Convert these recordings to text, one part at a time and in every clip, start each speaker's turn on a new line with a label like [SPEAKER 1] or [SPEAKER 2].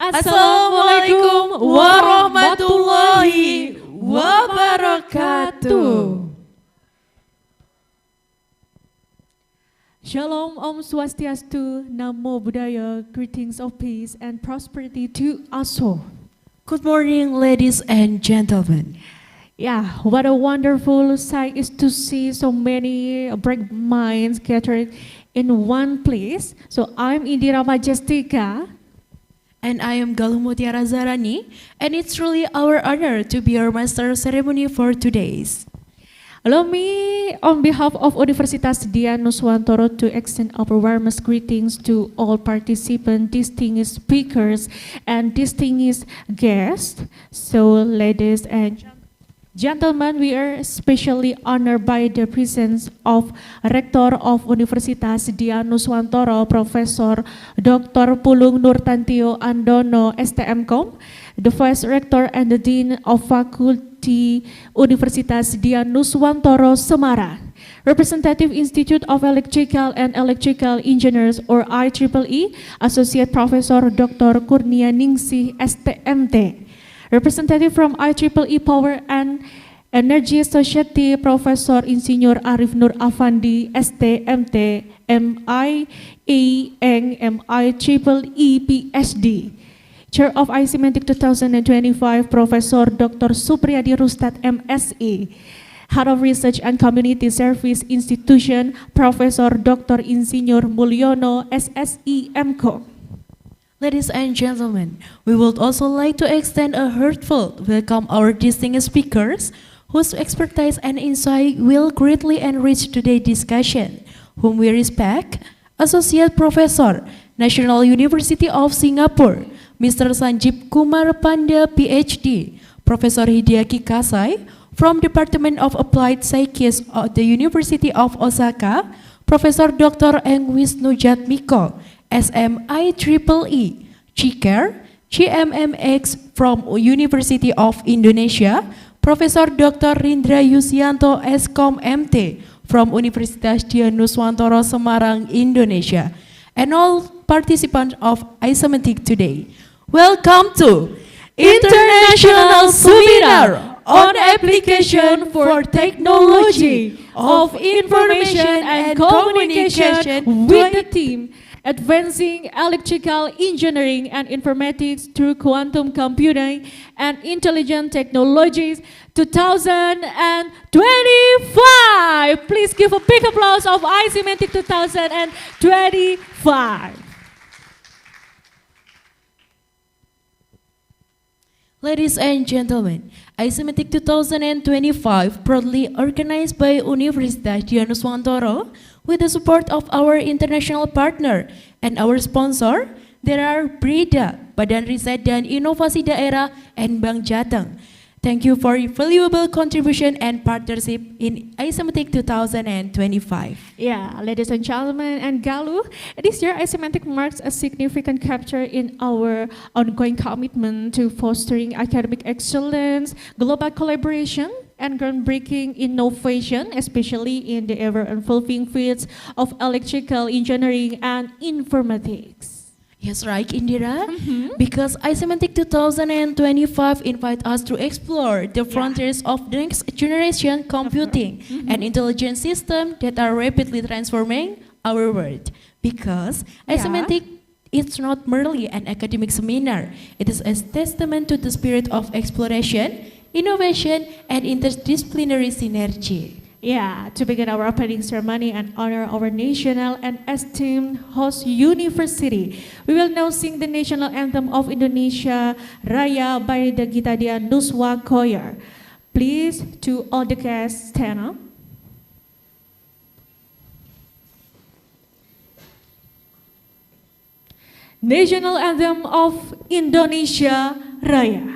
[SPEAKER 1] Assalamualaikum warahmatullahi wabarakatuh.
[SPEAKER 2] Shalom, Om Swastiastu, Namo Buddhaya, greetings of peace and prosperity to us all.
[SPEAKER 1] Good morning, ladies and gentlemen.
[SPEAKER 2] Yeah, what a wonderful sight is to see so many bright minds gathered in one place. So I'm Indira Majestika.
[SPEAKER 1] And I am Galuh Mutiara Zarani, and it's really our honor to be your master ceremony for today's.
[SPEAKER 2] Allow me, on behalf of Universitas Dian Nuswantoro, to extend our warmest greetings to all participants, distinguished speakers, and distinguished guests. So, ladies and gentlemen, we are especially honored by the presence of Rector of Universitas Dian Nuswantoro, Professor Dr. Pulung Nurtantio Andono, STMCom, the Vice Rector and the Dean of Faculty Universitas Dian Nuswantoro, Semarang, Representative Institute of Electrical and Electrical Engineers or IEEE, Associate Professor Dr. Kurnia Ningsih, STMT, Representative from IEEE Power and Energy Society, Professor Insinyur Arif Nur Afandi, STMT, MIEEng, MIEEE PhD. Chair of Isemantic 2025, Professor Dr. Supriyadi Rustad, MSc. Head of Research and Community Service Institution, Professor Dr. Insinyur Mulyono, SSI, MCom.
[SPEAKER 1] Ladies and gentlemen, we would also like to extend a heartfelt welcome our distinguished speakers, whose expertise and insight will greatly enrich today's discussion, whom we respect, Associate Professor, National University of Singapore, Mr. Sanjeev Kumar Panda, PhD, Professor Hideaki Kasai, from Department of Applied Psychiatry at the University of Osaka, Professor Dr. Eng Wisnu Jatmiko, SMIEEE, CHICARE, GMMX from University of Indonesia, Professor Dr. Rindra Yusianto, SCOM MT from Universitas Dian Nuswantoro, Semarang, Indonesia, and all participants of Isemantic today. Welcome to International Seminar on Application for Technology of Information and Communication
[SPEAKER 2] with the theme Advancing Electrical Engineering and Informatics through Quantum Computing and Intelligent Technologies 2025. Please give a big applause of Isemantic 2025.
[SPEAKER 1] Ladies and gentlemen, Isemantic 2025, proudly organized by Universitas Dian Nuswantoro with the support of our international partner and our sponsor, there are BRIDA, Badan Riset dan Inovasi Daerah, and Bank Jateng. Thank you for your valuable contribution and partnership in Isemantic 2025.
[SPEAKER 2] Yeah, ladies and gentlemen, and Galuh, this year Isemantic marks a significant chapter in our ongoing commitment to fostering academic excellence, global collaboration, and groundbreaking innovation, especially in the ever-evolving fields of electrical engineering and informatics.
[SPEAKER 1] Yes, right, Indira. Because Isemantic 2025 invite us to explore the frontiers of the next generation computing and intelligent systems that are rapidly transforming our world. Because Isemantic is not merely an academic seminar; it is a testament to the spirit of exploration, innovation, and interdisciplinary synergy.
[SPEAKER 2] Yeah, to begin our opening ceremony and honor our national and esteemed host university, we will now sing the national anthem of Indonesia Raya by the Gita Dian Nuswa Choir. Please, to all the guests, stand up. National anthem of Indonesia Raya.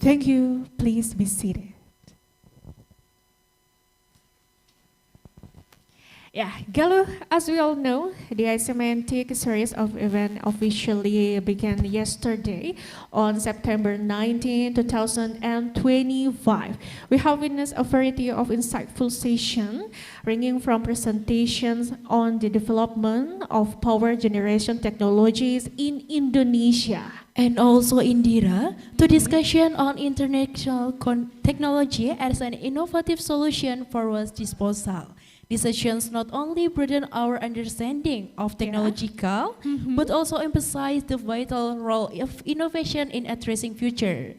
[SPEAKER 2] Thank you. Please be seated. Yeah, Galuh, as we all know, the Isemantic series of events officially began yesterday on September 19, 2025. We have witnessed a variety of insightful sessions, ranging from presentations on the development of power generation technologies in Indonesia.
[SPEAKER 1] And also Indira, to discussion on international technology as an innovative solution for waste disposal. These sessions not only broaden our understanding of technological, but also emphasize the vital role of innovation in addressing future.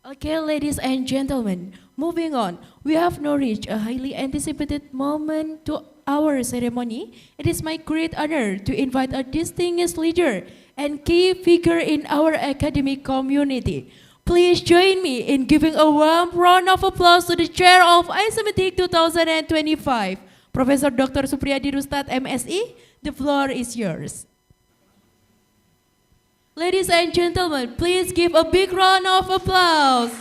[SPEAKER 1] Okay, ladies and gentlemen, moving on, we have now reached a highly anticipated moment to our ceremony. It is my great honor to invite a distinguished leader and key figure in our academic community. Please join me in giving a warm round of applause to the Chair of Isemantic 2025, Professor Dr. Supriyadi Rustad, MSI. The floor is yours. Ladies and gentlemen, please give a big round of applause.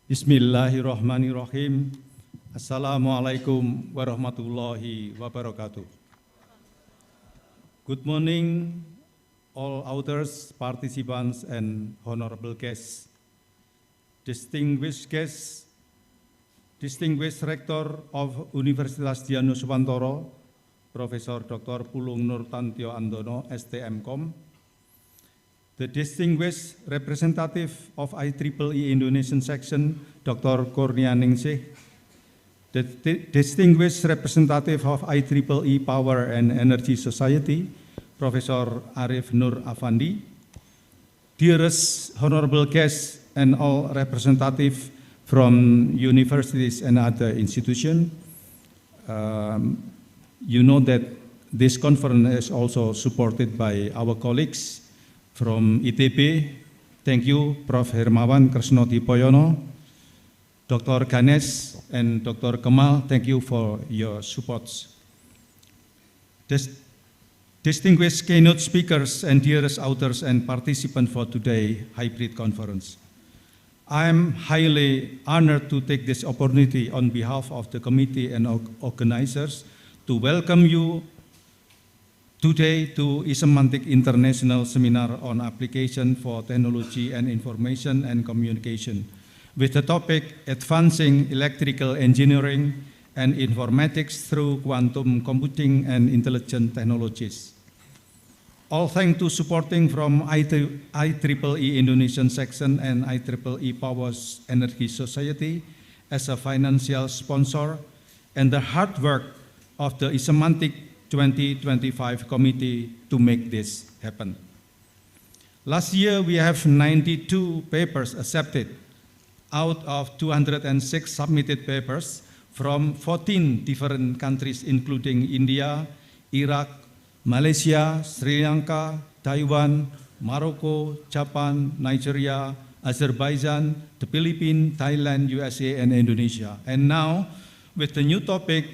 [SPEAKER 3] Bismillahirrahmanirrahim. Assalamualaikum warahmatullahi wabarakatuh. Good morning, all authors, participants, and honorable guests. Distinguished guests, distinguished Rector of Universitas Dian Nuswantoro, Profesor Dr. Pulung Nur Tantio Andono, STMCom, the distinguished representative of IEEE Indonesian section, Dr. Kurnia Ningsih, the distinguished representative of IEEE Power and Energy Society, Professor Arif Nur Afandi, dearest honorable guests and all representatives from universities and other institutions, you know that this conference is also supported by our colleagues from ITB. Thank you, Prof. Hermawan Kresnoti Poyono, Dr. Ganesh, and Dr. Kemal. Thank you for your supports. Distinguished keynote speakers and dearest authors and participants for today's hybrid conference. I am highly honored to take this opportunity on behalf of the committee and organizers to welcome you today to Isemantic International Seminar on Application for Technology and Information and Communication with the topic Advancing Electrical Engineering and Informatics through Quantum Computing and Intelligent Technologies. All thanks to supporting from IEEE Indonesian section and IEEE Power Energy Society as a financial sponsor and the hard work of the Isemantic 2025 committee to make this happen. Last year, we have 92 papers accepted out of 206 submitted papers from 14 different countries, including India, Iraq, Malaysia, Sri Lanka, Taiwan, Morocco, Japan, Nigeria, Azerbaijan, the Philippines, Thailand, USA, and Indonesia. And now, with the new topic,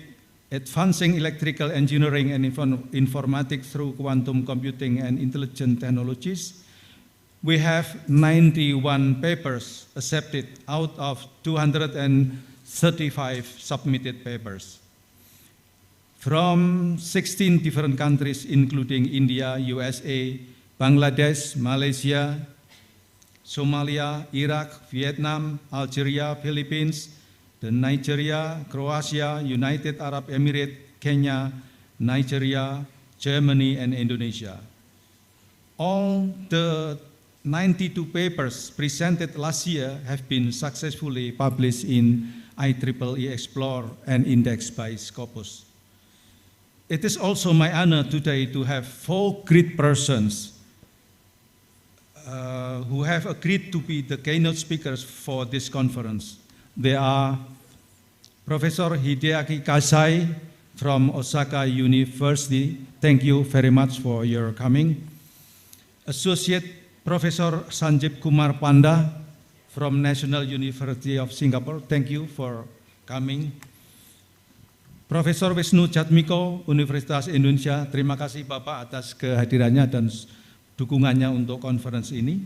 [SPEAKER 3] Advancing Electrical Engineering and Informatics through Quantum Computing and Intelligent Technologies, we have 91 papers accepted out of 235 submitted papers from 16 different countries, including India, USA, Bangladesh, Malaysia, Somalia, Iraq, Vietnam, Algeria, Philippines, the Nigeria, Croatia, United Arab Emirates, Kenya, Nigeria, Germany, and Indonesia. All the 92 papers presented last year have been successfully published in IEEE Explore and indexed by Scopus. It is also my honor today to have 4 great persons who have agreed to be the keynote speakers for this conference. They are Professor Hideaki Kasai from Osaka University. Thank you very much for your coming. Associate Professor Sanjeev Kumar Panda from National University of Singapore. Thank you for coming. Profesor Wisnu Jatmiko, Universitas Indonesia. Terima kasih Bapak atas kehadirannya dan dukungannya untuk konferensi ini.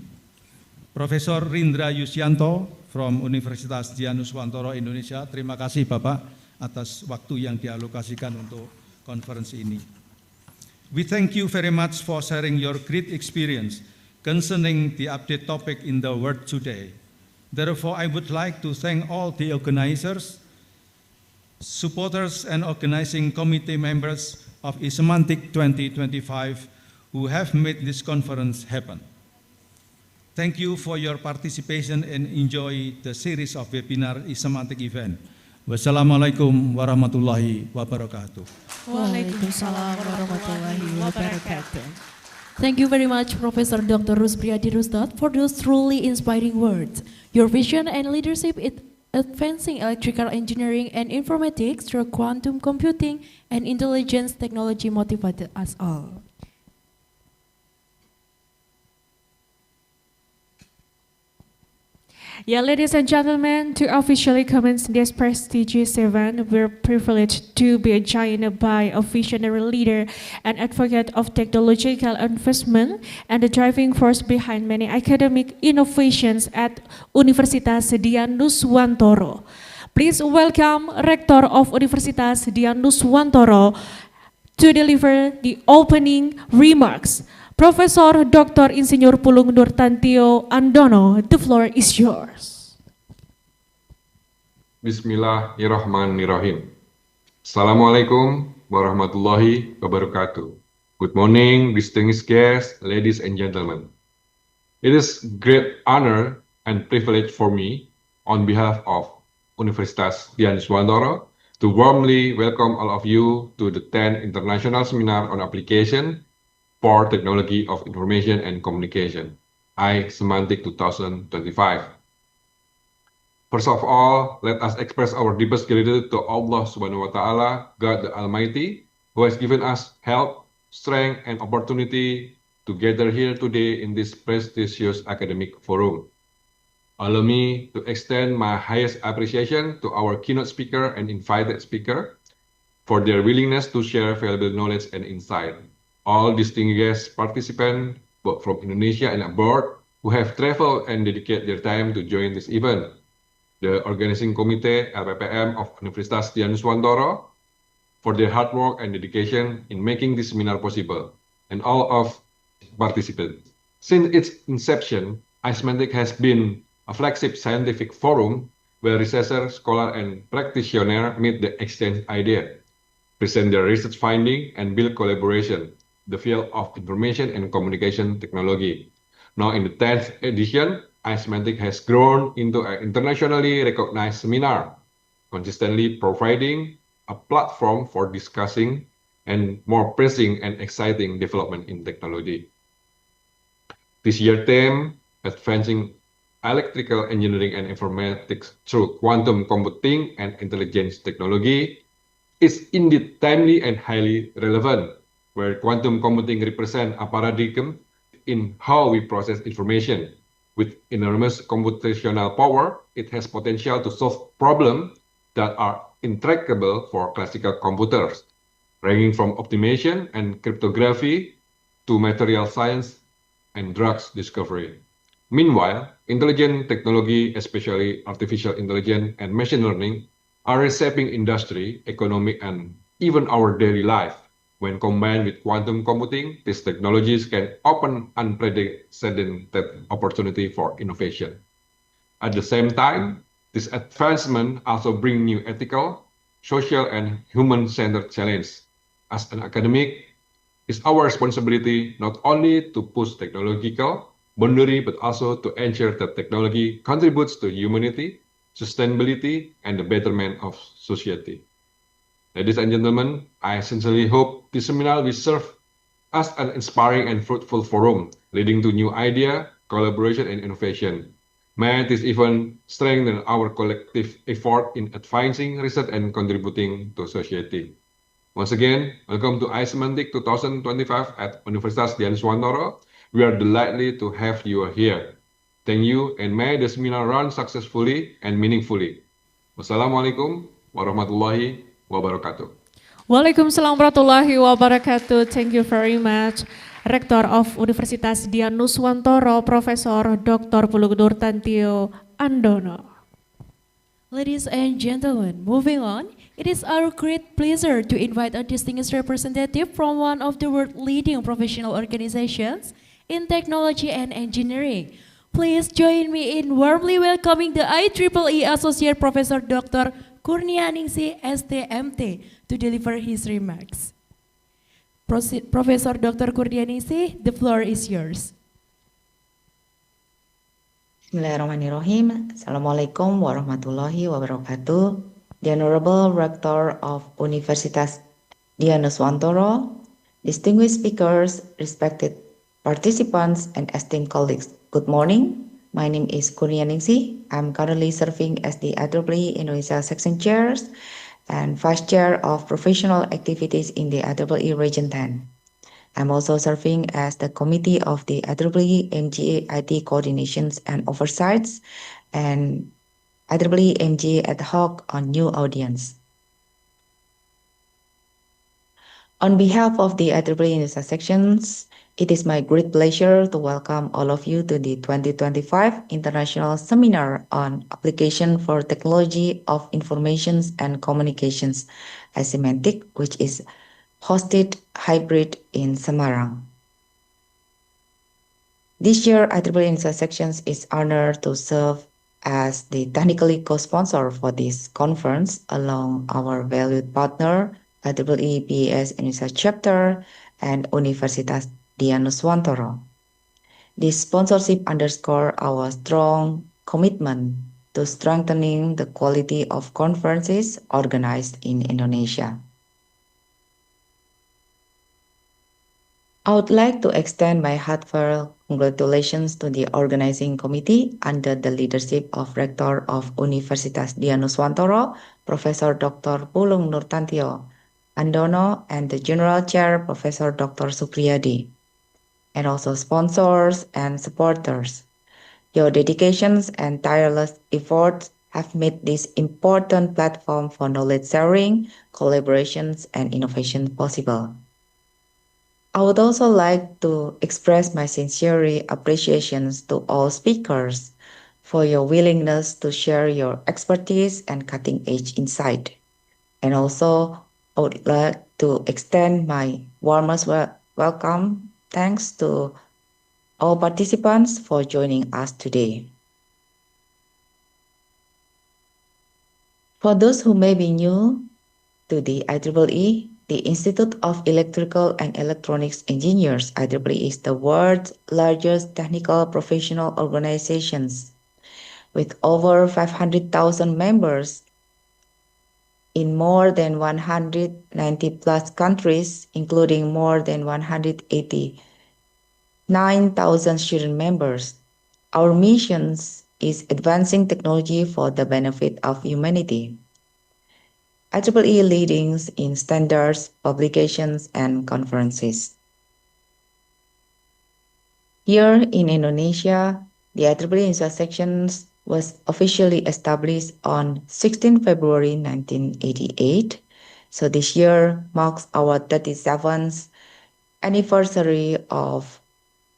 [SPEAKER 3] Profesor Rindra Yusianto from Universitas Dian Nuswantoro Indonesia. Terima kasih Bapak atas waktu yang dialokasikan untuk konferensi ini. We thank you very much for sharing your great experience concerning the update topic in the world today. Therefore, I would like to thank all the organizers, supporters, and organizing committee members of Isemantic 2025 who have made this conference happen. Thank you for your participation and enjoy the series of webinar Isemantic event. Wassalamualaikum warahmatullahi wabarakatuh.
[SPEAKER 1] Waalaikumsalam warahmatullahi wabarakatuh. Thank you very much, Professor Dr. Ruspriyadi Rusdat, for those truly inspiring words. Your vision and leadership in advancing electrical engineering and informatics through quantum computing and intelligence technology motivated us all.
[SPEAKER 2] Yeah, ladies and gentlemen, to officially commence this prestigious event, we're privileged to be joined by a visionary leader and advocate of technological advancement and the driving force behind many academic innovations at Universitas Dian Nuswantoro. Please welcome Rector of Universitas Dian Nuswantoro to deliver the opening remarks. Profesor Dr. Insinyur Pulung Nurtantio Andono, the floor is yours.
[SPEAKER 4] Bismillahirrahmanirrahim. Assalamualaikum warahmatullahi wabarakatuh. Good morning, distinguished guests, ladies and gentlemen. It is great honor and privilege for me, on behalf of Universitas Dian Nuswantoro, to warmly welcome all of you to the 10th International Seminar on Application for Technology of Information and Communication, Isemantic 2025. First of all, let us express our deepest gratitude to Allah Subhanahu wa Ta'ala, God the Almighty, who has given us health, strength, and opportunity to gather here today in this prestigious academic forum. Allow me to extend my highest appreciation to our keynote speaker and invited speaker for their willingness to share valuable knowledge and insight. All distinguished participants, both from Indonesia and abroad, who have traveled and dedicated their time to join this event. The organizing committee, LPPM of Universitas Dian Nuswantoro, for their hard work and dedication in making this seminar possible, and all of participants. Since its inception, Isemantic has been a flagship scientific forum where researchers, scholars, and practitioners meet to exchange ideas, present their research findings, and build collaboration the field of information and communication technology. Now in the 10th edition, Isemantic has grown into an internationally recognized seminar, consistently providing a platform for discussing and more pressing and exciting development in technology. This year's theme, Advancing Electrical Engineering and Informatics Through Quantum Computing and Intelligence Technology, is indeed timely and highly relevant, where quantum computing represents a paradigm in how we process information. With enormous computational power, it has potential to solve problems that are intractable for classical computers, ranging from optimization and cryptography to material science and drugs discovery. Meanwhile, intelligent technology, especially artificial intelligence and machine learning, are reshaping industry, economy, and even our daily life. When combined with quantum computing, these technologies can open unprecedented opportunity for innovation. At the same time, This advancement also brings new ethical, social, and human-centered challenges. As an academic, it's our responsibility not only to push technological boundary, but also to ensure that technology contributes to humanity, sustainability, and the betterment of society. Ladies and gentlemen, I sincerely hope this seminar will serve as an inspiring and fruitful forum, leading to new idea, collaboration, and innovation. May this event strengthen our collective effort in advancing research and contributing to society. Once again, welcome to Isemantic 2025 at Universitas Dian. We are delighted to have you here. Thank you, and may the seminar run successfully and meaningfully. Wassalamualaikum warahmatullahi wabarakatuh.
[SPEAKER 2] Waalaikumsalam warahmatullahi wabarakatuh. Thank you very much. Rektor of Universitas Dian Nuswantoro, Profesor Dr. Gubernur Tantio Andono.
[SPEAKER 1] Ladies and gentlemen, moving on, it is our great pleasure to invite a distinguished representative from one of the world's leading professional organizations in technology and engineering. Please join me in warmly welcoming the IEEE Associate Professor Dr. Kurnianingsih, STMT, to deliver his remarks. Professor Dr. Kurnianingsih, the floor is yours.
[SPEAKER 5] Bismillahirrahmanirrahim. Assalamualaikum warahmatullahi wabarakatuh. The Honorable Rector of Universitas Dian Nuswantoro, distinguished speakers, respected participants, and esteemed colleagues, good morning. My name is Kurnianingsih. I'm currently serving as the IEEE Indonesia Section Chair and Vice Chair of Professional Activities in the IEEE Region 10. I'm also serving as the Committee of the IEEE MGA IT Coordinations and Oversights and IEEE MGA Ad Hoc on New Audience. On behalf of the IEEE Indonesia Sections, it is my great pleasure to welcome all of you to the 2025 International Seminar on Application for Technology of Informations and Communications, Isemantic, which is hosted hybrid in Semarang. This year, IEEE Indonesia Sections is honored to serve as the technically co-sponsor for this conference along our valued partner, IEEE PES Indonesia Chapter and Universitas Dian Nuswantoro. This sponsorship underscores our strong commitment to strengthening the quality of conferences organized in Indonesia. I would like to extend my heartfelt congratulations to the organizing committee under the leadership of Rector of Universitas Dian Nuswantoro, Professor Dr. Pulung Nurtantio Andono, and the General Chair, Professor Dr. Supriyadi, and also sponsors and supporters. Your dedications and tireless efforts have made this important platform for knowledge sharing, collaborations, and innovation possible. I would also like to express my sincere appreciations to all speakers for your willingness to share your expertise and cutting-edge insight. And also, I would like to extend my warmest welcome thanks to all participants for joining us today. For those who may be new to the IEEE, the Institute of Electrical and Electronics Engineers, IEEE, is the world's largest technical professional organization with over 500,000 members in more than 190 plus countries, including more than 189,000 student members. Our mission is advancing technology for the benefit of humanity. IEEE leadings in standards, publications, and conferences. Here in Indonesia, the IEEE Indonesia Sections was officially established on 16 February 1988. So this year marks our 37th anniversary of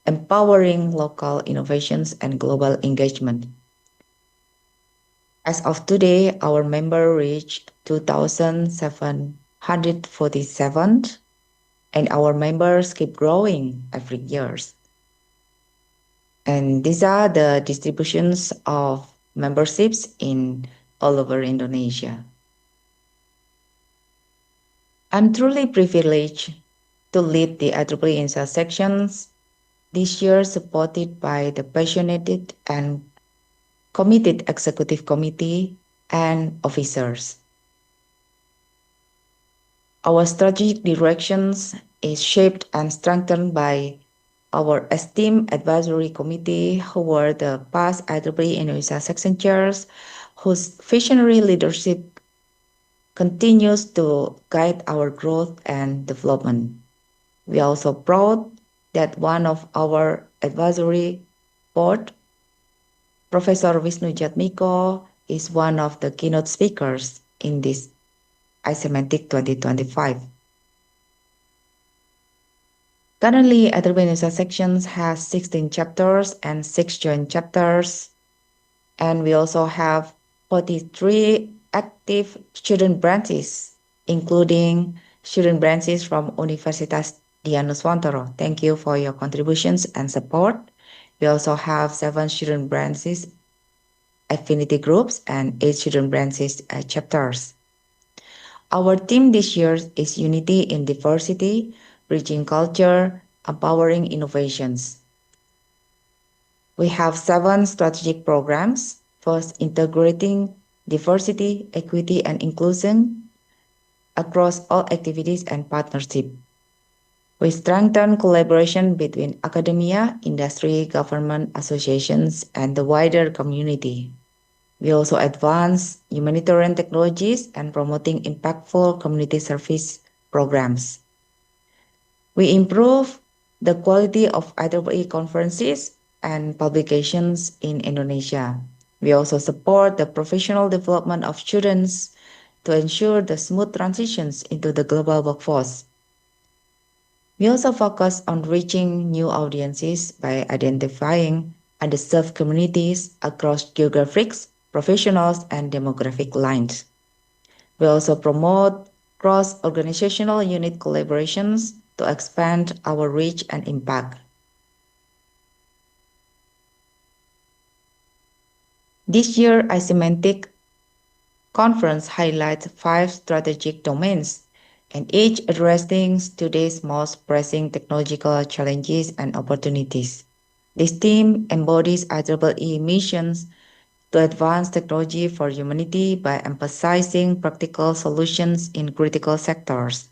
[SPEAKER 5] empowering local innovations and global engagement. As of today, our member reached 2,747, and our members keep growing every year. And these are the distributions of memberships in all over Indonesia. I'm truly privileged to lead the IEEE INSA sections this year, supported by the passionate and committed executive committee and officers. Our strategic directions is shaped and strengthened by our esteemed advisory committee, who were the past IEEE Indonesia section chairs, whose visionary leadership continues to guide our growth and development. We are also proud that one of our advisory board, Professor Wisnu Jatmiko, is one of the keynote speakers in this Isemantic 2025. Currently, IEEE Indonesia sections has 16 chapters and 6 joint chapters, and we also have 43 active student branches, including student branches from Universitas Dian Nuswantoro. Thank you for your contributions and support. We also have 7 student branches, affinity groups, and 8 student branches chapters. Our theme this year is Unity in Diversity, Bridging Culture, Empowering Innovations. We have 7 strategic programs. First, integrating diversity, equity, and inclusion across all activities and partnership. We strengthen collaboration between academia, industry, government, associations, and the wider community. We also advance humanitarian technologies and promoting impactful community service programs. We improve the quality of IEEE conferences and publications in Indonesia. We also support the professional development of students to ensure the smooth transitions into the global workforce. We also focus on reaching new audiences by identifying underserved communities across geographics, professionals, and demographic lines. We also promote cross-organizational unit collaborations to expand our reach and impact. This year, Isemantic conference highlights 5 strategic domains, and each addressing today's most pressing technological challenges and opportunities. This theme embodies IEEE missions to advance technology for humanity by emphasizing practical solutions in critical sectors,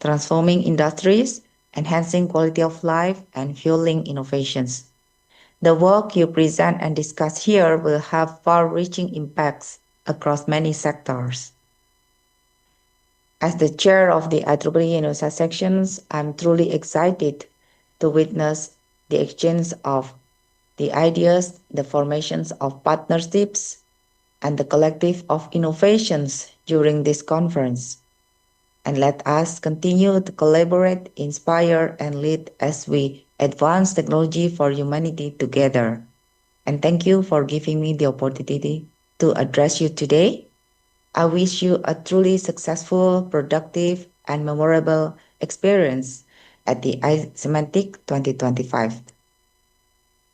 [SPEAKER 5] transforming industries, enhancing quality of life, and fueling innovations. The work you present and discuss here will have far-reaching impacts across many sectors. As the chair of the IEEE Indonesia sections, I'm truly excited to witness the exchange of the ideas, the formations of partnerships, and the collective of innovations during this conference. And let us continue to collaborate, inspire, and lead as we advance technology for humanity together. And thank you for giving me the opportunity to address you today. I wish you a truly successful, productive, and memorable experience at the Isemantic 2025.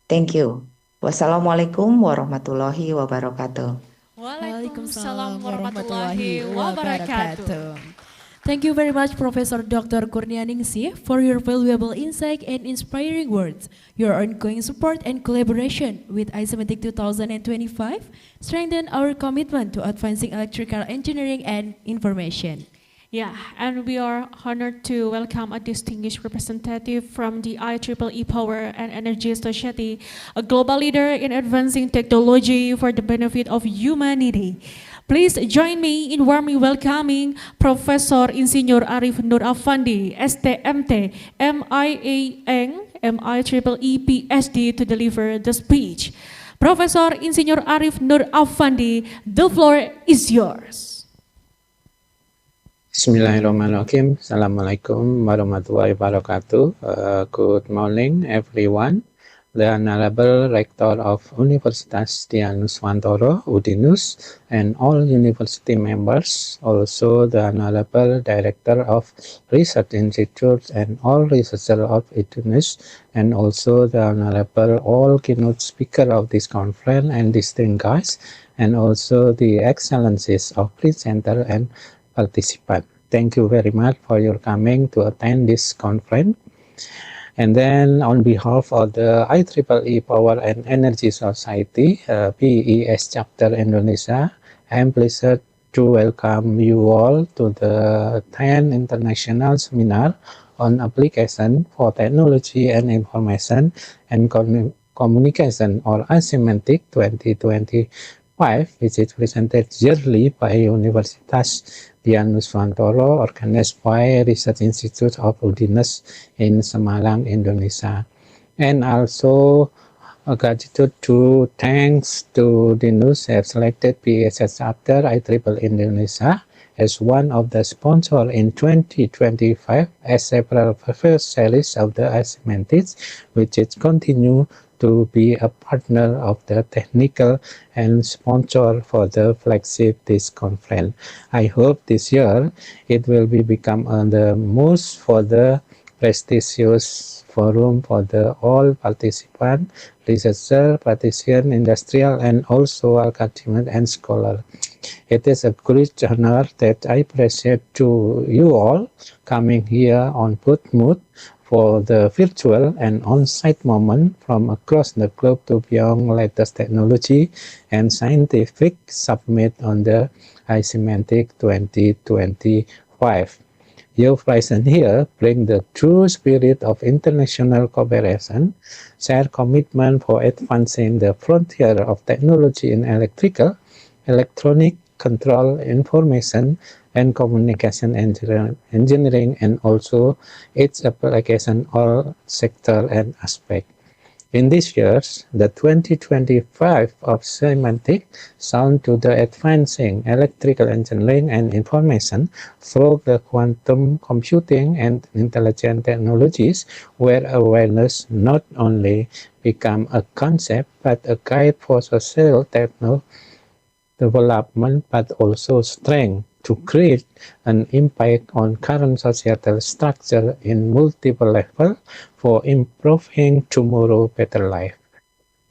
[SPEAKER 5] Thank you. Wassalamualaikum warahmatullahi wabarakatuh.
[SPEAKER 1] Waalaikumsalam warahmatullahi wabarakatuh. Thank you very much, Professor Dr. Kurnianingsih, for your valuable insight and inspiring words. Your ongoing support and collaboration with Isemantic 2025 strengthen our commitment to advancing electrical engineering and information.
[SPEAKER 2] Yeah, and we are honored to welcome a distinguished representative from the IEEE Power and Energy Society, a global leader in advancing technology for the benefit of humanity. Please join me in warmly welcoming Professor Insinyur Arif Nur Affandi, STMT, MIAeng, MIEEE PhD, to deliver the speech. Professor Insinyur Arif Nur Affandi, the floor is yours.
[SPEAKER 6] Bismillahirrahmanirrahim. Assalamualaikum warahmatullahi wabarakatuh. Good morning, everyone. the Honorable Rector of Universitas Dian Nuswantoro, UDINUS, and all university members, also the Honorable Director of Research Institute and all researchers of UDINUS, and also the Honorable all keynote speaker of this conference and distinguished guests, and also the excellencies of presenter and participant. Thank you very much for your coming to attend this conference. And then on behalf of the IEEE Power and Energy Society, PES Chapter Indonesia, I am pleased to welcome you all to the 10th International Seminar on Application for Technology and Information and Communication, or Isemantic 2025, which is presented yearly by Universitas Dian Nuswantoro, organized by Research Institute of UDINUS in Semarang, Indonesia. And also gratitude to thanks to UDINUS have selected PSS Chapter IEEE Indonesia as one of the sponsors in 2025 as several first series of the Isemantic, which is continue to be a partner of the technical and sponsor for the flagship this conference. I hope this year it will become the most for the prestigious forum for the all participants, researchers, practitioners, industrial, and also academic and scholar. It is a great honor that I present to you all coming here on Putmut for the virtual and on-site moment from across the globe to beyond latest technology and scientific summit on the Isemantic 2025. Your presence here bring the true spirit of international cooperation, share commitment for advancing the frontier of technology in electrical, electronic, control, information, and communication engineering, and also its application all sector and aspect. In these years, the 2025 of Isemantic sound to the advancing electrical engineering and information through the quantum computing and intelligent technologies, where awareness not only become a concept but a guide for social techno development, but also strength to create an impact on current societal structure in multiple levels for improving tomorrow better life.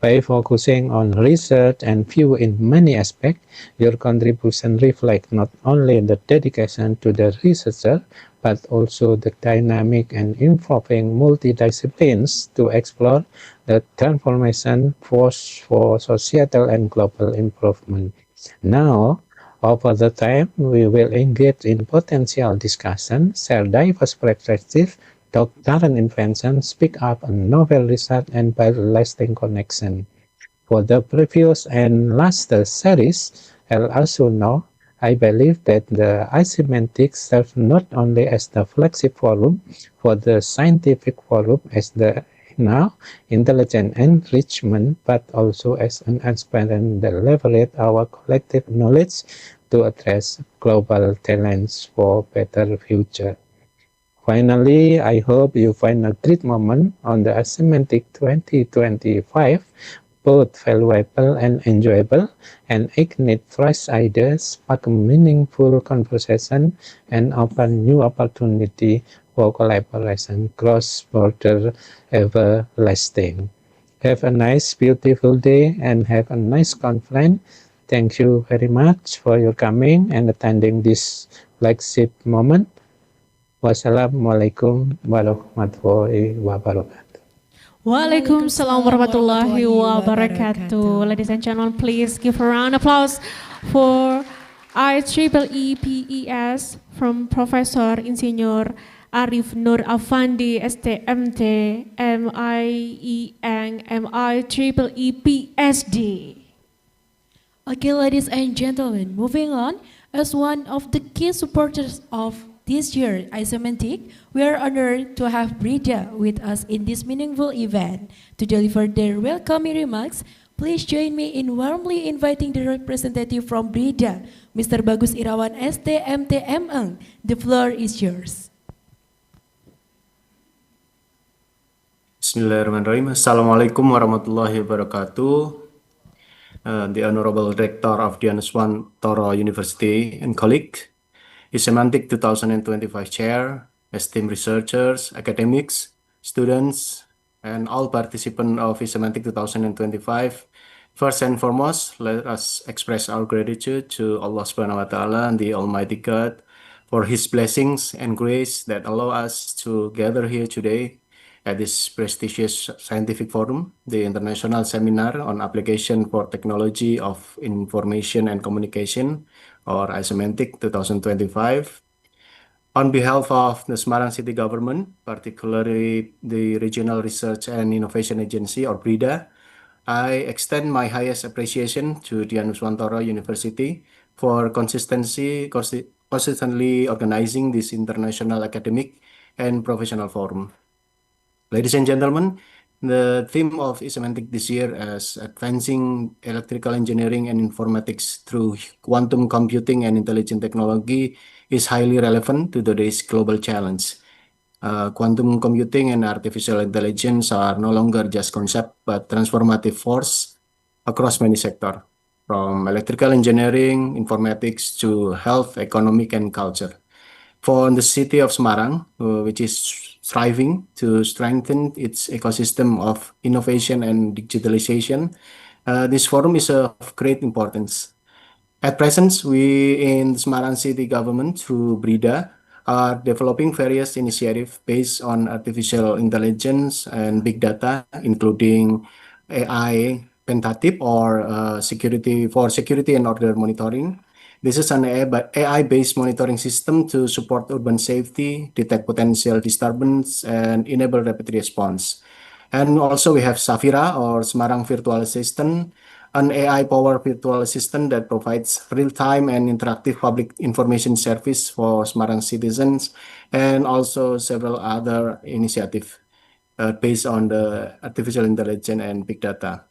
[SPEAKER 6] By focusing on research and view in many aspects, your contribution reflects not only the dedication to the researcher, but also the dynamic and improving multidisciplines to explore the transformation force for societal and global improvement. Now, over the time, we will engage in potential discussion, share diverse perspectives, talk current invention, speak up on novel research, and build lasting connection. For the previous and last series, as also know, I believe that the Isemantic serves not only as the flagship forum for the scientific forum as the now intelligent enrichment, but also as an experiment that leverage our collective knowledge to address global challenges for better future. Finally, I hope you find a great moment on the Isemantic 2025, both valuable and enjoyable, and ignite fresh ideas, spark meaningful conversation, and open new opportunity for collaboration cross-border everlasting. Have a nice, beautiful day, and have a nice conference. Thank you very much for your coming and attending this flagship moment. Wassalamualaikum warahmatullahi wabarakatuh.
[SPEAKER 2] Waalaikumsalam warahmatullahi wabarakatuh. Ladies and gentlemen, please give a round of applause for IEEE PES from Professor Insinyur Arif Nur Afandi, STMT, MIEng, MIEEE PSD.
[SPEAKER 1] Okay, ladies and gentlemen, moving on, as one of the key supporters of this year Isemantic, we are honored to have BRIDA with us in this meaningful event. To deliver their welcoming remarks, please join me in warmly inviting the representative from BRIDA, Mr. Bagus Irawan STMTMeng. The floor is yours.
[SPEAKER 7] Bismillahirrahmanirrahim. Assalamualaikum warahmatullahi wabarakatuh. The Honorable Rector of Dian Nuswantoro University and colleague, Isemantic 2025 Chair, esteemed researchers, academics, students, and all participants of Isemantic 2025. First and foremost, let us express our gratitude to Allah Subhanahu wa Ta'ala and the Almighty God for His blessings and grace that allow us to gather here today at this prestigious scientific forum, the International Seminar on Application for Technology of Information and Communication, or Isemantic 2025. On behalf of the Semarang City Government, particularly the Regional Research and Innovation Agency, or BRIDA, I extend my highest appreciation to Dian Nuswantoro University for consistently organizing this international academic and professional forum. Ladies and gentlemen, the theme of Isemantic this year is advancing electrical engineering and informatics through quantum computing and intelligent technology is highly relevant to today's global challenge. Quantum computing and artificial intelligence are no longer just concept, but transformative force across many sectors, from electrical engineering, informatics to health, economic, and culture. For the city of Semarang, which is striving to strengthen its ecosystem of innovation and digitalization, this forum is of great importance. At present, we in Semarang City Government through BRIDA are developing various initiatives based on artificial intelligence and big data, including AI Pentative or security and order monitoring. This is an AI-based monitoring system to support urban safety, detect potential disturbance, and enable rapid response. And also we have Safira or Semarang Virtual Assistant, an AI-powered virtual assistant that provides real-time and interactive public information service for Semarang citizens, and also several other initiatives based on the artificial intelligence and big data.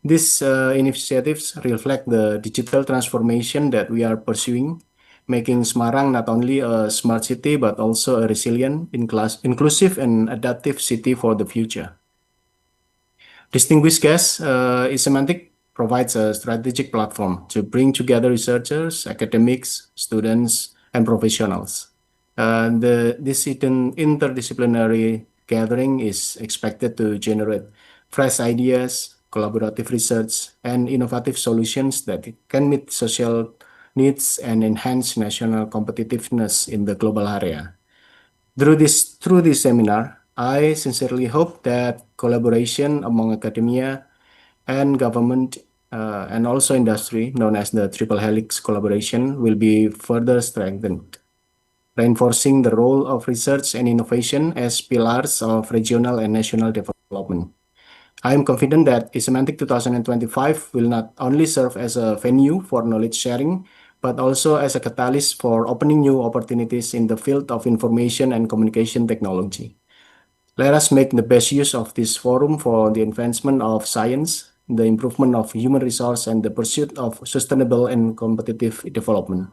[SPEAKER 7] These initiatives reflect the digital transformation that we are pursuing, making Semarang not only a smart city, but also a resilient, inclusive, and adaptive city for the future. Distinguished guests, Isemantic provides a strategic platform to bring together researchers, academics, students, and professionals. This interdisciplinary gathering is expected to generate fresh ideas, collaborative research, and innovative solutions that can meet social needs and enhance national competitiveness in the global area. Through this seminar, I sincerely hope that collaboration among academia and government and also industry, known as the Triple Helix collaboration, will be further strengthened, reinforcing the role of research and innovation as pillars of regional and national development. I am confident that Isemantic 2025 will not only serve as a venue for knowledge sharing, but also as a catalyst for opening new opportunities in the field of information and communication technology. Let us make the best use of this forum for the advancement of science, the improvement of human resource, and the pursuit of sustainable and competitive development.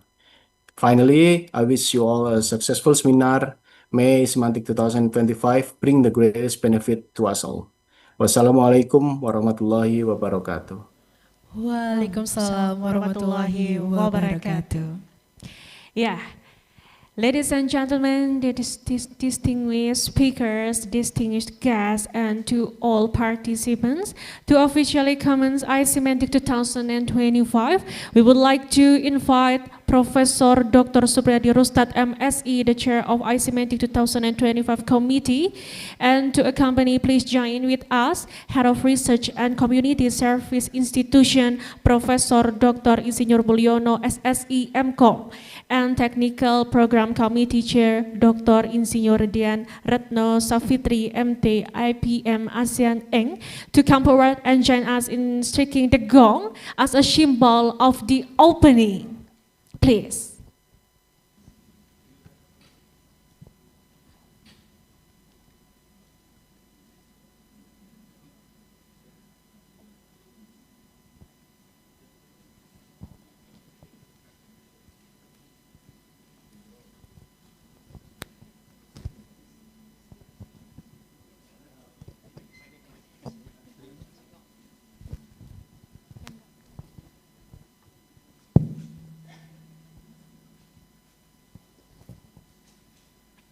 [SPEAKER 7] Finally, I wish you all a successful seminar. May Isemantic 2025 bring the greatest benefit to us all. Wassalamualaikum warahmatullahi wabarakatuh.
[SPEAKER 1] Waalaikumsalam warahmatullahi wabarakatuh.
[SPEAKER 2] Yeah. Ladies and gentlemen, distinguished speakers, distinguished guests, and to all participants, to officially commence Isemantic 2025, we would like to invite Professor Dr. Supriyadi Rustad, MSc, the Chair of Isemantic 2025 Committee, and to accompany, please join with us, Head of Research and Community Service Institution, Professor Dr. Insinyur Mulyono, SSI, MCom, and Technical Program Committee Chair, Dr. Insinyur Dian Retno Safitri, MT, IPM ASEAN Inc., to come forward and join us in striking the gong as a symbol of the opening. Please.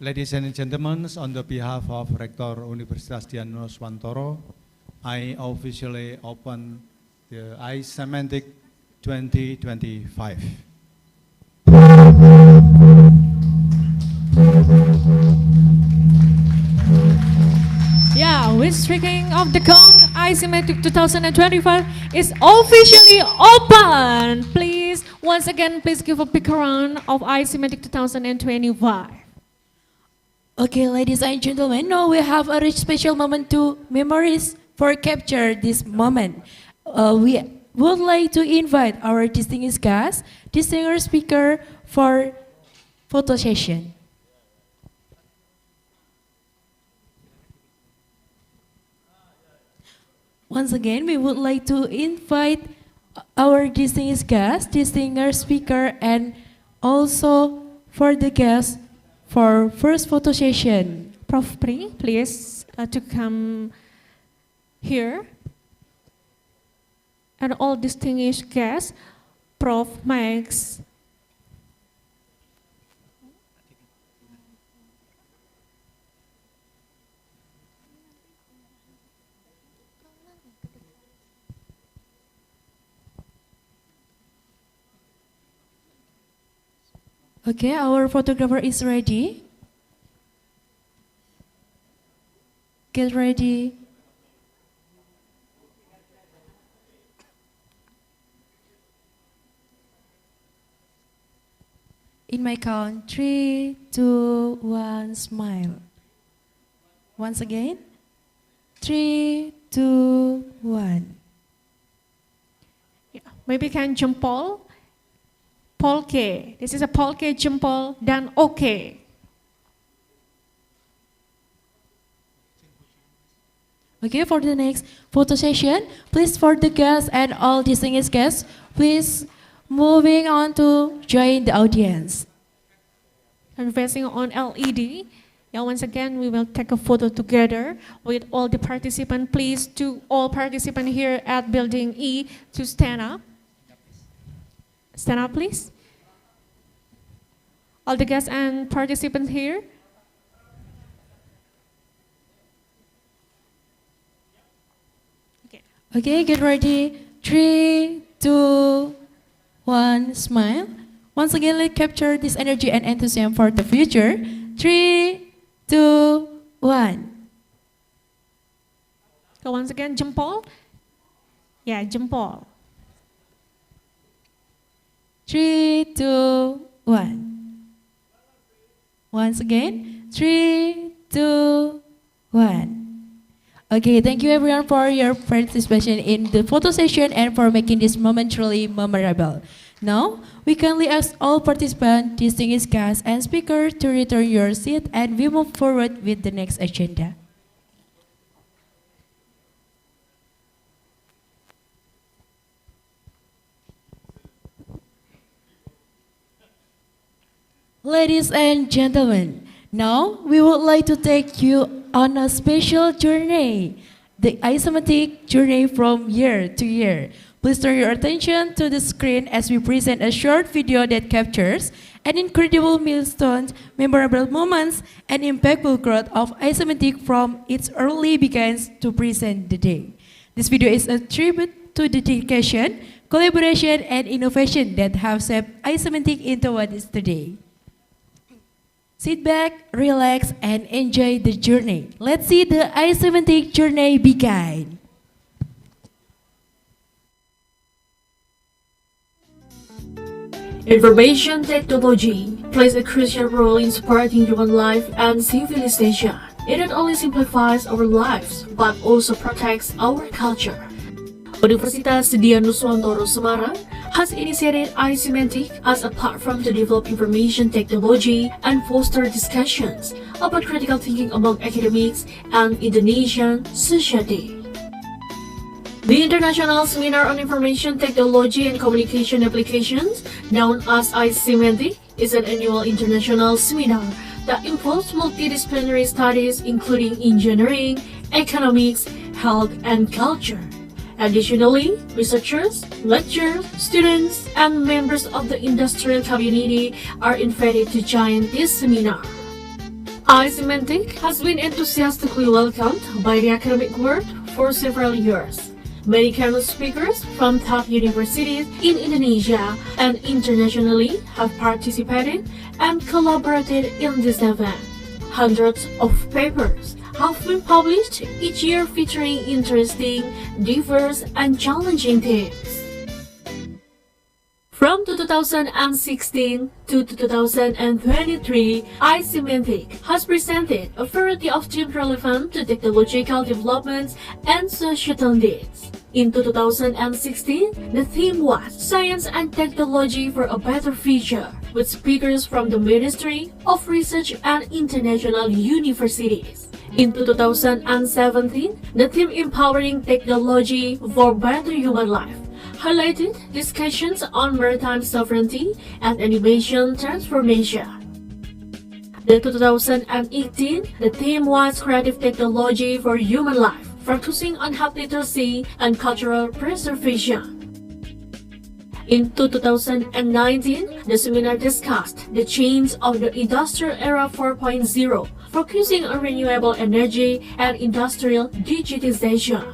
[SPEAKER 3] Ladies and gentlemen, on the behalf of Rector Universitas Dian Nuswantoro, I officially open the Isemantic 2025.
[SPEAKER 2] Yeah, with striking of the gong, Isemantic 2025 is officially open. Please, once again, please give a big round of Isemantic 2025.
[SPEAKER 1] Okay, ladies and gentlemen, now we have a rich special moment to memories for capture this moment. We would like to invite our distinguished guest, distinguished speaker for photo session. Once again, we would like to invite our distinguished guest, distinguished speaker, and also for the guest for first photo session.
[SPEAKER 2] Prof. Pri, please to come here. And all distinguished guests, Prof. Max.
[SPEAKER 1] Okay, our photographer is ready. Get ready. In my count, 3, 2, 1, smile. Once again, 3, 2, 1.
[SPEAKER 2] Yeah, maybe can jempol. Polke. This is a polke jempol dan oke.
[SPEAKER 1] Okay, for the next photo session, please for the guests and all distinguished guests, please moving on to join the audience.
[SPEAKER 2] And facing on LED. Yeah, once again, we will take a photo together with all the participants. Please to all participants here at Building E to stand up. Stand up, please. All the guests and participants here.
[SPEAKER 1] Okay, get ready. 3, 2, 1, smile. Once again, let's capture this energy and enthusiasm for the future. 3, 2, 1.
[SPEAKER 2] So once again, jempol. Yeah, jempol.
[SPEAKER 1] 3, 2, 1. Once again, 3, 2, 1. Okay, thank you everyone for your participation in the photo session and for making this moment truly memorable. Now, we kindly ask all participants, distinguished guests, and speakers to return your seat and we move forward with the next agenda. Ladies and gentlemen, now we would like to take you on a special journey, the Isemantic journey from year to year. Please turn your attention to the screen as we present a short video that captures an incredible milestones, memorable moments, and impactful growth of Isemantic from its early beginnings to present the day. This video is a tribute to the dedication, collaboration, and innovation that have shaped Isemantic into what is today. Sit back, relax, and enjoy the journey. Let's see the Isemantic journey begin.
[SPEAKER 8] Information technology plays a crucial role in supporting human life and civilization. It not only simplifies our lives, but also protects our culture. Universitas Dian Nuswantoro Semarang has initiated Isemantic as a platform to develop information technology and foster discussions about critical thinking among academics and Indonesian society. The International Seminar on Information Technology and Communication Applications, known as Isemantic, is an annual international seminar that involves multidisciplinary studies including engineering, economics, health, and culture. Additionally, researchers, lecturers, students, and members of the industrial community are invited to join this seminar. Isemantic has been enthusiastically welcomed by the academic world for several years. Many keynote speakers from top universities in Indonesia and internationally have participated and collaborated in this event. Hundreds of papers have been published each year featuring interesting, diverse, and challenging themes. From 2016 to 2023, Isemantic has presented a variety of themes relevant to technological developments and societal needs. In 2016, the theme was Science and Technology for a Better Future, with speakers from the Ministry of Research and international universities. In 2017, the theme Empowering Technology for Better Human Life highlighted discussions on maritime sovereignty and animation transformation. In 2018, the theme was Creative Technology for Human Life, focusing on health literacy and cultural preservation. In 2019, the seminar discussed the change of the Industrial Era 4.0, focusing on renewable energy and industrial digitization.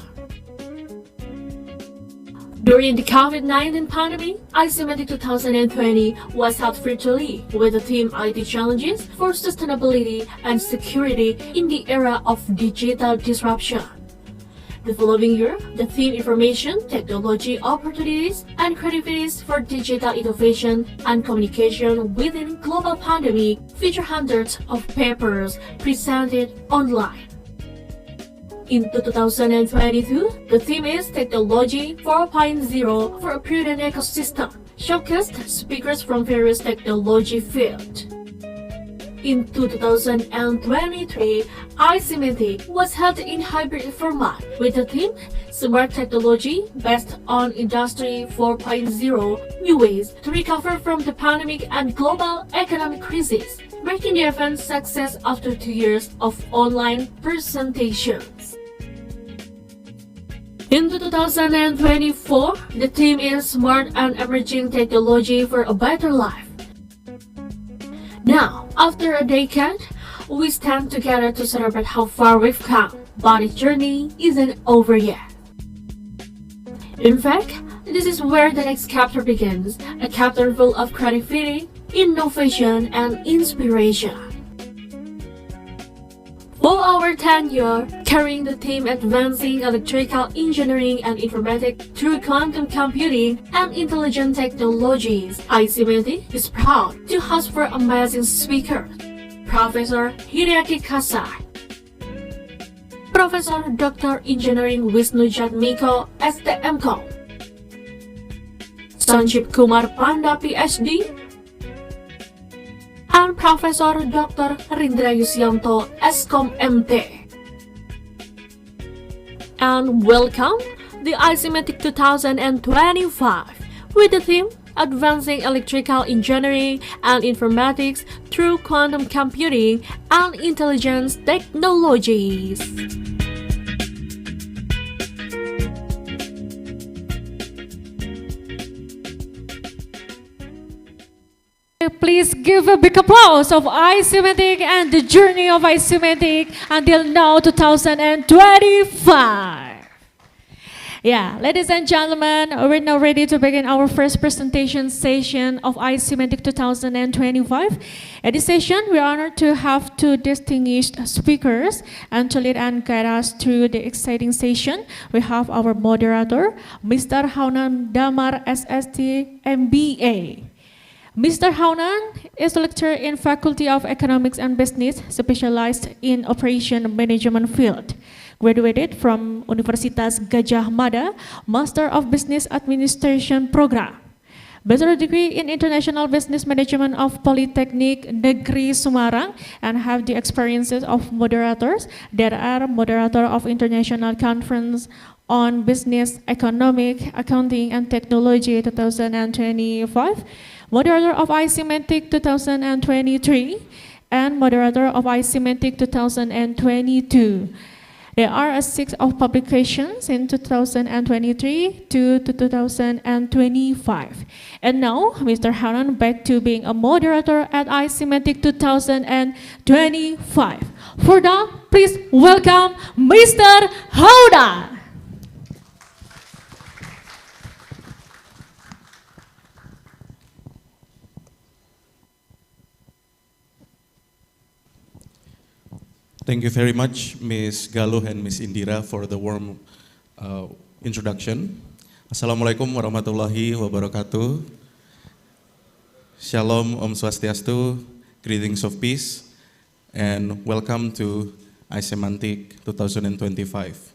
[SPEAKER 8] During the COVID-19 pandemic, Isemantic 2020 was held virtually with the theme IT Challenges for Sustainability and Security in the Era of Digital Disruption. The following year, the theme Information, Technology, Opportunities, and Creativities for Digital Innovation and Communication within Global Pandemic featured hundreds of papers presented online. In 2022, the theme is Technology 4.0 for a Prudent Ecosystem, showcased speakers from various technology fields. In 2023, Isemantic was held in hybrid format with the theme Smart Technology based on Industry 4.0, New Ways to Recover from the Pandemic and Global Economic Crisis, making the event success after 2 years of online presentations. In 2024, the theme is Smart and Emerging Technology for a Better Life. Now, after a decade, we stand together to celebrate how far we've come, but the journey isn't over yet. In fact, this is where the next chapter begins, a chapter full of creativity, innovation, and inspiration. For our tenure, carrying the theme Advancing Electrical Engineering and Informatics through Quantum Computing and Intelligent Technologies, Isemantic is proud to host for amazing speakers, Professor Hideaki Kasai, Professor Dr. Engineering Wisnu Jatmiko, STMCom, Sanjeev Kumar Panda, PhD, and Professor Dr. Rindra Yusyanto, Eskom MT. And welcome the Isemantic 2025 with the theme Advancing Electrical Engineering and Informatics through Quantum Computing and Intelligence Technologies.
[SPEAKER 2] Please give a big applause of Isemantic and the journey of Isemantic until now 2025. Yeah, ladies and gentlemen, we're now ready to begin our first presentation session of Isemantic 2025. At this session, we are honored to have two distinguished speakers and to lead and guide us through the exciting session. We have our moderator, Mr. Haunan Damar, SST, MBA. Mr. Haunan is a lecturer in Faculty of Economics and Business, specialized in Operation Management field. Graduated from Universitas Gadjah Mada, Master of Business Administration Program. Bachelor degree in International Business Management of Polytechnic Negeri Semarang, and have the experiences of moderators that are moderator of International Conference on Business, Economic, Accounting, and Technology 2025, moderator of Isemantic 2023, and moderator of Isemantic 2022. There are 6 of publications in 2023 to 2025. And now, Mr. Haran back to being a moderator at Isemantic 2025. For that, please welcome Mr. Hauda.
[SPEAKER 9] Thank you very much, Ms. Galuh and Ms. Indira, for the warm introduction. Assalamualaikum warahmatullahi wabarakatuh. Shalom, Om Swastiastu, greetings of peace, and welcome to Isemantic 2025.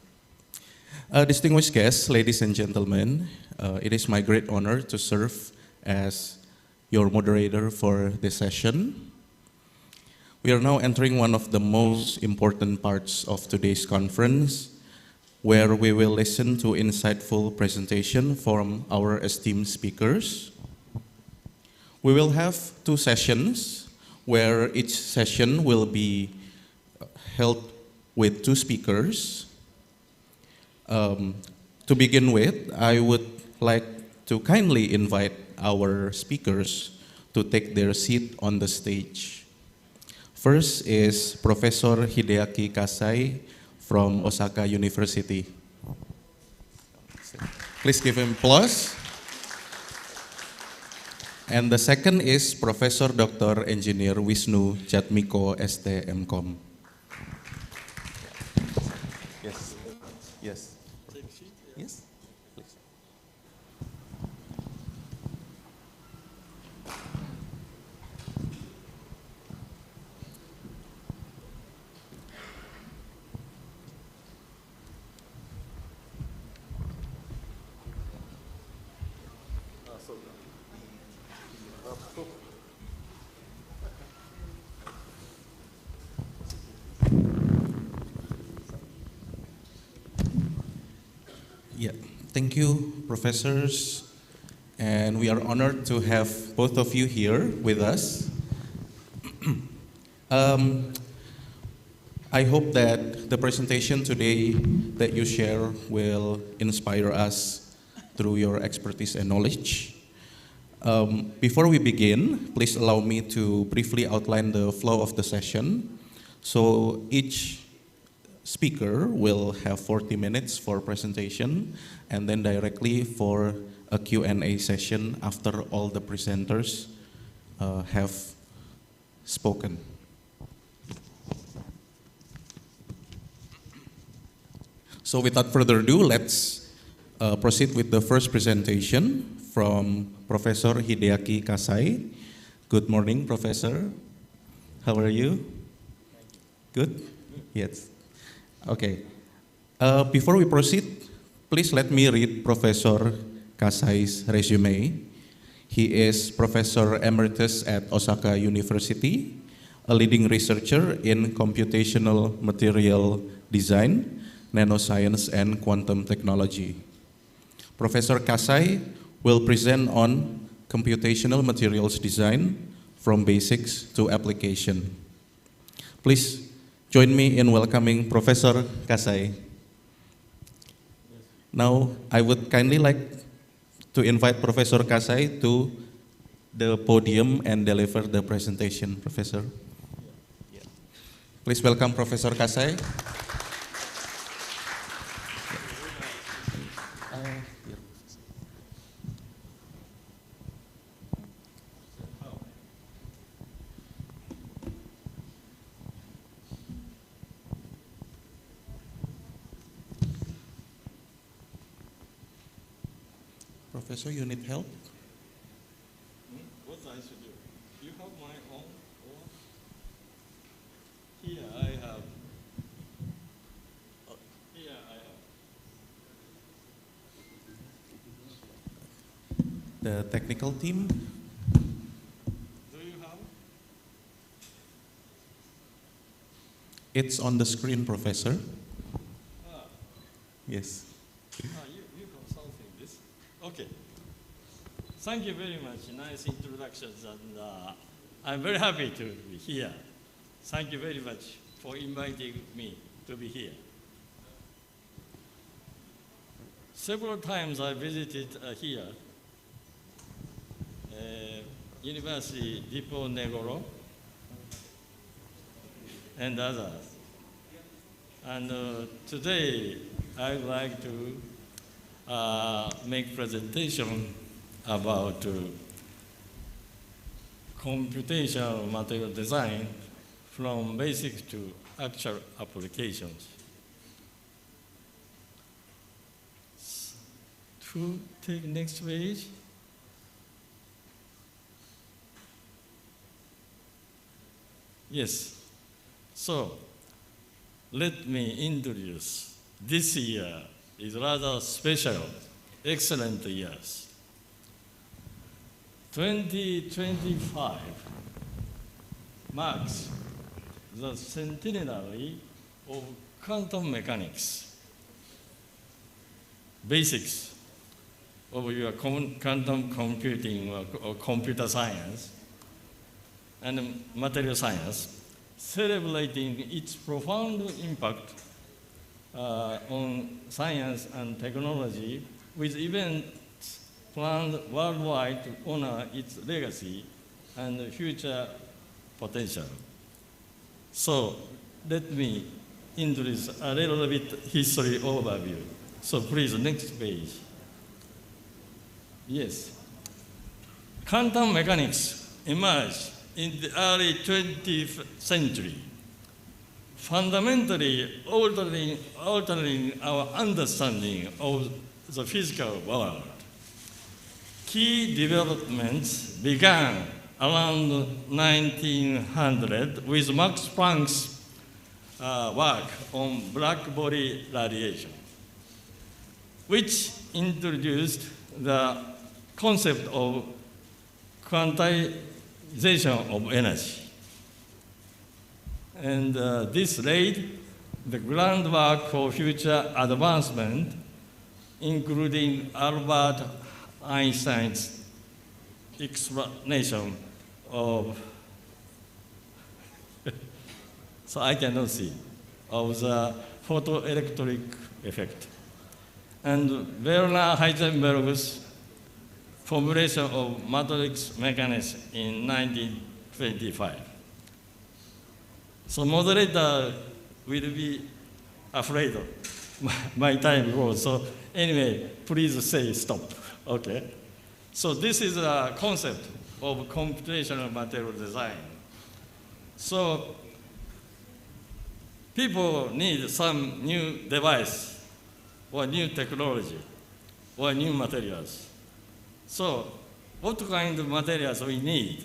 [SPEAKER 9] Distinguished guests, ladies and gentlemen, it is my great honor to serve as your moderator for this session. We are now entering one of the most important parts of today's conference, where we will listen to insightful presentation from our esteemed speakers. We will have 2 sessions, where each session will be held with 2 speakers. To begin with, I would like to kindly invite our speakers to take their seat on the stage. First is Professor Hideaki Kasai from Osaka University. Please give him applause. And the second is Professor Dr. Engineer Wisnu Jatmiko ST MCom. Yes. Yes. Yes. Please. Yeah, thank you, professors, and we are honored to have both of you here with us. I hope that the presentation today that you share will inspire us through your expertise and knowledge. Before we begin, please allow me to briefly outline the flow of the session. So each speaker will have 40 minutes for presentation, and then directly for a Q&A session after all the presenters have spoken. So without further ado, let's proceed with the first presentation from Professor Hideaki Kasai. Good morning, Professor. How are you? Good? Yes. Okay. Before we proceed, please let me read Professor Kasai's resume. He is Professor Emeritus at Osaka University, a leading researcher in computational material design, nanoscience, and quantum technology. Professor Kasai will present on computational materials design from basics to application. Please join me in welcoming Professor Kasai. Now, I would kindly like to invite Professor Kasai to the podium and deliver the presentation, Professor. Please welcome Professor Kasai. Professor, you need help?
[SPEAKER 3] What I should do? You have my own? Or here I have. Here I have.
[SPEAKER 9] The technical team?
[SPEAKER 3] Do you have?
[SPEAKER 9] It's on the screen, Professor. Yes.
[SPEAKER 3] You consulting this? Okay. Thank you very much. Nice introductions, and I'm very happy to be here. Thank you very much for inviting me to be here.
[SPEAKER 10] several times I visited here, University Depot Negoro, and others. And today I would like to make presentation about computational material design from basic to actual applications. To take next page. Yes. So let me introduce. This year is rather special, excellent years. 2025 marks the centenary of quantum mechanics. Basics of your quantum computing or computer science and material science, celebrating its profound impact on science and technology with events planned worldwide to honor its legacy and future potential. So let me introduce a little bit history overview. So please, next page. Yes. Quantum mechanics emerged in the early 20th century, fundamentally altering our understanding of the physical world. Key developments began around 1900 with Max Planck's work on black body radiation, which introduced the concept of quantization of energy. And this laid the groundwork for future advancement, including Albert Einstein's explanation of, so I cannot see, of the photoelectric effect, and Werner Heisenberg's formulation of matrix mechanics in 1925. So moderator will be afraid of my time goes. So anyway, please say stop, okay? So this is a concept of computational material design. So people need some new device or new technology or new materials. So what kind of materials we need,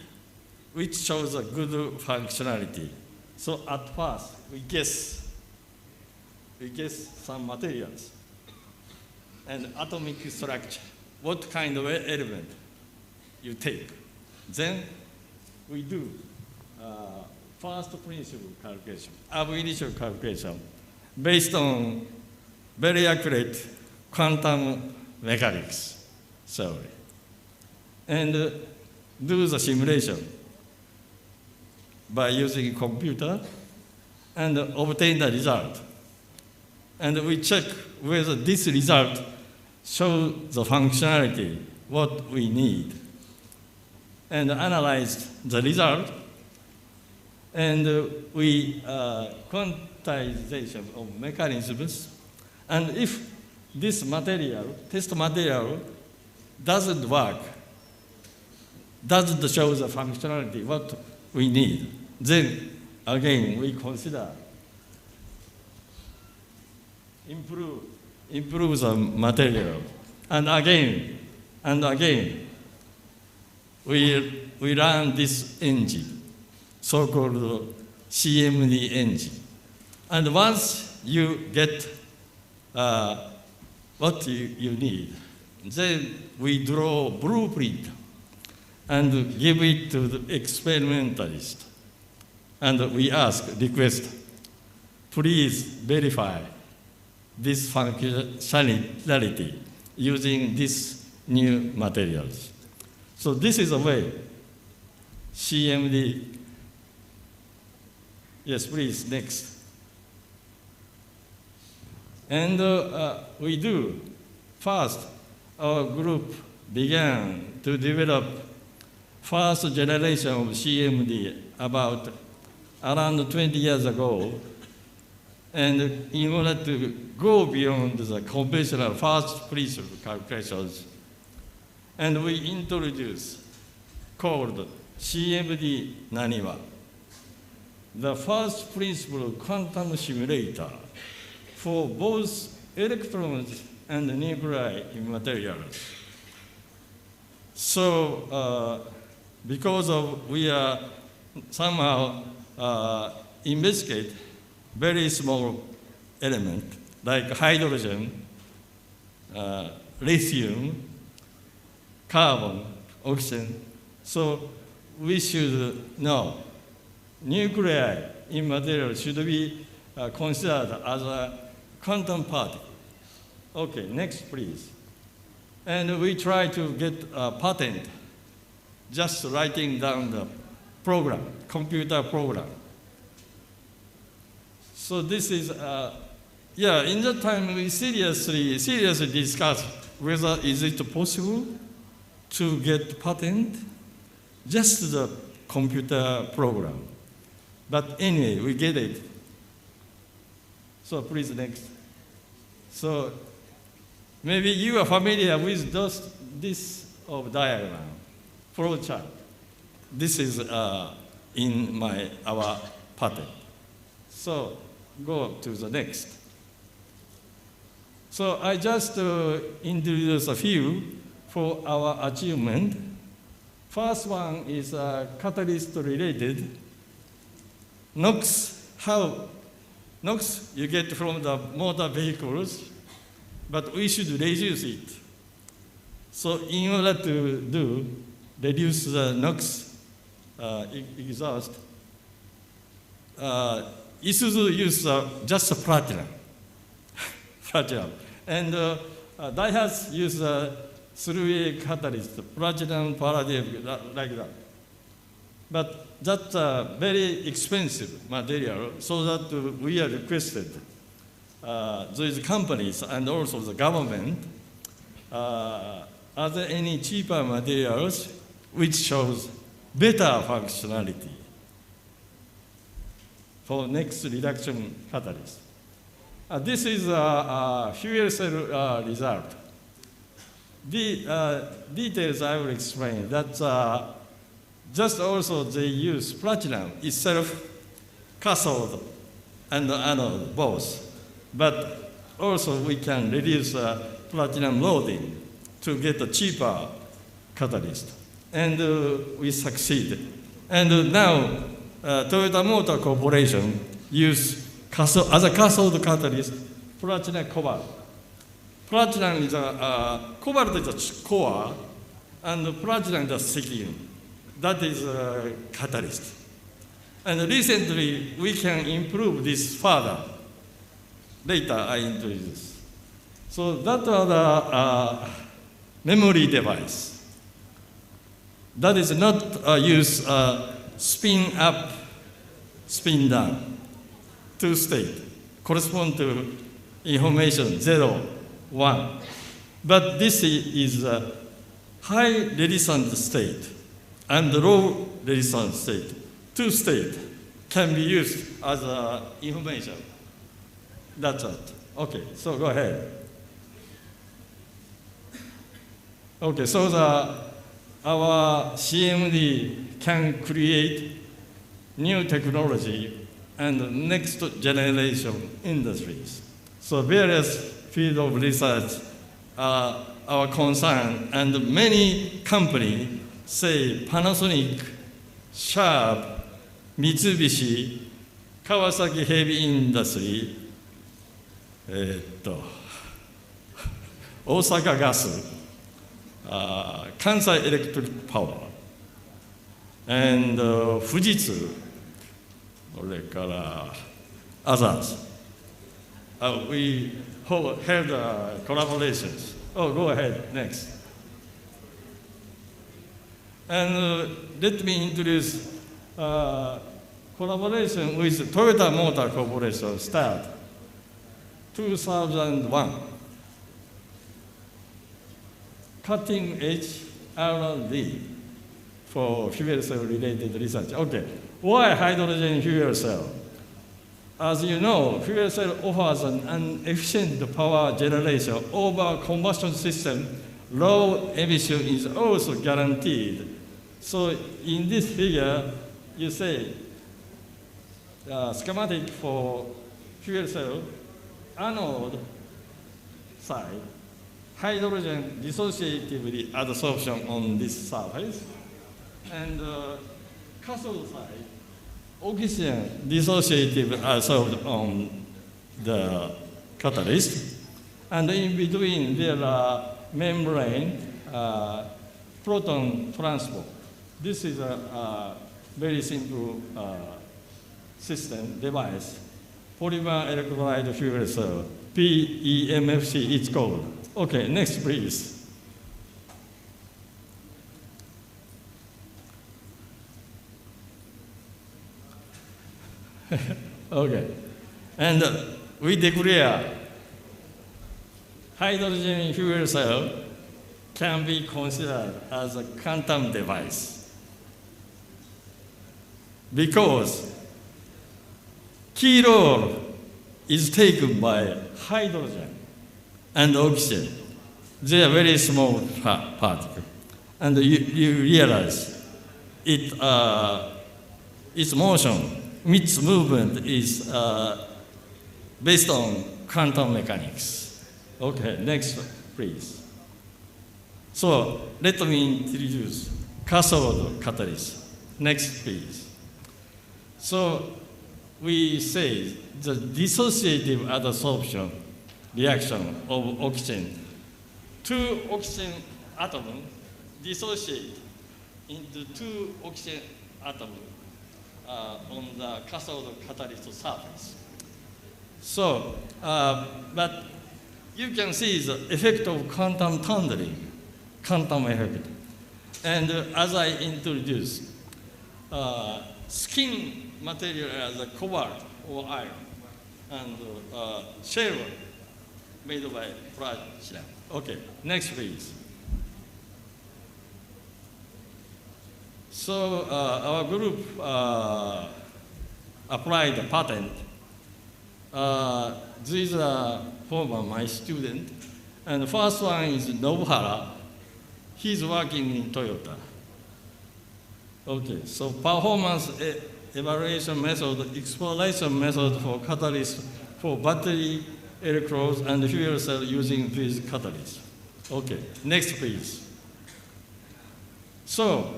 [SPEAKER 10] which shows a good functionality. So at first, we guess some materials and atomic structure, what kind of element you take. Then we do first principle calculation, ab initio calculation, based on very accurate quantum mechanics theory. And do the simulation by using computer and obtain the result. And we check whether this result shows the functionality, what we need, and analyze the result. And we quantization of mechanisms. And if this material, test material, doesn't work, doesn't show the functionality, what we need, then again we consider improve the material. And again, we run this engine, so-called CMD engine. And once you get what you need, then we draw blueprint and give it to the experimentalist. And we request, please verify this functionality using these new materials. So this is a way CMD, yes, please, next. And we do First, our group began to develop first generation of CMD about around 20 years ago. And in order to go beyond the conventional first principle calculations, and we introduced called CMD Naniwa, the first principle quantum simulator for both electrons and nuclei in materials. So, because of we are somehow investigate very small element like hydrogen, lithium, carbon, oxygen. So we should know nuclei in material should be considered as a quantum particle. Okay, next please. And we try to get a patent, just writing down the program, computer program. So this is, in that time we seriously discussed whether is it possible to get patent, just the computer program. But anyway, we get it. So please next. So maybe you are familiar with this diagram, flow chart. This is in our patent. So go to the next. So I just introduce a few for our achievement. First one is catalyst related. NOx, NOx you get from the motor vehicles, but we should reduce it. So in order to reduce the NOx exhaust, Isuzu use just platinum. Platinum. And Daihatsu use three-way catalyst, platinum, palladium, like that. But that's a very expensive material, so that we are requested those companies and also the government, are there any cheaper materials which shows better functionality for next reduction catalyst? This is a fuel cell result. The details I will explain. That's just also they use platinum itself, cathode and anode both. But also we can reduce platinum loading to get a cheaper catalyst. And we succeeded. And now Toyota Motor Corporation use as a cathode catalyst, platinum cobalt. Platinum is cobalt is a core, and platinum is a silicon. That is a catalyst. And recently, we can improve this further. Later, I introduce. So that was the memory device. That is not use spin up, spin down. Two state correspond to information 0, 1. But this is a high resistance state and low resistance state. Two state can be used as information. That's it. Okay, so go ahead. Okay, so our CMD can create new technology and next generation industries. So various fields of research are our concern, and many companies say Panasonic, Sharp, Mitsubishi, Kawasaki Heavy Industry, Osaka Gas, Kansai Electric Power, and Fujitsu, others. We held collaborations. Oh, go ahead, next. And let me introduce collaboration with Toyota Motor Corporation, start 2001. cutting-edge R&D for fuel cell-related research. Okay, why hydrogen fuel cell? As you know, fuel cell offers an efficient power generation over combustion system. Low emission is also guaranteed. So in this figure, you say schematic for fuel cell anode side, hydrogen dissociatively adsorption on this surface, and cathode side, oxygen dissociatively adsorbed on the catalyst, and in between there are membrane proton transport. This is a very simple system device, polymer electrolyte fuel cell, PEMFC it's called. Okay, next please. Okay, and we declare hydrogen fuel cell can be considered as a quantum device because key role is taken by hydrogen and oxygen. They are very small particles, and you realize its motion, its movement is based on quantum mechanics. Okay, next please. So let me introduce cathode catalyst. Next please. So we say the dissociative adsorption reaction of oxygen. Two oxygen atoms dissociate into two oxygen atoms on the cathode catalyst surface. So, but you can see the effect of quantum tunneling, quantum effect. And as I introduced, skin material as a cobalt or iron, and shell made by platinum. Okay, next please. So our group applied a patent. These are former my student, and the first one is Nobuhara. He's working in Toyota. Okay, so performance evaluation method, exploration method for catalyst for battery electrodes and fuel cell using these catalysts. Okay, next please. So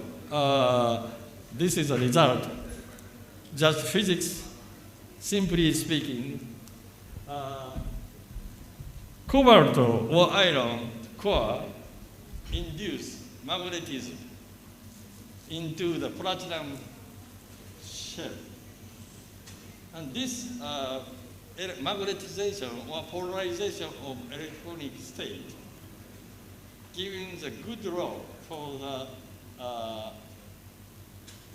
[SPEAKER 10] this is a result. Just physics, simply speaking, cobalt or iron core induce magnetism into the platinum shell. And this magnetization or polarization of electronic state giving the good role for the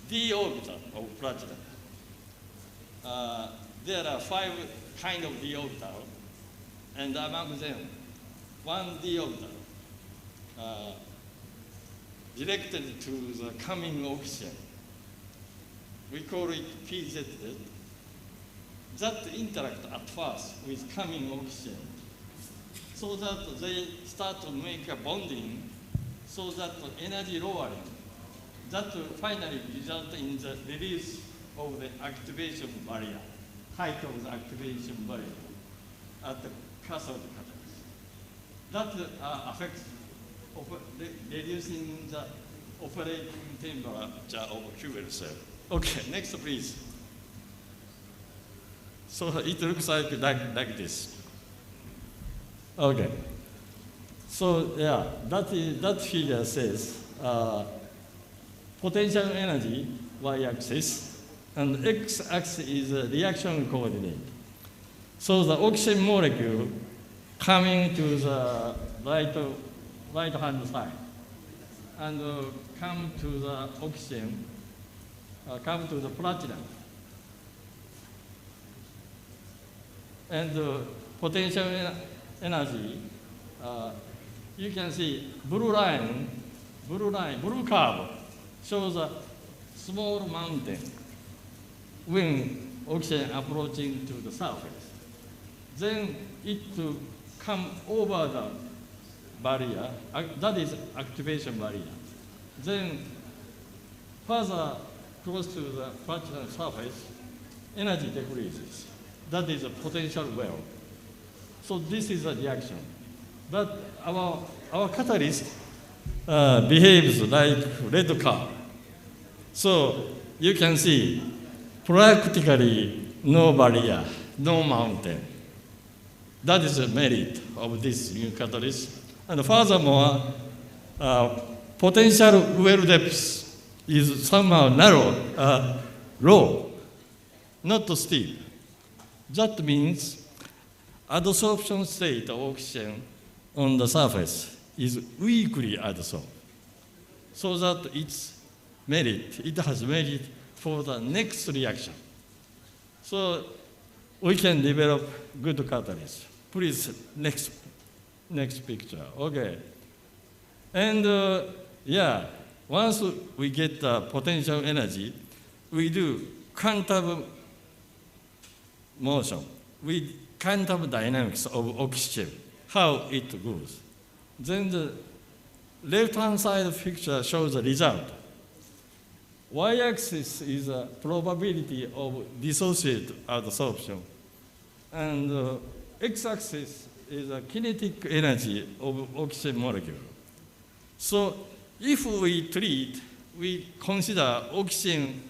[SPEAKER 10] d orbital of platinum. There are 5 kinds of d orbital, and among them, one d orbital directed to the coming oxygen. We call it PZ. That interact at first with coming oxygen, so that they start to make a bonding, so that energy lowering, that will finally result in the release of the activation barrier, height of the activation barrier at the cathode catalyst. That affects reducing the operating temperature of fuel cell. Okay, next please. So it looks like this. Okay. So yeah, that figure says potential energy, y-axis, and x-axis is a reaction coordinate. So the oxygen molecule coming to the right hand side and come to the oxygen, come to the platinum. And potential energy you can see blue curve shows a small mountain when oxygen approaching to the surface. Then it to come over the barrier, that is activation barrier. Then further close to the fractional surface, energy decreases. That is a potential well. So this is a reaction. But our catalyst behaves like red car. So you can see practically no barrier, no mountain. That is the merit of this new catalyst. And furthermore, potential well depth is somehow narrow, low, not steep. That means adsorption state of oxygen on the surface is weakly adsorbed, so that it has merit for the next reaction. So we can develop good catalysts. Please, next picture. Okay. And once we get the potential energy, we do quantum motion with quantum dynamics of oxygen, how it goes. Then the left-hand side picture shows the result. Y-axis is a probability of dissociated adsorption, and x-axis is a kinetic energy of oxygen molecule. So if we consider oxygen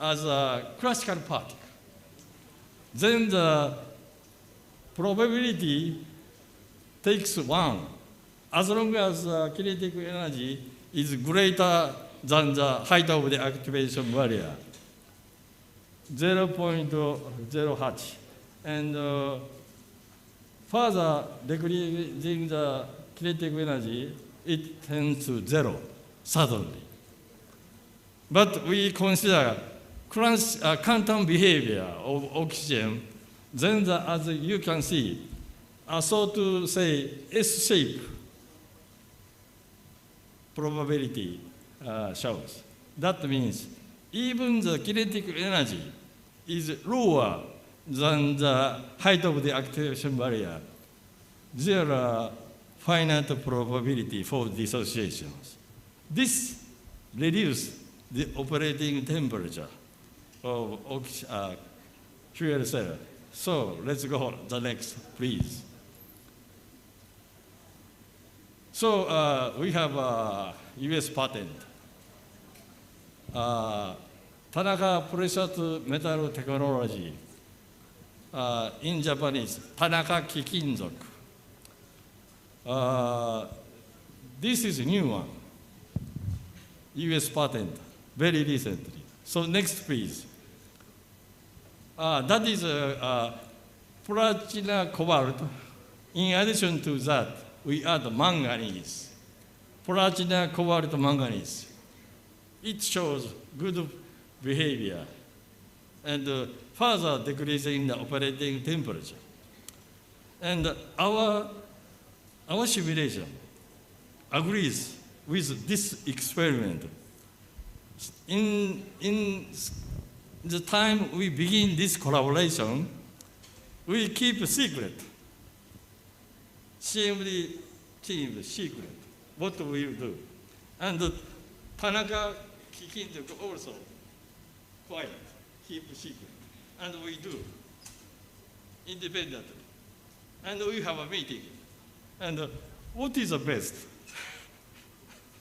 [SPEAKER 10] as a classical particle, then the probability takes 1, as long as the kinetic energy is greater than the height of the activation barrier, 0.08. And further decreasing the kinetic energy, it tends to 0 suddenly. But we consider quantum behavior of oxygen, then as you can see, so to say S-shape probability shows. That means even the kinetic energy is lower than the height of the activation barrier. There are finite probability for dissociations. This reduces the operating temperature of fuel cell. So let's go the next, please. So we have a US patent. Tanaka precious metal technology. In Japanese, Tanaka Kikinzoku. This is a new one. US patent, very recently. So next, please. That is platina cobalt. In addition to that, we add manganese. Platina cobalt manganese. It shows good behavior and further decreasing the operating temperature. And our simulation agrees with this experiment. In the time we begin this collaboration, we keep a secret. CMD team secret, what we will do. And Tanaka Kikinzoku also quiet, keep secret. And we do independently. And we have a meeting. And what is the best?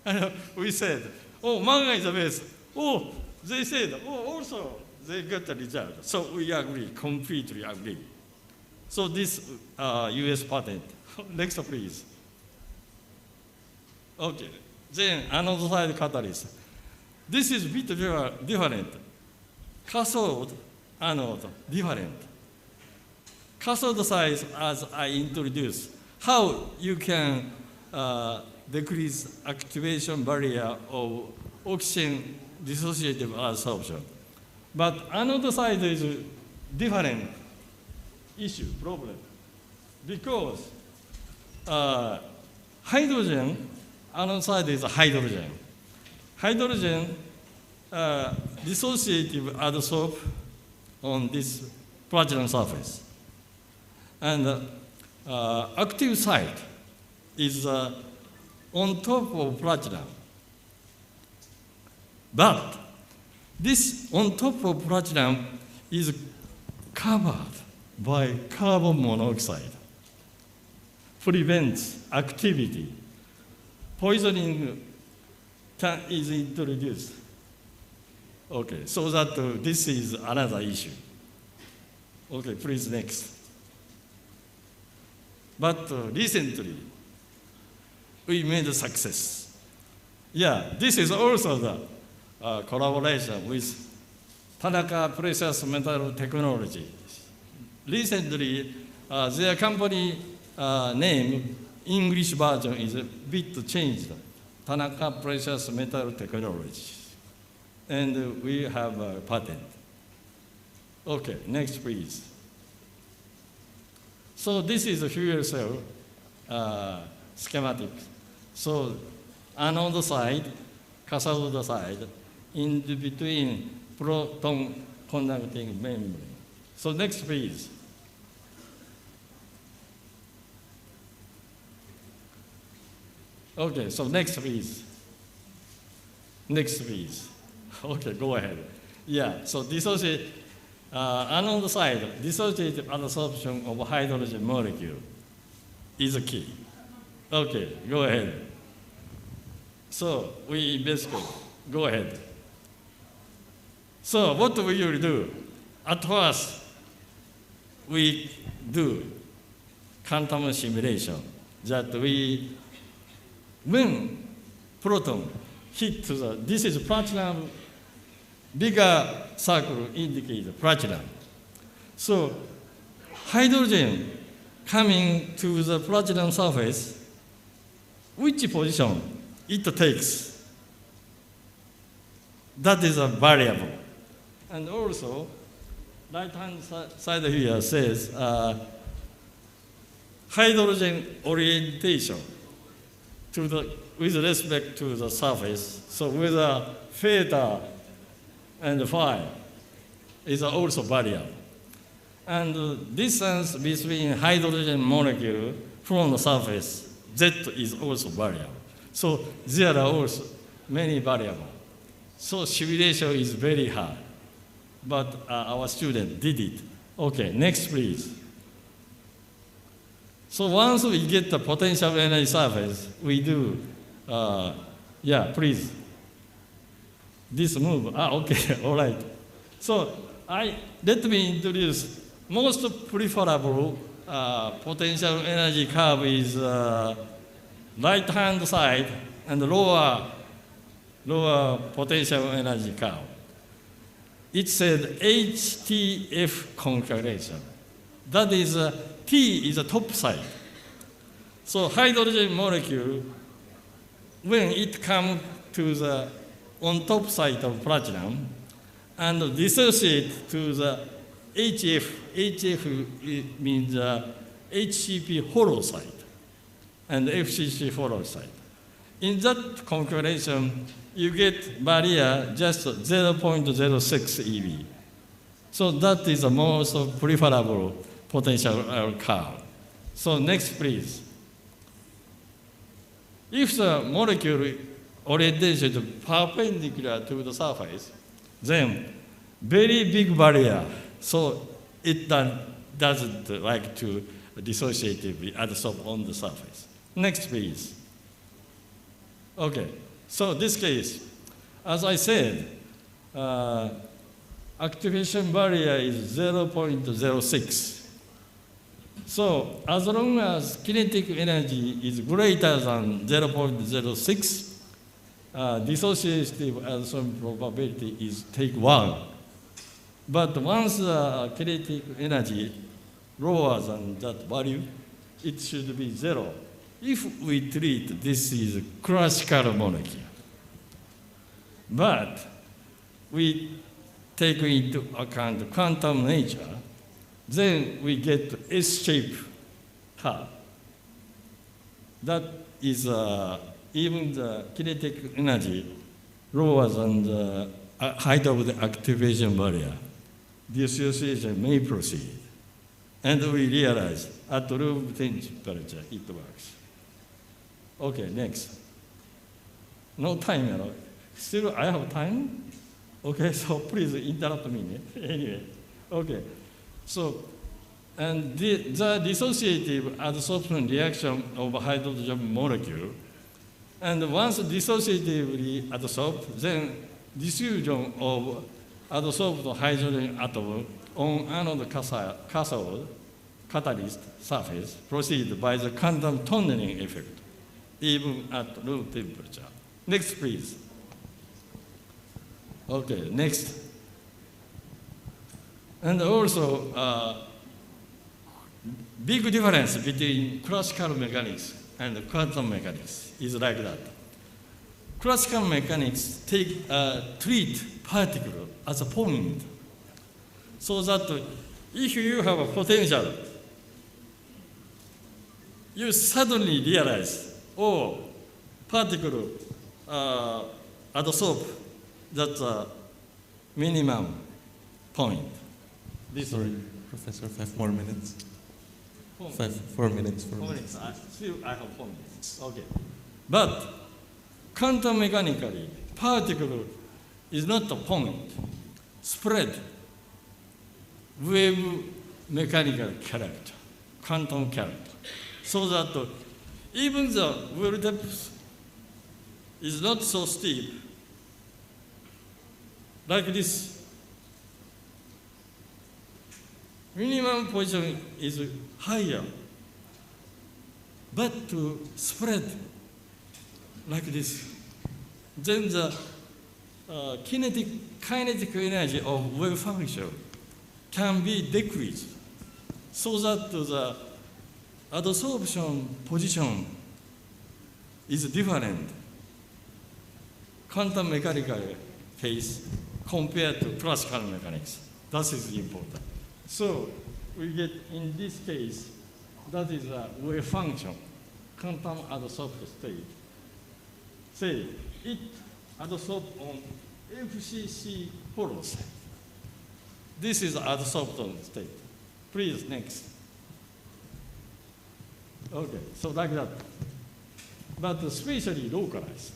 [SPEAKER 10] And we said, oh, manga is the best. Oh, they said, oh, also they got the result. So we agree, completely agree. So this US patent. Next, please. Okay. Then another side catalyst. This is a bit different. Cathode, anode, different. Cathode size, as I introduced, how you can decrease activation barrier of oxygen dissociative adsorption. But another side is different issue, problem. Because hydrogen, another side is hydrogen. Hydrogen dissociative adsorb on this platinum surface. And active site is on top of platinum. But this on top of platinum is covered by carbon monoxide. Prevents activity. Poisoning is introduced. Okay, so that this is another issue. Okay, please next. But recently, we made a success. Yeah, this is also the collaboration with Tanaka Precious Metal Technology. Recently, their company name, English version is a bit changed. Tanaka Precious Metal Technology. And we have a patent. Okay, next please. So this is a fuel cell schematic. So anode side, cathode side, in between proton conducting membrane. So next please. Okay, so next please. Next please. Okay, go ahead. Yeah, so dissociate, anode side, dissociative adsorption of hydrogen molecule is a key. Okay, go ahead. So we investigate. Go ahead. So what we will do? At first, we do quantum simulation that when proton hit this is platinum, bigger circle indicates platinum. So hydrogen coming to the platinum surface, which position it takes, that is a variable. And also, right-hand side here says hydrogen orientation with respect to the surface. So whether theta and phi is also variable. And the distance between hydrogen molecule from the surface, Z is also variable. So there are also many variables. So simulation is very hard. But our student did it. Okay, next please. So once we get the potential energy surface, we do, yeah, please. This move, okay, all right. So let me introduce most preferable potential energy curve is right-hand side and lower potential energy curve. It said HTF configuration. That is, T is the top side. So hydrogen molecule, when it comes to the on top side of platinum and dissociate to the HF means HCP hollow side and FCC hollow side. In that configuration, you get barrier just 0.06 eV. So that is the most preferable potential curve. So next, please. If the molecule orientation is perpendicular to the surface, then very big barrier. So it doesn't like to dissociatively adsorb on the surface. Next, please. Okay, so this case, as I said, activation barrier is 0.06. So as long as kinetic energy is greater than 0.06, dissociative adsorption probability is take 1. But once kinetic energy lower than that value, it should be 0. If we treat this is a classical molecule, but we take into account quantum nature, then we get S-shaped curve. that is even the kinetic energy lower than the height of the activation barrier. The association may proceed. And we realize at room temperature it works. Okay, next. No time, you know. Still, I have time? Okay, so please interrupt me. Anyway, okay. So, and the dissociative adsorption reaction of hydrogen molecule, and once dissociatively adsorbed, then diffusion of adsorbed hydrogen atom on anode cathode catalyst surface proceed by the quantum tunneling effect, even at room temperature. Next, please. Okay, next. And also, big difference between classical mechanics and quantum mechanics is like that. Classical mechanics treat particle as a point, so that if you have a potential, you suddenly realize, oh, particle adsorb that's a minimum point.
[SPEAKER 9] Sorry, Professor, 5 more minutes. 4 minutes. 4 minutes.
[SPEAKER 10] Still, I have 4 minutes. Okay. But quantum mechanically, particle is not a point. Spread wave mechanical character, quantum character, so that even the wave depth is not so steep. Like this, minimum position is higher, but to spread like this, then the kinetic energy of wave function can be decreased, so that the adsorption position is different, quantum mechanical case compared to classical mechanics. That is important. So we get, in this case, that is a wave function, quantum adsorbed state. Say, it adsorbed on FCC hollow side. This is adsorption state. Please, next. Okay, so like that. But especially localized.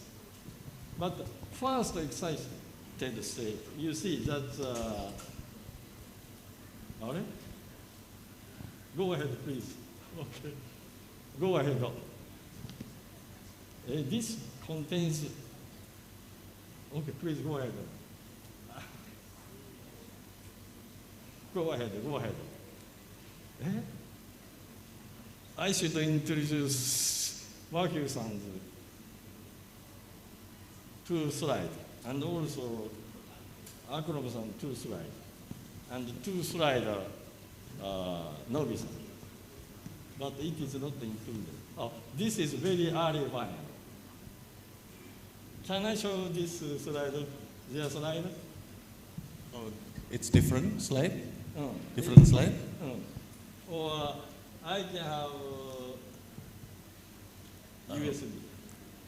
[SPEAKER 10] But first excited state, you see that, all right? Go ahead, please. Okay, go ahead. This contains, okay, please go ahead. Go ahead. I should introduce Marcus-san's 2 slides, and also Akrob-san 2 slides, and 2 slides Nobi-san. But it is not included. Oh, this is very early one. Can I show this slide? Their slide?
[SPEAKER 9] Oh, it's different slide? Different slide?
[SPEAKER 10] Or I can have USB.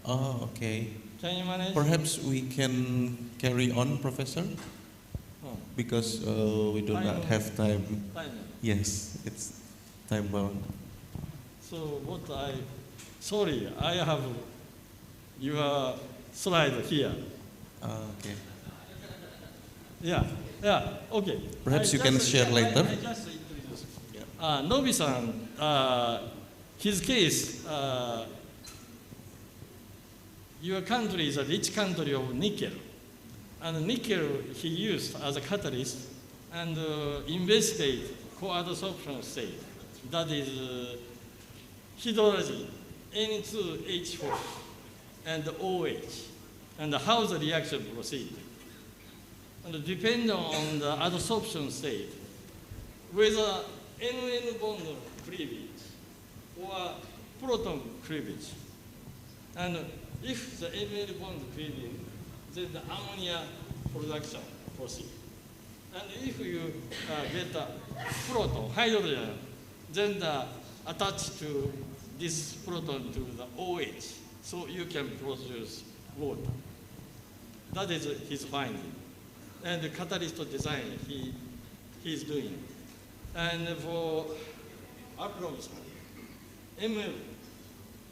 [SPEAKER 9] Oh, okay.
[SPEAKER 10] Can you manage?
[SPEAKER 9] Perhaps we can carry on, Professor? Because we do not have time. Yes, it's time bound.
[SPEAKER 10] So sorry, I have your slide here.
[SPEAKER 9] Okay.
[SPEAKER 10] Yeah, okay.
[SPEAKER 9] Perhaps you can share later.
[SPEAKER 10] I just introduced. Nobi-san, his case, your country is a rich country of nickel. And nickel he used as a catalyst and investigate co-adsorption state. That is hydrogen, N2H4, and OH, and how the reaction proceeds. And depending on the adsorption state, whether NN bond cleavage or proton cleavage. And if the NN bond cleavage, then the ammonia production proceeds. And if you get a proton, hydrogen, then the attached to this proton to the OH, so you can produce water. That is his finding. And the catalyst design he's doing. And for Akrom's ML,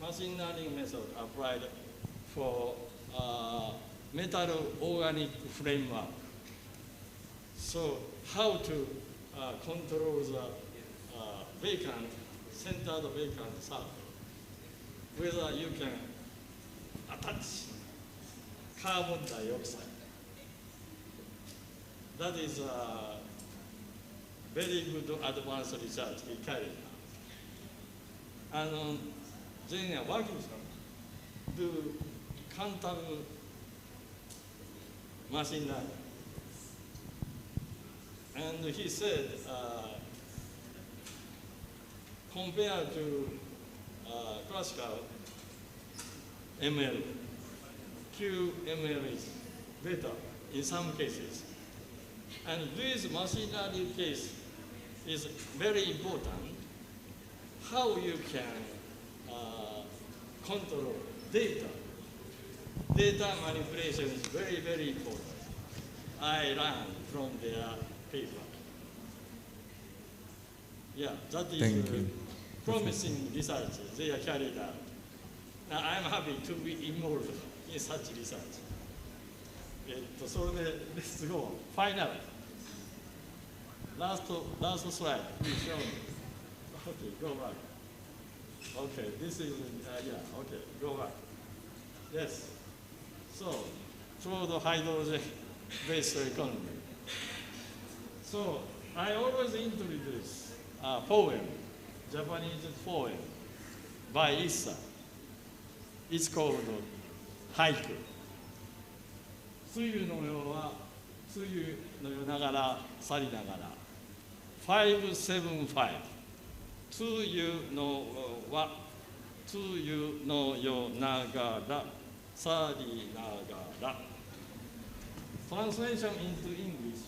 [SPEAKER 10] machine learning method applied for metal organic framework. So how to control the vacant, centered vacant circle, whether you can attach carbon dioxide. That is a very good advanced research he carried out. And then working do quantum machine learning. And he said, compared to classical ML, QML is better in some cases. And this machine learning case is very important. How you can control data. Data manipulation is very, very important. I learned from their paper. Yeah, that is promising research they are carried out. Now I'm happy to be involved in such research. So let's go. Finally, last slide, please show me. Okay, go back. Okay, this is, yeah, okay, go back. Yes. So, through the hydrogen-based economy. So, I always introduce a poem, Japanese poem by Issa. It's called haiku. 梅雨のよは梅雨のよながら去りながら575梅雨のは梅雨のよながら去りながら Translation into English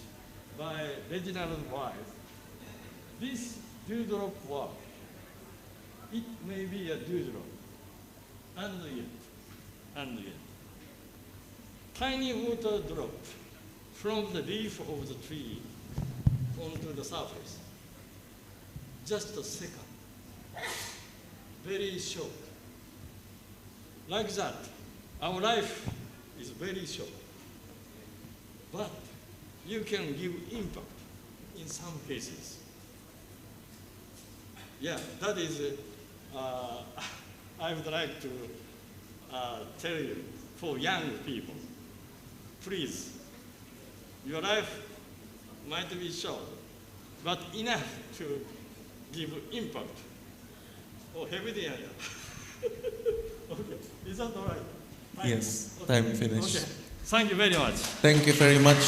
[SPEAKER 10] by Reginald Wise. This dewdrop work, it may be a dewdrop, and yet, tiny water drop from the leaf of the tree onto the surface. Just a second. Very short. Like that, our life is very short. But you can give impact in some cases. Yeah, that is, I would like to tell you for young people. Please, your life might be short, but enough to give impact. Oh, heavy day. Okay, is that all right?
[SPEAKER 9] Yes,
[SPEAKER 10] okay.
[SPEAKER 9] time finished.
[SPEAKER 10] Okay. Thank you very much.
[SPEAKER 9] Thank you very much,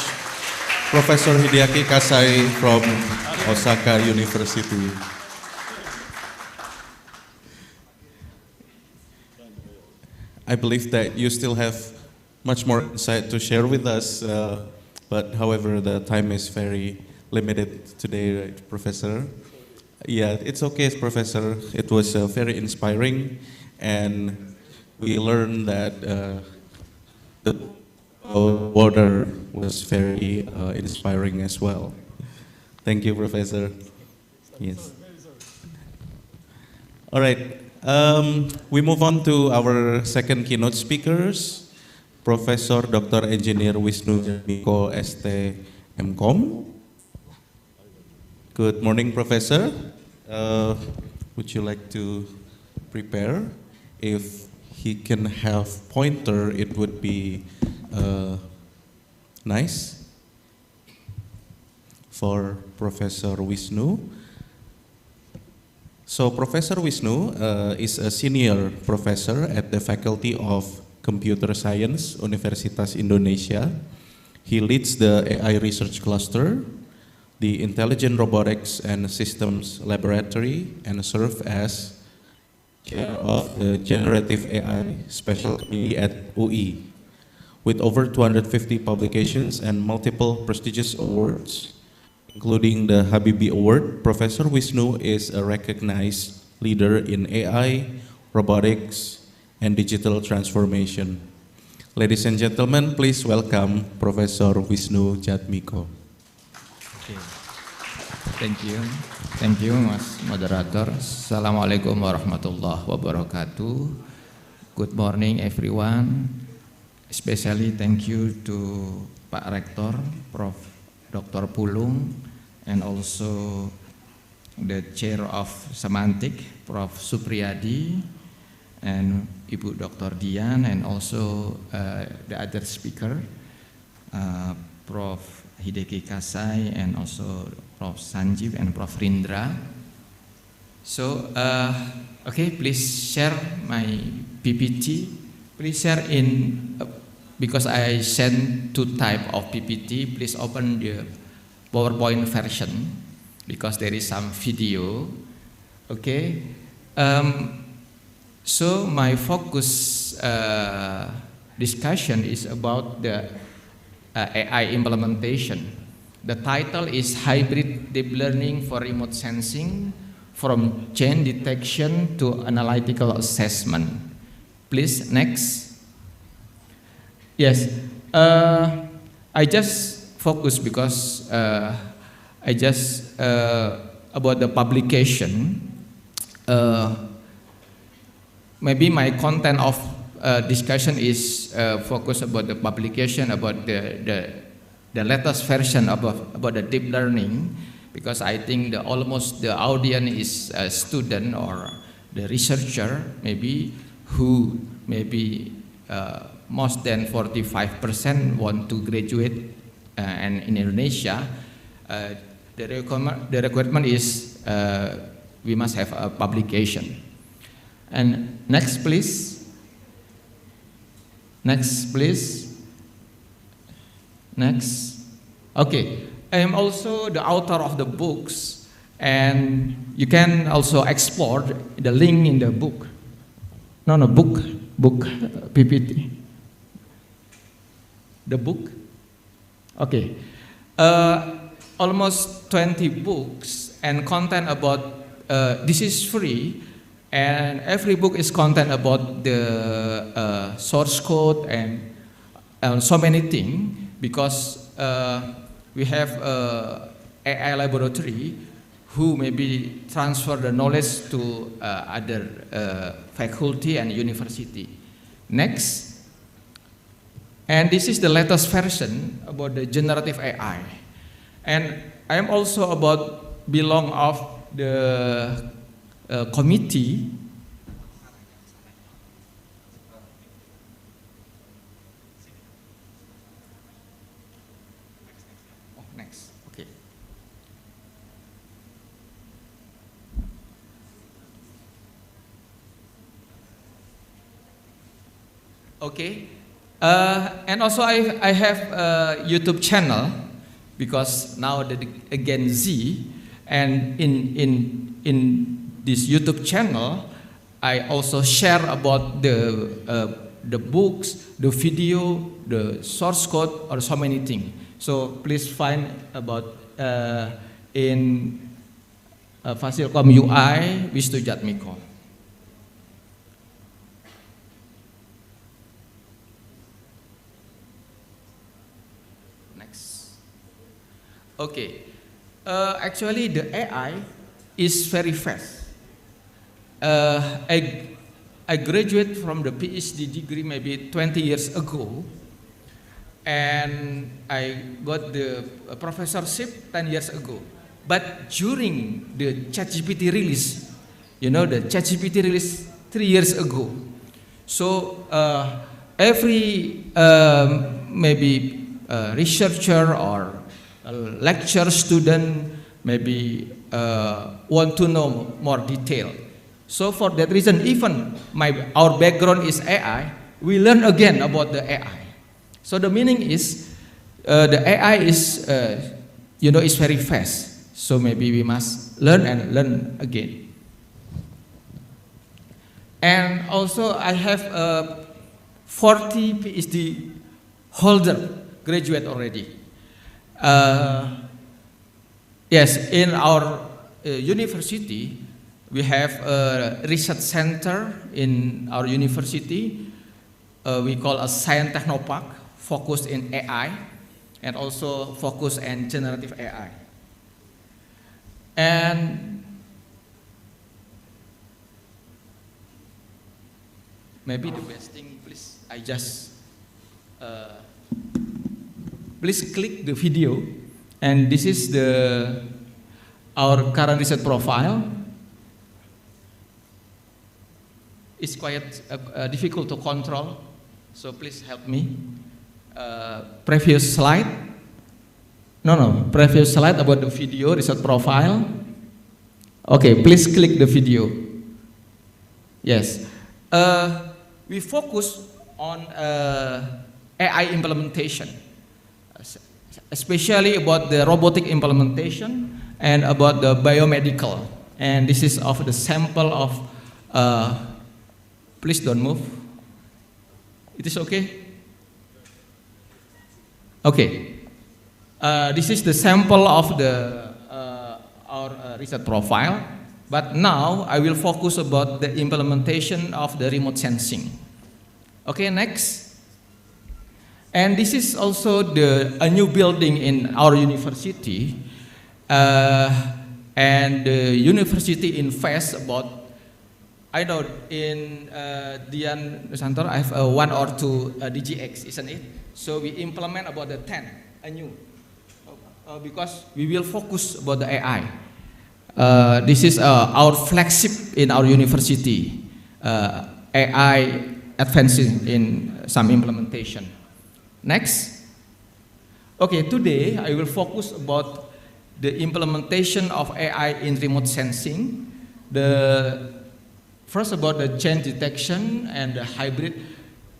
[SPEAKER 9] Professor Hideaki Kasai from Osaka University. I believe that you still have much more insight to share with us, but however, the time is very limited today, right, Professor? Yeah, it's okay, Professor. It was very inspiring, and we learned that the water was very inspiring as well. Thank you, Professor. Yes. All right. We move on to our second keynote speakers, Professor Dr. Engineer Wisnu Miko ST MCom. Good morning, Professor. Would you like to prepare? If he can have pointer, it would be nice for Professor Wisnu. So Professor Wisnu is a senior professor at the Faculty of Computer Science, Universitas Indonesia. He leads the AI Research Cluster, the Intelligent Robotics and Systems Laboratory, and serves as chair of the Generative AI Special Committee at UI. With over 250 publications and multiple prestigious awards, including the Habibie Award, Professor Wisnu is a recognized leader in AI, robotics, and digital transformation. Ladies and gentlemen, please welcome Professor Wisnu Jatmiko.
[SPEAKER 11] Okay. Thank you, Mas Moderator. Assalamualaikum warahmatullahi wabarakatuh. Good morning, everyone. Especially thank you to Pak Rektor, Prof. Dr. Pulung, and also the Chair of Semantic, Prof. Supriyadi, and Ibu Dr. Dian, and also the other speaker, Prof. Hideki Kasai, and also Prof. Sanjeev and Prof. Rindra. So, okay, please share my PPT. Please share in, because I sent 2 types of PPT, please open the PowerPoint version, because there is some video, okay? So my focus discussion is about the AI implementation. The title is Hybrid Deep Learning for Remote Sensing from Change Detection to Analytical Assessment. Please, next. Yes, I just focus because I just about the publication. Maybe my content of discussion is focused about the publication, about the latest version about the deep learning, because I think almost the audience is a student or the researcher, maybe who maybe more than 45% want to graduate, and in Indonesia, the requirement is we must have a publication. And next, please. Next, please. Next. Okay, I am also the author of the books, and you can also explore the link in the book. No, book PPT. The book. Okay. Almost 20 books and content about. This is free. And every book is content about the source code and so many things, because we have AI laboratory who maybe transfer the knowledge to other faculty and university. Next. And this is the latest version about the generative AI. And I am also belong of the committee. Oh, next. Okay. Okay. And also I have a YouTube channel, because now again Z, and in this YouTube channel, I also share about the books, the video, the source code, or so many things. So please find about in Fasilkom UI Wisnu Jatmiko. Next. Okay. Actually, the AI is very fast. I graduated from the PhD degree maybe 20 years ago, and I got the professorship 10 years ago. But during the ChatGPT release, the ChatGPT release 3 years ago. So every maybe researcher or lecture student maybe want to know more detail. So for that reason, even our background is AI, we learn again about the AI. So the meaning is the AI is is very fast. So maybe we must learn and learn again. And also I have 40 PhD holder graduate already. Yes, in our university, we have a research center in our university. We call a Science Technopark, focused in AI, and also focused in generative AI. And maybe the best thing, please, please click the video, and this is our current research profile. It's quite difficult to control, so please help me. Previous slide. No, previous slide about the video research profile. Okay, please click the video. Yes. We focus on AI implementation, especially about the robotic implementation and about the biomedical. And this is of the sample of, please don't move. It is okay? Okay. This is the sample of our research profile. But now I will focus about the implementation of the remote sensing. Okay, next. And this is also a new building in our university. And the university invests about, I know in Dian, Nuswantoro, I have 1 or 2 DGX, isn't it? So we implement about the 10, a new, because we will focus about the AI. This is our flagship in our university, AI advancing in some implementation. Next. Okay, today I will focus about the implementation of AI in remote sensing. First about the change detection and the hybrid.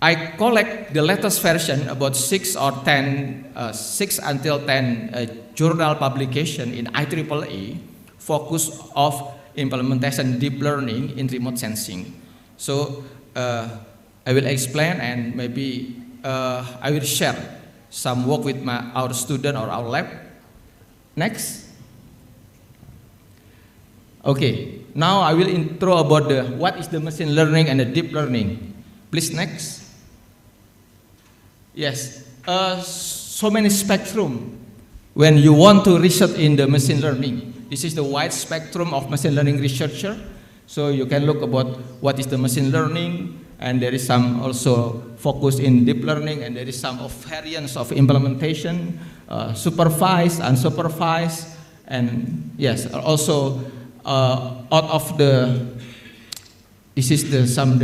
[SPEAKER 11] I collect the latest version about 6 until 10 journal publication in IEEE. Focus of implementation deep learning in remote sensing. So I will explain, and maybe I will share some work with our student or our lab. Next. Okay, now I will intro about what is the machine learning and the deep learning. Please next. Yes, so many spectrum when you want to research in the machine learning. This is the wide spectrum of machine learning researcher. So you can look about what is the machine learning, and there is some also focus in deep learning, and there is some of variants of implementation, supervised, unsupervised, and yes, also out of this is some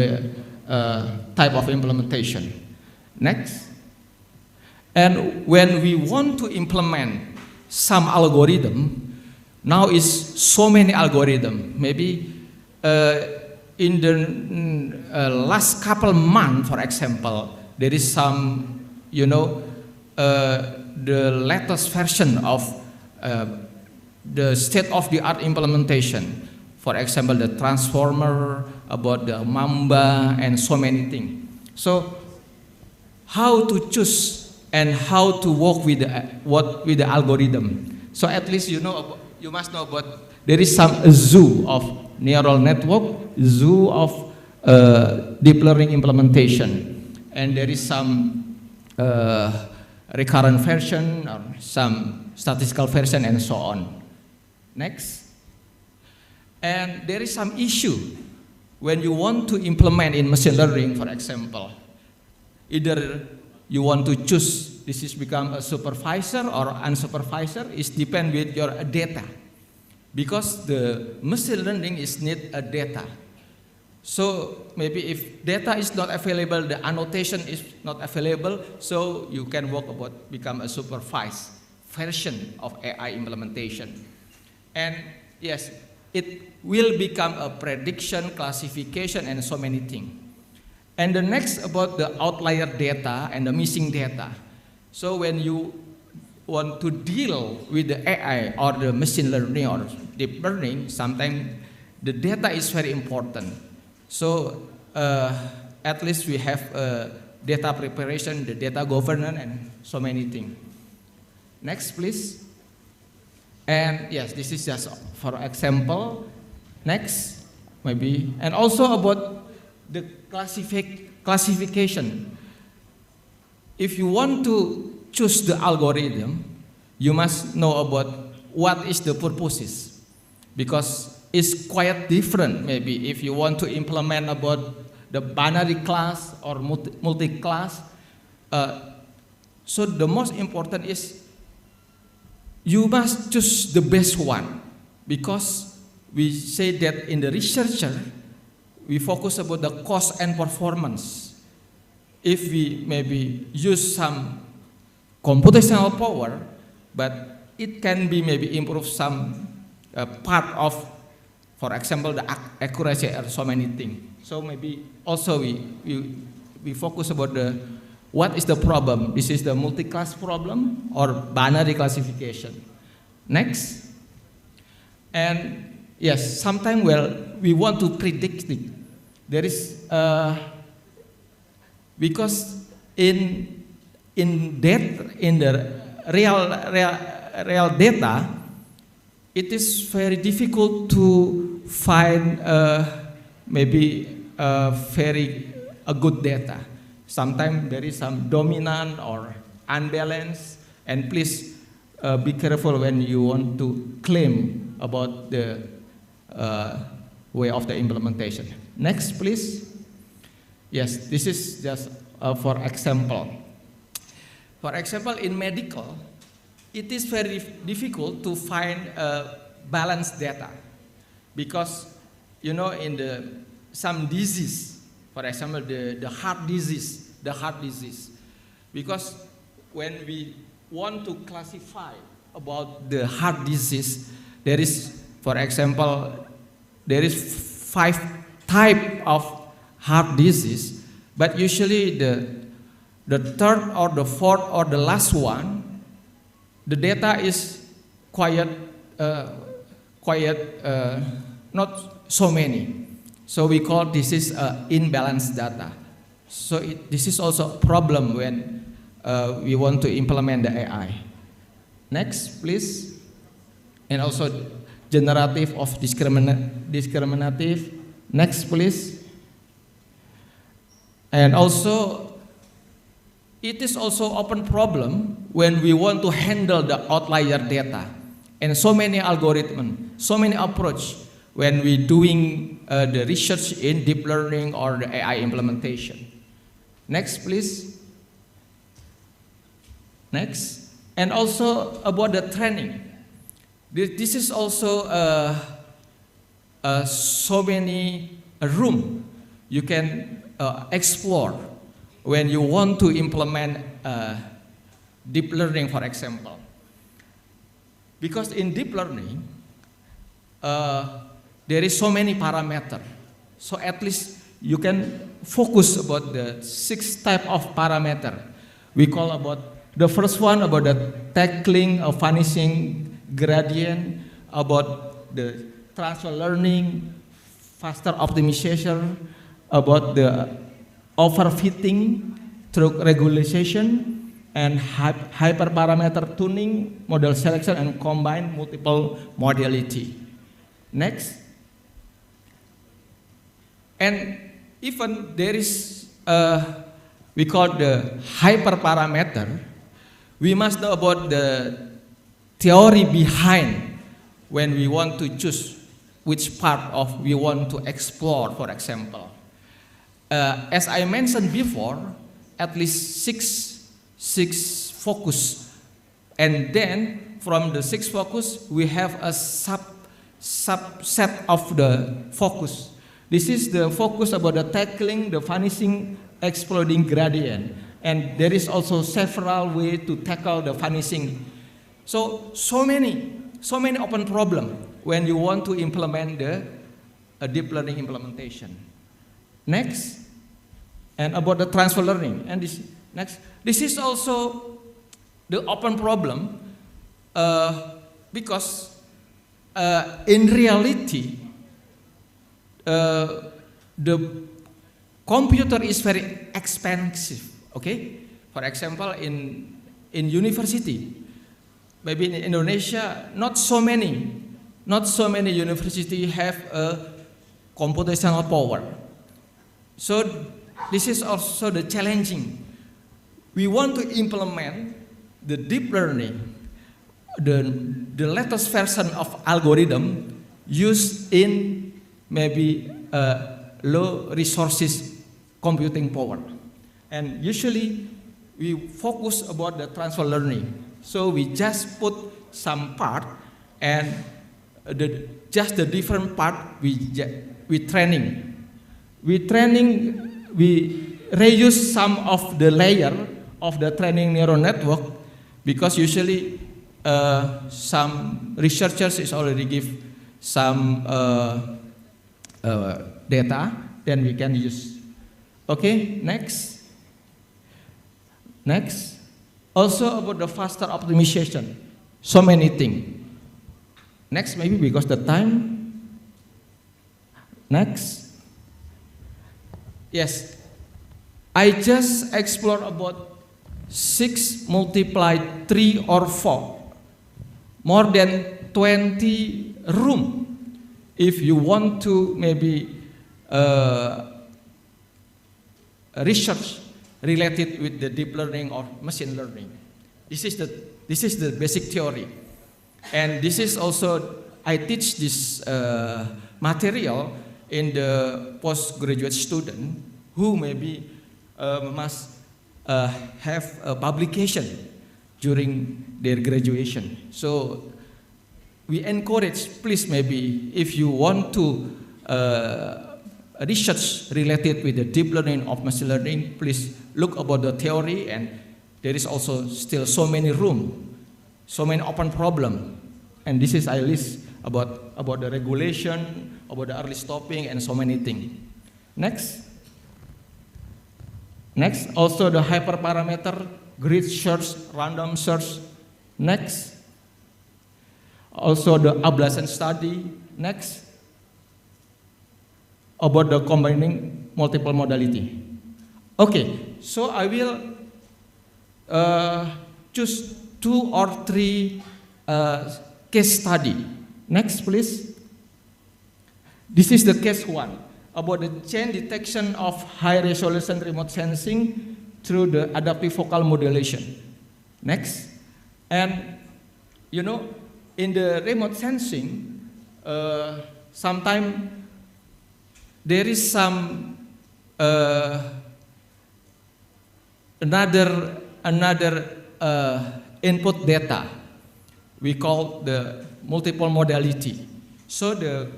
[SPEAKER 11] type of implementation. Next. And when we want to implement some algorithm, now is so many algorithm. Maybe in the last couple months, for example, there is some, the latest version of the state-of-the-art implementation. For example, the transformer, about the Mamba, and so many things. So, how to choose and how to work with the algorithm? So at least you must know about, there is some zoo of neural network, zoo of deep learning implementation, and there is some recurrent version or some statistical version and so on. Next. And there is some issue when you want to implement in machine learning, for example, either you want to choose, this is become a supervisor or unsupervised, is depend with your data. Because the machine learning is need a data. So maybe if data is not available, the annotation is not available, so you can work about become a supervised version of AI implementation. And yes, it will become a prediction, classification, and so many things. And the next about the outlier data and the missing data. So when you want to deal with the AI or the machine learning or deep learning, sometimes the data is very important. So at least we have data preparation, the data governance, and so many things. Next, please. And yes, this is just for example. Next. maybe, and also about the classification. If you want to choose the algorithm, you must know about what is the purposes, because it's quite different maybe if you want to implement about the binary class or multi-class. So the most important is you must choose the best one, because we say that in the researcher, we focus about the cost and performance. If we maybe use some computational power, but it can be maybe improve some part of, for example, the accuracy or so many things. So maybe also we focus about the what is the problem. This is the multi-class problem or binary classification. Next. And yes, sometimes we want to predict it. There is because in the real data, it is very difficult to find maybe a good data. Sometimes there is some dominant or unbalanced, and please be careful when you want to claim about the way of the implementation. Next, please. Yes, this is just for example. For example, in medical, it is very difficult to find balanced data, because you know in some disease, for example, the heart disease, because when we want to classify about the heart disease, there is, for example, there is 5 types of heart disease, but usually the third or the fourth or the last one, the data is quite not so many. So we call this is imbalanced data. So this is also a problem when we want to implement the AI. Next, please. And also generative of discriminative. Next, please. And also, it is also open problem when we want to handle the outlier data. And so many algorithms, so many approach when we doing the research in deep learning or the AI implementation. Next, please. Next. And also about the training. This is also so many room you can explore when you want to implement deep learning, for example. Because in deep learning, there is so many parameters. So at least you can focus about the 6 type of parameter. We call about the first one about the tackling of vanishing gradient, about the transfer learning, faster optimization, about the overfitting through regularization, and hyperparameter tuning, model selection, and combine multiple modality. Next. And even there is, we call the hyperparameter, we must know about the theory behind when we want to choose which part of we want to explore, for example. As I mentioned before, at least six focus, and then from the 6 focus, we have a subset of the focus. This is the focus about the tackling the vanishing exploding gradient, and there is also several ways to tackle the vanishing. So many open problem when you want to implement the deep learning implementation. Next, and about the transfer learning, and this is also the open problem because in reality the computer is very expensive. Okay, for example, in university, maybe in Indonesia, not so many universities have a computational power. So this is also the challenging. We want to implement the deep learning, the latest version of algorithm used in maybe low resources computing power. And usually we focus about the transfer learning. So we just put some part and just the different part we training. We reuse some of the layer of the training neural network because usually some researchers is already give some data, then we can use. Okay, next. Next. Also about the faster optimization. So many things. Next, maybe because the time. Next. Yes. I just explored about 6 multiplied 3 or 4. More than 20 room. If you want to maybe research related with the deep learning or machine learning. This is the basic theory. And this is also, I teach this material in the postgraduate student who maybe must have a publication during their graduation. So we encourage, please maybe if you want to research related with the deep learning of machine learning, please look about the theory, and there is also still so many room, so many open problem. And this is I list about the regulation, about the early stopping, and so many things. Next. Next, also the hyperparameter, grid search, random search. Next. Also the ablation study. Next. About the combining multiple modality. Okay, so I will choose 2 or 3 case study. Next, please. This is the case 1 about the chain detection of high resolution remote sensing through the adaptive focal modulation. Next, and you know, in the remote sensing, sometimes there is some another input data we call the multiple modality. So the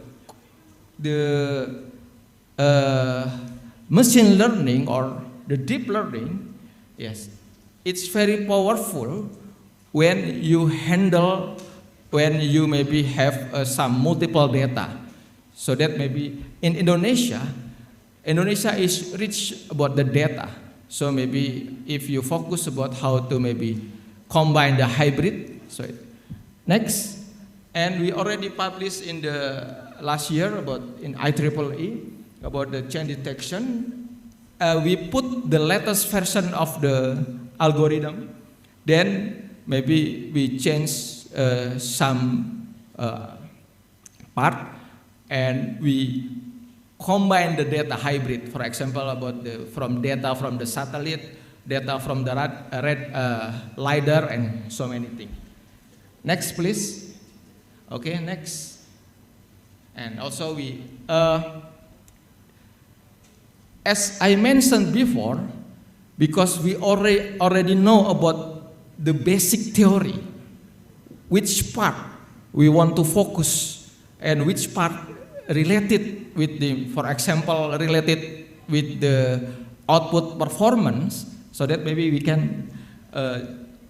[SPEAKER 11] machine learning or the deep learning, yes, it's very powerful when you handle, when you maybe have some multiple data. So that maybe in Indonesia is rich about the data. So maybe if you focus about how to maybe combine the hybrid. So next, and we already published in the last year about in IEEE about the chain detection. We put the latest version of the algorithm. Then maybe we change some part, and we combine the data hybrid. For example, about from data from the satellite, data from the LiDAR, and so many things. Next, please. Okay, next. And also we, as I mentioned before, because we already know about the basic theory, which part we want to focus and which part related with the, for example, related with the output performance, so that maybe we can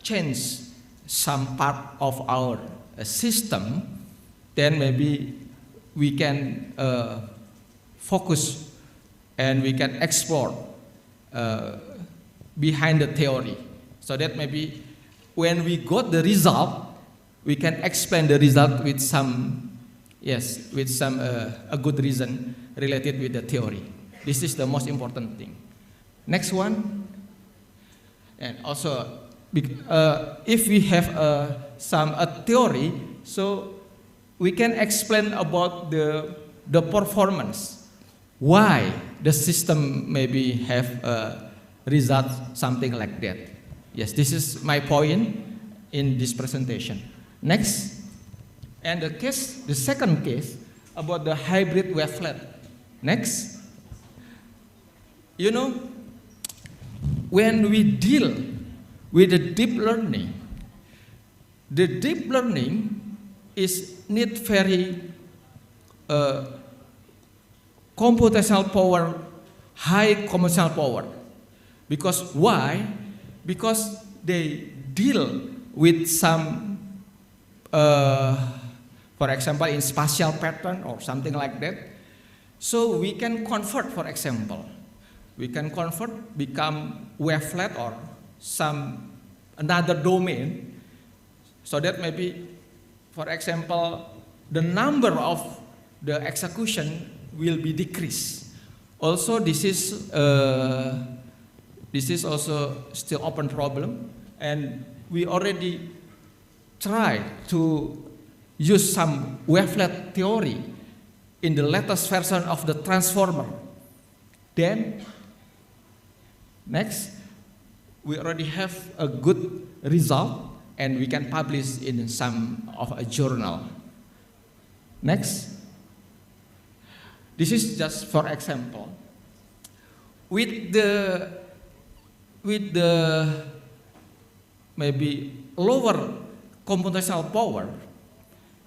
[SPEAKER 11] change some part of our system, then maybe we can focus and we can explore behind the theory, so that maybe when we got the result, we can explain the result with some, yes, with some a good reason related with the theory. This is the most important thing. Next one, and also if we have some theory, so we can explain about the performance. why the system maybe have a result something like that. Yes, this is my point in this presentation. Next, and the second case about the hybrid wavelet. Next, you know, when we deal with the deep learning is need very computational power, high computational power. Because why? Because they deal with some, for example, in spatial pattern or something like that. So we can convert, for example, we can convert, become wavelet or some another domain, so that maybe, for example, the number of the execution will be decreased. Also, this is also still open problem, and we already try to use some wavelet theory in the latest version of the transformer. Then, next, we already have a good result, and we can publish in some of a journal. Next, this is just for example. With the maybe lower computational power,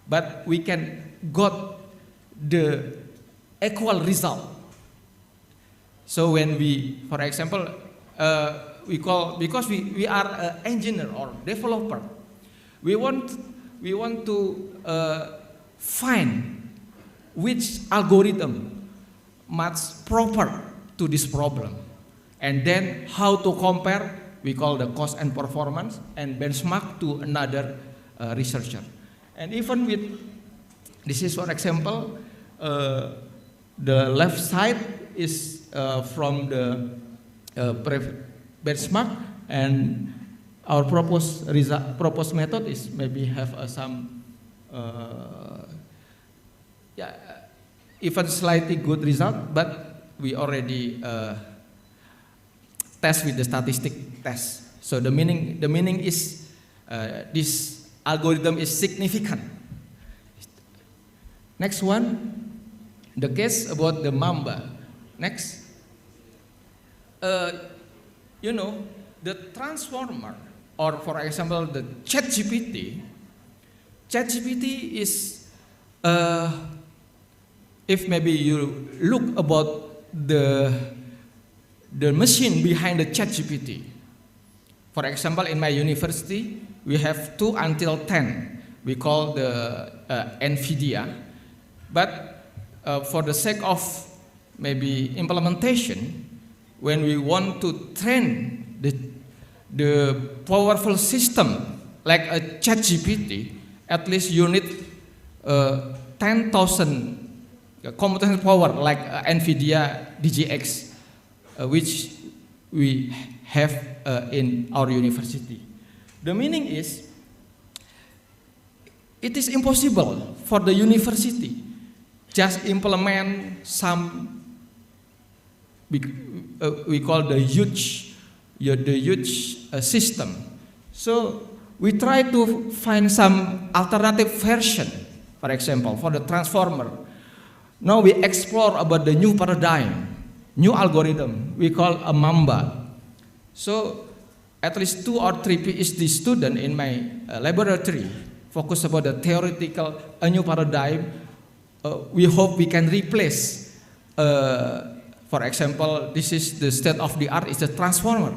[SPEAKER 11] but we can got the equal result. So when we, for example, we call, because we are an engineer or developer, we want to find which algorithm much proper to this problem, and then how to compare, we call the cost and performance, and benchmark to another researcher. And even with, this is for example, the left side is from the benchmark, and our proposed method is maybe have some even slightly good result, but we already test with the statistic test. So the meaning is this algorithm is significant. Next one, the case about the Mamba. Next, you know, the transformer, or for example, the ChatGPT is, if maybe you look about the machine behind the ChatGPT. For example, in my university, we have 2 until 10. We call the NVIDIA. But for the sake of maybe implementation, when we want to train the powerful system like a ChatGPT, at least you need 10,000 computational power like NVIDIA DGX, which we have in our university. The meaning is, it is impossible for the university just implement some, we call the huge system. So we try to find some alternative version, for example, for the transformer. Now we explore about the new paradigm, new algorithm, we call a Mamba. So at least 2 or 3 PhD students in my laboratory focus about the theoretical, a new paradigm. We hope we can replace, for example, this is the state of the art, is a transformer.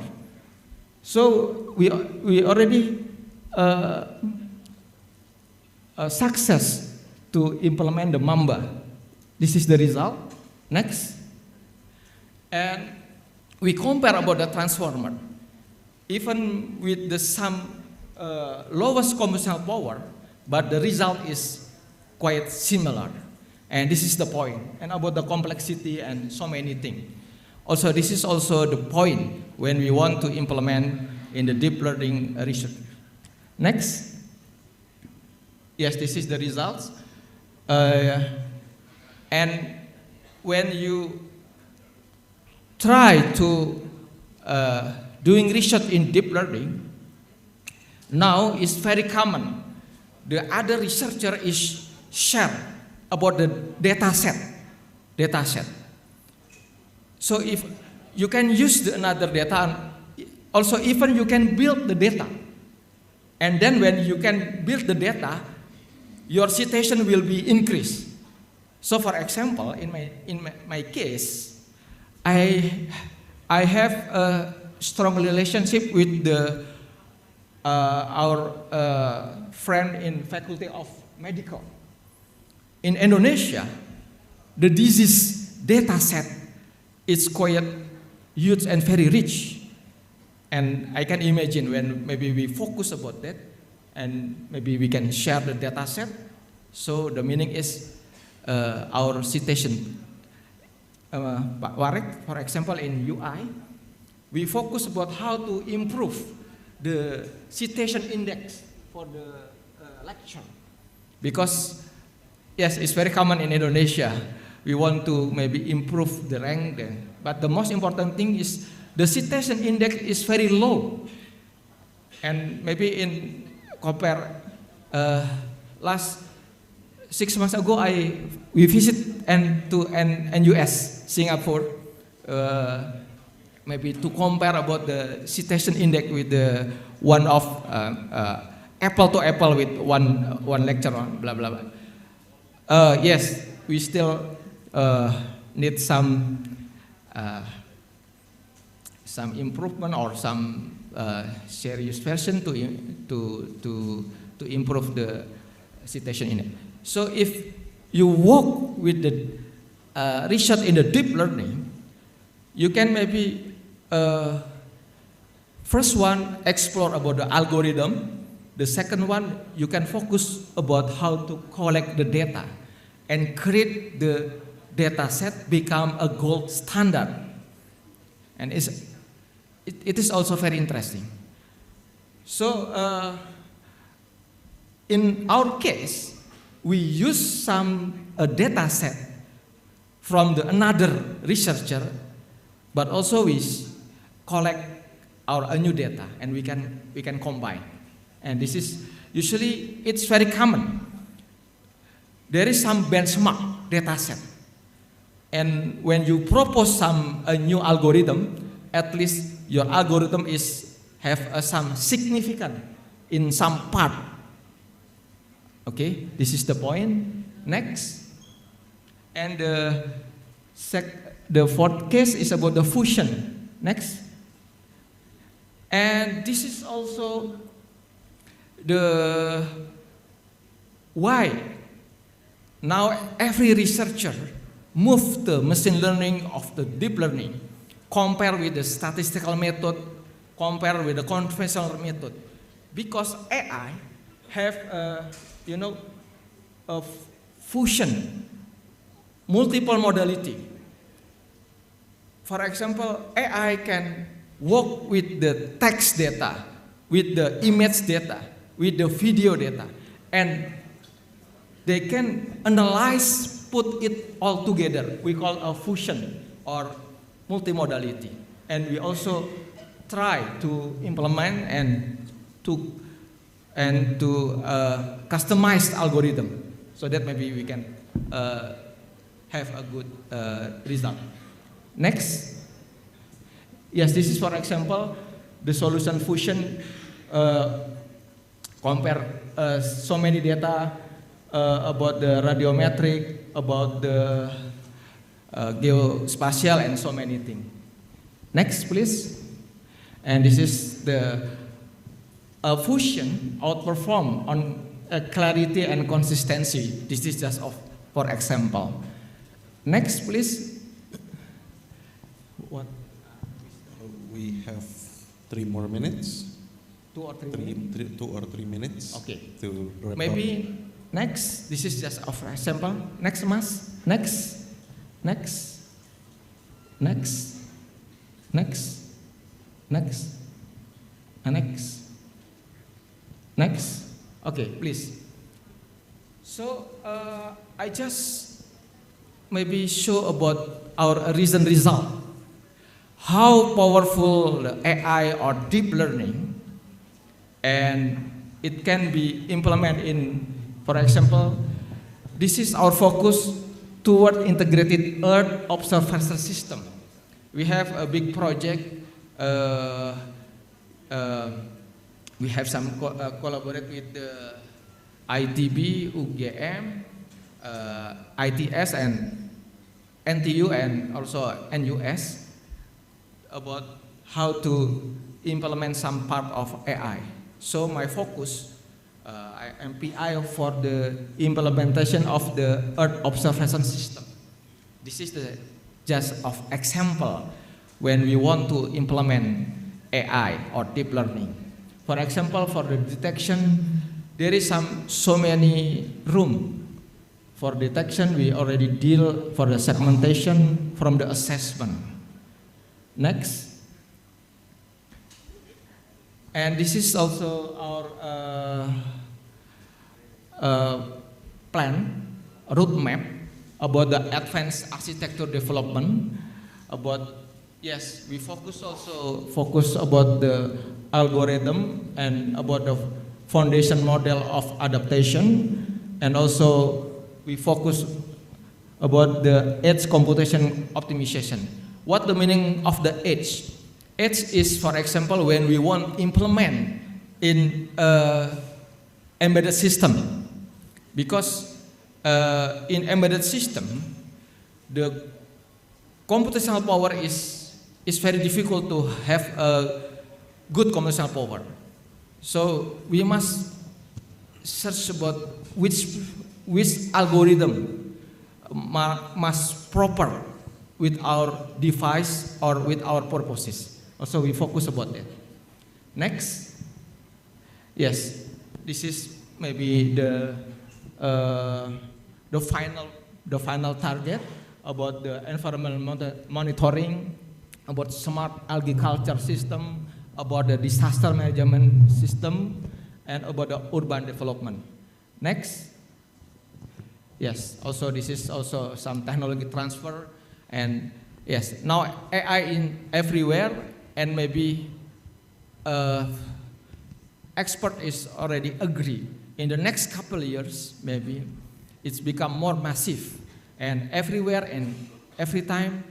[SPEAKER 11] So we already success to implement the Mamba. This is the result. Next. And we compare about the transformer. Even with the some lowest computational power, but the result is quite similar. And this is the point. And about the complexity and so many things. Also, this is also the point when we want to implement in the deep learning research. Next. Yes, this is the results. And when you try to doing research in deep learning, now it's very common. The other researcher is share about the data set. So if you can use another data, also even you can build the data. And then when you can build the data, your citation will be increased. So for example, in my case, I have a strong relationship with our friend in Faculty of Medical. In Indonesia, the disease data set is quite huge and very rich. And I can imagine when maybe we focus about that, and maybe we can share the data set. So the meaning is our citation. Pak Warek, for example, in UI, we focus about how to improve the citation index for the lecture. Because, yes, it's very common in Indonesia. We want to maybe improve the rank there. But the most important thing is the citation index is very low. And maybe in compare last 6 months ago, we visit US, Singapore, maybe to compare about the citation index with the one of apple to apple with one lecture on blah blah blah. Yes, we still need some improvement or some serious version to improve the citation index. So if you work with the research in the deep learning, you can maybe first one explore about the algorithm. The second one, you can focus about how to collect the data and create the data set become a gold standard. And it is also very interesting. So in our case, we use some data set from another researcher, but also we collect our new data and we can combine. And this is usually it's very common. There is some benchmark data set, and when you propose a new algorithm, at least your algorithm have some significant in some part. Okay, this is the point. Next, and the fourth case is about the fusion. Next, and this is also the why now every researcher move the machine learning of the deep learning, compare with the statistical method, compare with the conventional method, because AI have a fusion, multiple modality. For example, AI can work with the text data, with the image data, with the video data, and they can analyze, put it all together. We call a fusion or multimodality. And we also try to implement and to customize algorithm so that maybe we can have a good result. Next, yes, this is for example the solution fusion. Compare so many data about the radiometric, about the geospatial, and so many things. Next, please. And this is the fusion outperform on clarity and consistency. This is just for example. Next, please.
[SPEAKER 9] What? We have 3 more minutes.
[SPEAKER 11] 2 or 3 minutes?
[SPEAKER 9] 2 or 3 minutes.
[SPEAKER 11] Okay.
[SPEAKER 9] To wrap
[SPEAKER 11] Maybe
[SPEAKER 9] up.
[SPEAKER 11] next. This is just of example. Next, Mas. Next. Next. Next. Next. Next. Next. Next. Okay, please. So I just maybe show about our recent result, how powerful the AI or deep learning, and it can be implemented in, for example, this is our focus toward integrated Earth observation system. We have a big project. We have some collaborate with the ITB, UGM, ITS, and NTU, and also NUS about how to implement some part of AI. So my focus, I am PI for the implementation of the Earth observation system. This is the just of example when we want to implement AI or deep learning. For example, for the detection, there is so many room for detection. We already deal for the segmentation from the assessment. Next. And this is also our plan, roadmap about the advanced architecture development. About, yes, we focus about the algorithm and about the foundation model of adaptation, and also we focus about the edge computation optimization. What the meaning of the edge? Edge is, for example, when we want to implement in embedded system, because in embedded system, the computational power is very difficult to have a good computational power. So we must search about which algorithm must proper with our device or with our purposes. Also, we focus about that. Next, yes, this is maybe the final target about the environmental monitoring, about smart agriculture system, about the disaster management system, and about the urban development. Next, yes, also this is also some technology transfer, and yes, now AI in everywhere. And maybe expert is already agree. In the next couple of years, maybe it's become more massive and everywhere and every time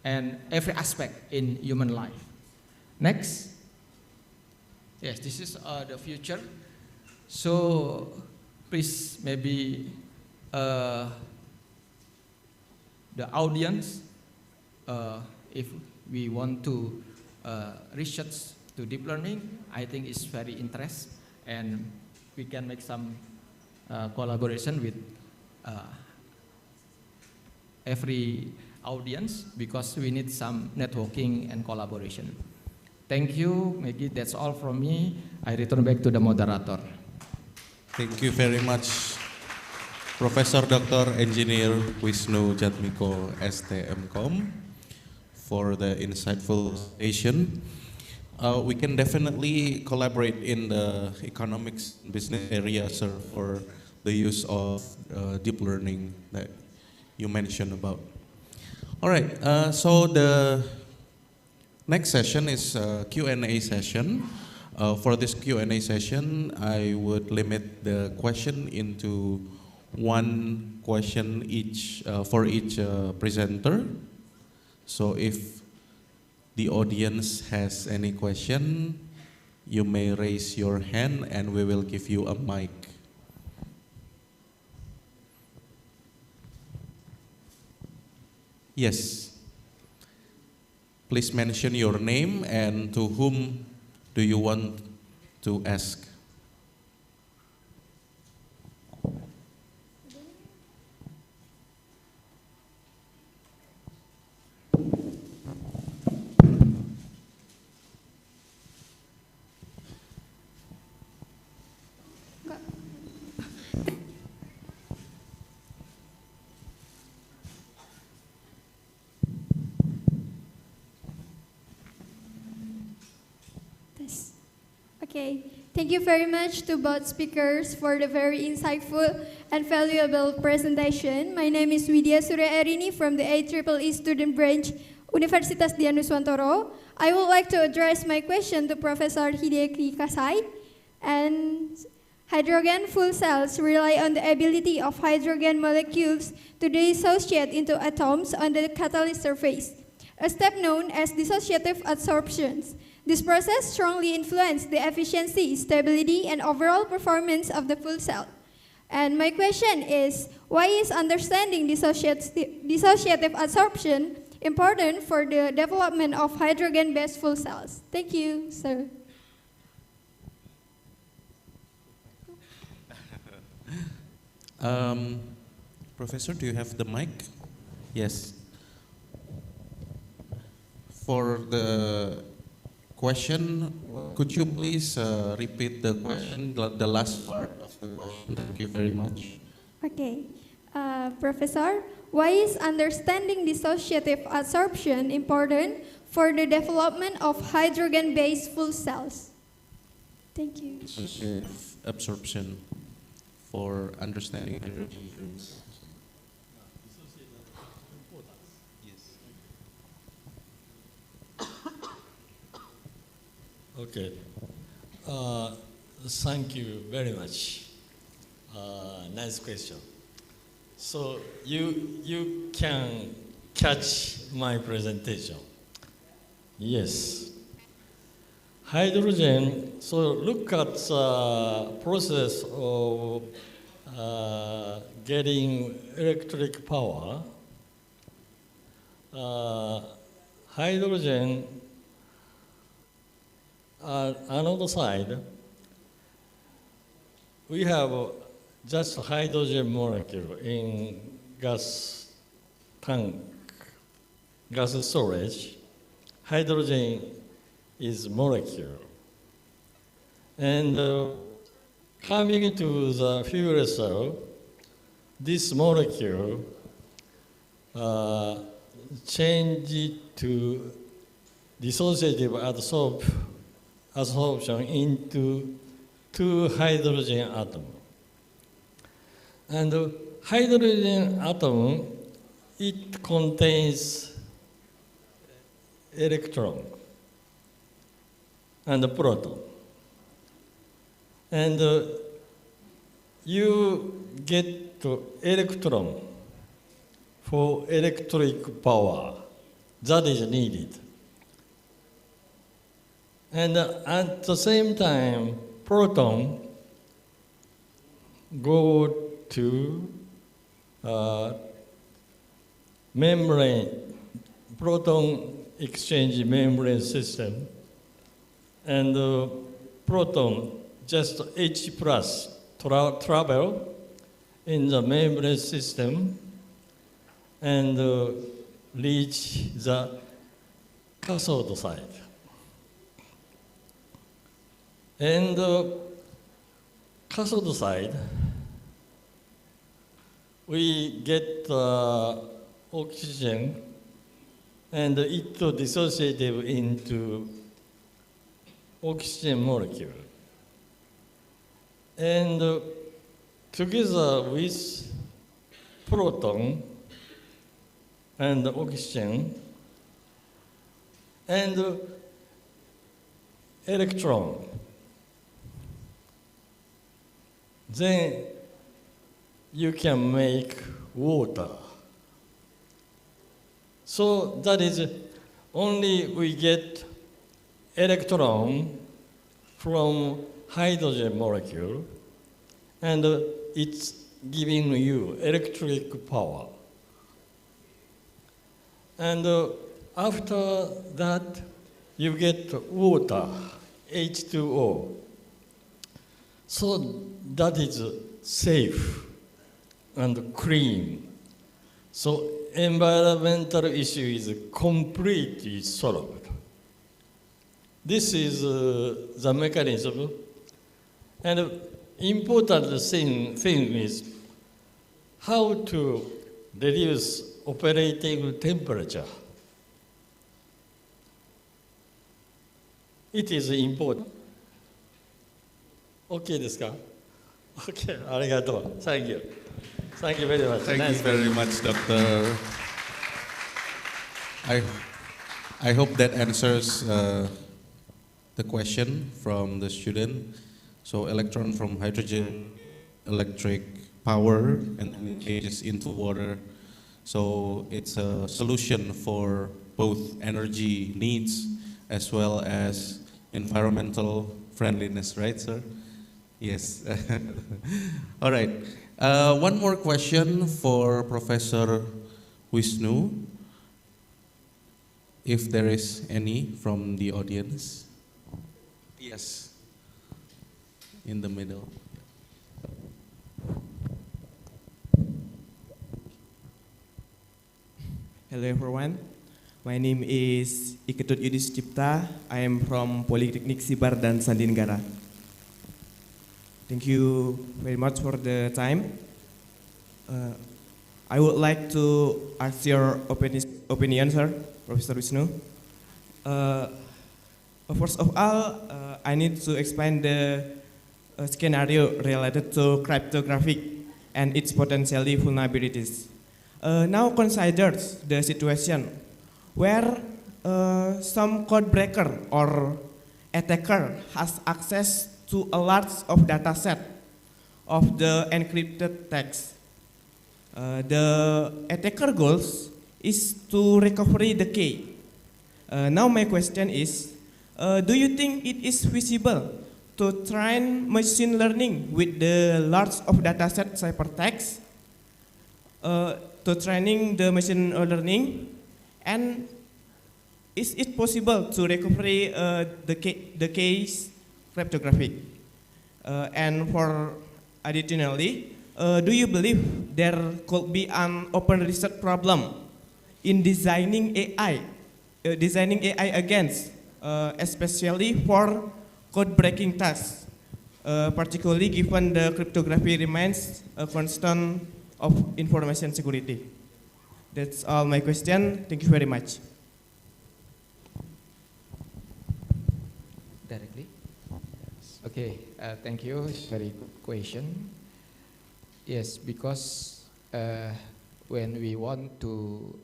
[SPEAKER 11] and every aspect in human life. Next. Yes, this is the future. So please maybe the audience, if we want to research to deep learning, I think it's very interesting, and we can make some collaboration with every audience, because we need some networking and collaboration. Thank you, Maggie. That's all from me. I return back to the moderator.
[SPEAKER 9] Thank you very much, Professor Dr. Engineer Wisnu Jatmiko, STMCom, for the insightful session. We can definitely collaborate in the economics business area, sir, for the use of deep learning that you mentioned about. All right, so the next session is a Q&A session. For this Q&A session, I would limit the question into one question each for each presenter. So if the audience has any question, you may raise your hand and we will give you a mic. Yes. Please mention your name and to whom do you want to ask.
[SPEAKER 12] Okay, Thank you very much to both speakers for the very insightful and valuable presentation. My name is Widya Surya Erini from the IEEE Student Branch, Universitas Dian Nuswantoro. I would like to address my question to Professor Hideki Kasai. And hydrogen fuel cells rely on the ability of hydrogen molecules to dissociate into atoms on the catalyst surface, a step known as dissociative adsorption. This process strongly influences the efficiency, stability, and overall performance of the fuel cell. And my question is, why is understanding dissociative adsorption important for the development of hydrogen-based fuel cells? Thank you, sir.
[SPEAKER 9] Professor, do you have the mic? Yes. For the question, could you please repeat the question, the last part of the question? Thank you very much.
[SPEAKER 12] Okay. Professor, why is understanding dissociative adsorption important for the development of hydrogen-based fuel cells? Thank you.
[SPEAKER 9] Dissociative absorption for understanding energy.
[SPEAKER 10] Okay. Thank you very much. Nice question. So you can catch my presentation. Yes. Hydrogen, so look at the process of getting electric power. Hydrogen, another side, we have just hydrogen molecule in gas tank, gas storage. Hydrogen is molecule. And coming to the fuel cell, this molecule change to dissociative adsorption into two hydrogen atoms. And hydrogen atom, it contains electron and a proton. And you get electron for electric power that is needed. And at the same time, proton go to membrane, proton exchange membrane system, and proton just H plus travel in the membrane system and reach the cathode side. And cathode side, we get oxygen and it dissociative into oxygen molecule. And together with proton and oxygen and electron, then you can make water. So that is only we get electron from hydrogen molecule and it's giving you electric power. And after that, you get water, H2O. So that is safe and clean. So environmental issue is completely solved. This is the mechanism. And important thing is how to reduce operating temperature. It is important. OK ですか ?OK、ありがとう。Thank you. Thank you very much.
[SPEAKER 9] Thank
[SPEAKER 10] Nice.
[SPEAKER 9] you very much, Doctor. I hope that answers the question from the student. So electron from hydrogen, electric power, and then changes into water. So it's a solution for both energy needs as well as environmental friendliness, right, sir? Yes. All right. One more question for Professor Wisnu, if there is any from the audience. Yes. In the middle.
[SPEAKER 13] Hello everyone, my name is Iketut Yudis Cipta. I am from Politeknik Sibar dan Sandi Negara. Thank you very much for the time. I would like to ask your opinion, sir, Professor Wisnu. First of all, I need to explain the scenario related to cryptography and its potentially vulnerabilities. Now consider the situation where some code breaker or attacker has access to a large of data set of the encrypted text. The attacker goals is to recover the key. Now my question is, do you think it is feasible to train machine learning with the large of data set ciphertext? To training the machine learning, and is it possible to recover the case cryptographic? And for additionally, do you believe there could be an open research problem in designing AI against, especially for code breaking tasks, particularly given the cryptography remains a constant of information security? That's all my question. Thank you very much.
[SPEAKER 11] Directly? Okay, thank you. It's a very good question. Yes, because when we want to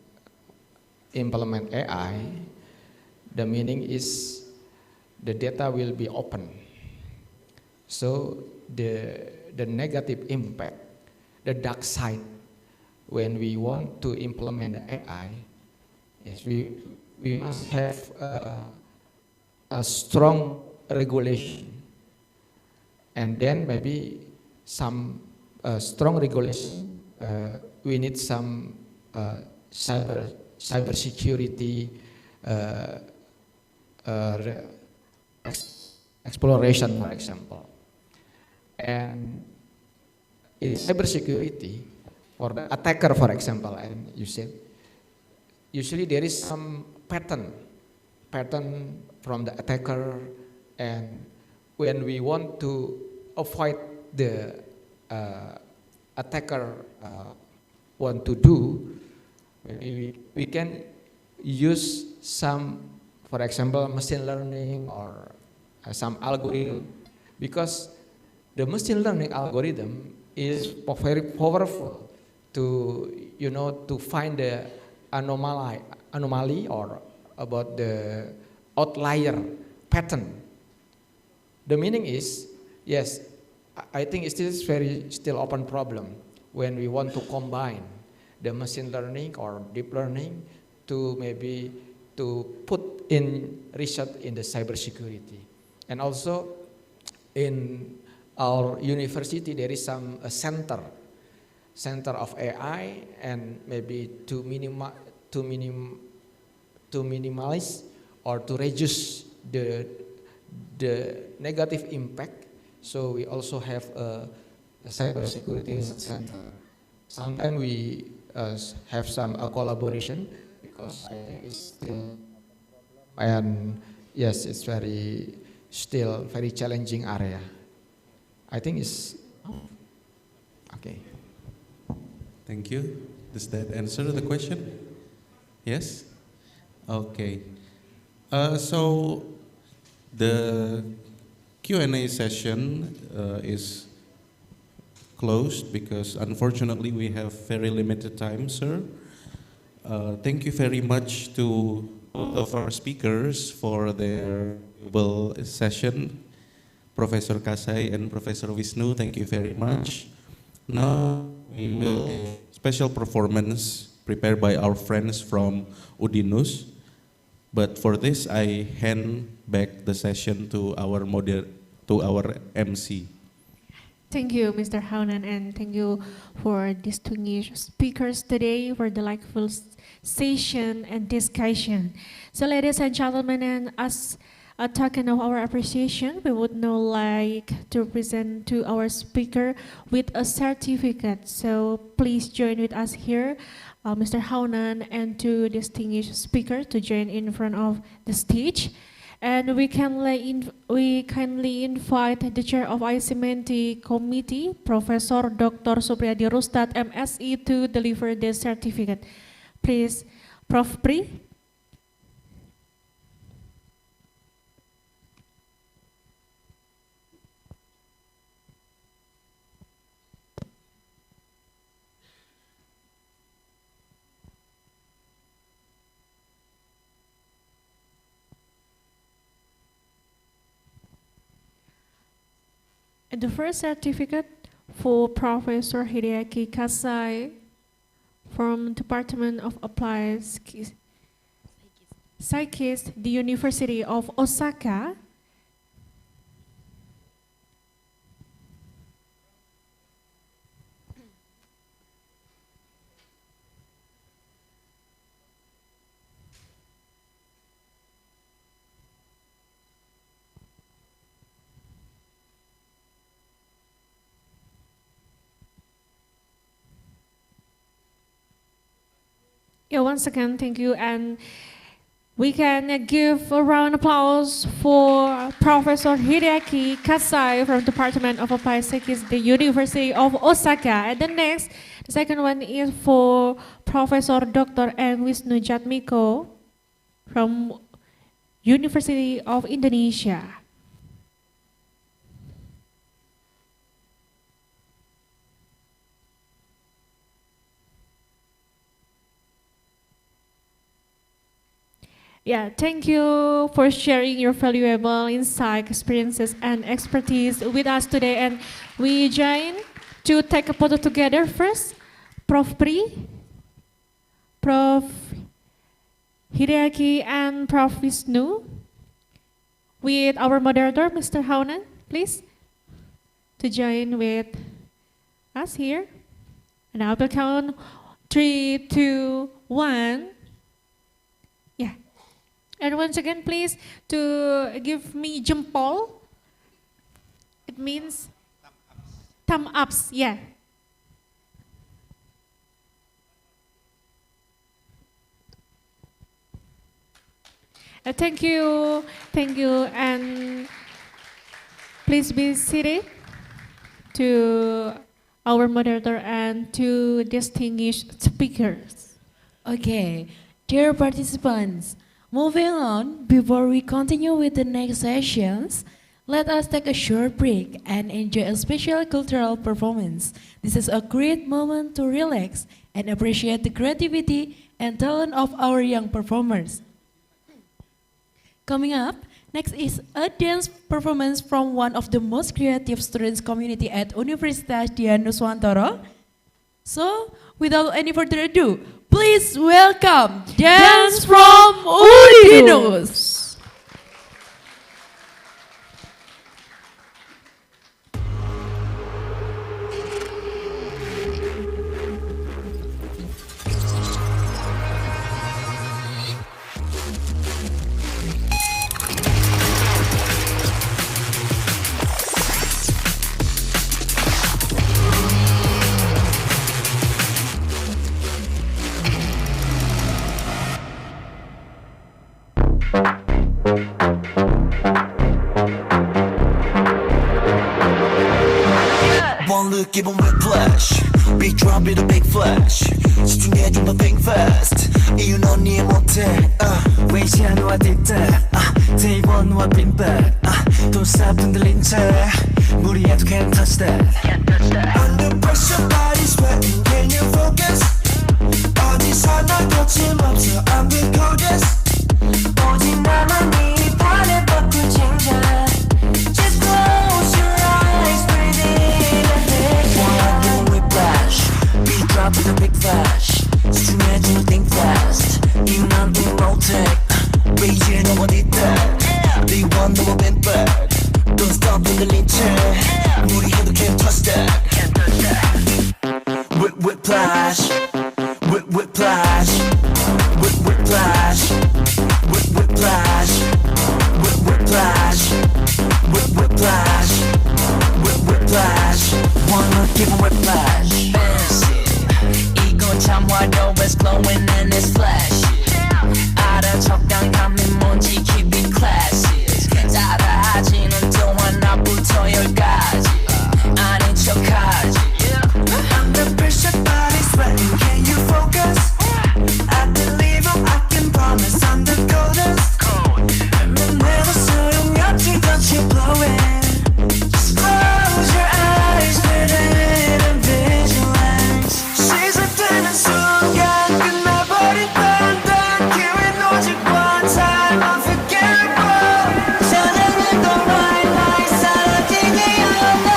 [SPEAKER 11] implement AI, the meaning is the data will be open. So the negative impact, the dark side, when we want to implement AI, yes, we must have a strong regulation, and then maybe some strong regulation. We need some cyber security exploration, for example, and in cybersecurity, for the attacker, for example, and you said, usually there is some pattern from the attacker, and when we want to avoid the attacker want to do, we can use some, for example, machine learning or some algorithm, because the machine learning algorithm is very powerful to, to find the anomaly or about the outlier pattern. The meaning is, yes, I think it is still open problem when we want to combine the machine learning or deep learning to maybe to put in research in the cybersecurity. And also in our university there is some center of AI, and maybe to minimize or to reduce the negative impact. So we also have a cybersecurity center. Sometimes we have some collaboration, because I think it's still, and yes, it's still very challenging area. I think it's okay.
[SPEAKER 9] Thank you. Does that answer the question? Yes? Okay. So the Q&A session is closed because unfortunately we have very limited time, sir. Thank you very much to all of our speakers for their valuable session. Professor Kasai and Professor Wisnu, thank you very much. Now we will special performance prepared by our friends from Udinus. But for this, I hand back the session to our MC.
[SPEAKER 2] Thank you, Mr. Haunan, and thank you for distinguished speakers today for the delightful session and discussion. So, ladies and gentlemen, and as a token of our appreciation, we would now like to present to our speaker with a certificate. So, please join with us here, Mr. Haunan, and two distinguished speakers to join in front of the stage. And we kindly invite the chair of Isemantic committee, Professor Dr. Supriyadi Rustad, MSc, to deliver the certificate. Please, Prof. Pri. And the first certificate for Professor Hideaki Kasai from Department of Applied Psychics, the University of Osaka. Yeah, once again, thank you, and we can give a round of applause for Professor Hideaki Kasai from Department of Applied Psychics, the University of Osaka. And the second one is for Professor Dr. N. Wisnu Jatmiko from University of Indonesia. Yeah, thank you for sharing your valuable insight, experiences, and expertise with us today. And we join to take a photo together first. Prof. Pri, Prof. Hideaki, and Prof. Wisnu. With our moderator, Mr. Haunan, please, to join with us here. And I will count 3, 2, 1. Yeah. And once again, please, to give me jempol. It means thumb ups, yeah. Thank you, and please be seated to our moderator and two distinguished speakers.
[SPEAKER 1] Okay, dear participants, moving on, before we continue with the next sessions, let us take a short break and enjoy a special cultural performance. This is a great moment to relax and appreciate the creativity and talent of our young performers. Coming up, next is a dance performance from one of the most creative students community at Universitas Dian Nuswantoro. So, without any further ado, please welcome Dance from Udinus.
[SPEAKER 14] One look, give 'em whiplash. Big drop with a big flash. 집중해 좀 더 think fast. 이유는 이해 못해. 외시한 너와 뒷다. Day one I've been back Don't stop 흔들린 채 무리해도 can't touch that Under pressure body sweating Can you focus? 어디서나 거침없어 I'm the coldest 오직 나만이 발을 뻗고 챙겨 Just close your eyes breathe in and take Wanna give a whiplash Beat drop with a big flash 집중해줘 think fast 이만 emotic 왜 이제 너만 있다 They want no been back Don't stop 흔들린 채 무리해도 can't touch that Whiplash Whiplash Whiplash Whiplash Whiplash Whiplash Whiplash Wanna give a whiplash 이건 참 화려해 It's glowing and it's flashy 알아 적당함이 뭔지 keep it classy 따라하지는 동안 나부터 열까지 아닌 척하지 Under pressure body sweating Can you focus? I believe I can promise I'm the coldest 내도 소용없지 don't you blow it Just close your eyes breathe and visualize 시작되는 순간 끝나버린 판단 기회는 오직 one time unforgettable 전에는 the right light 사라지지 않아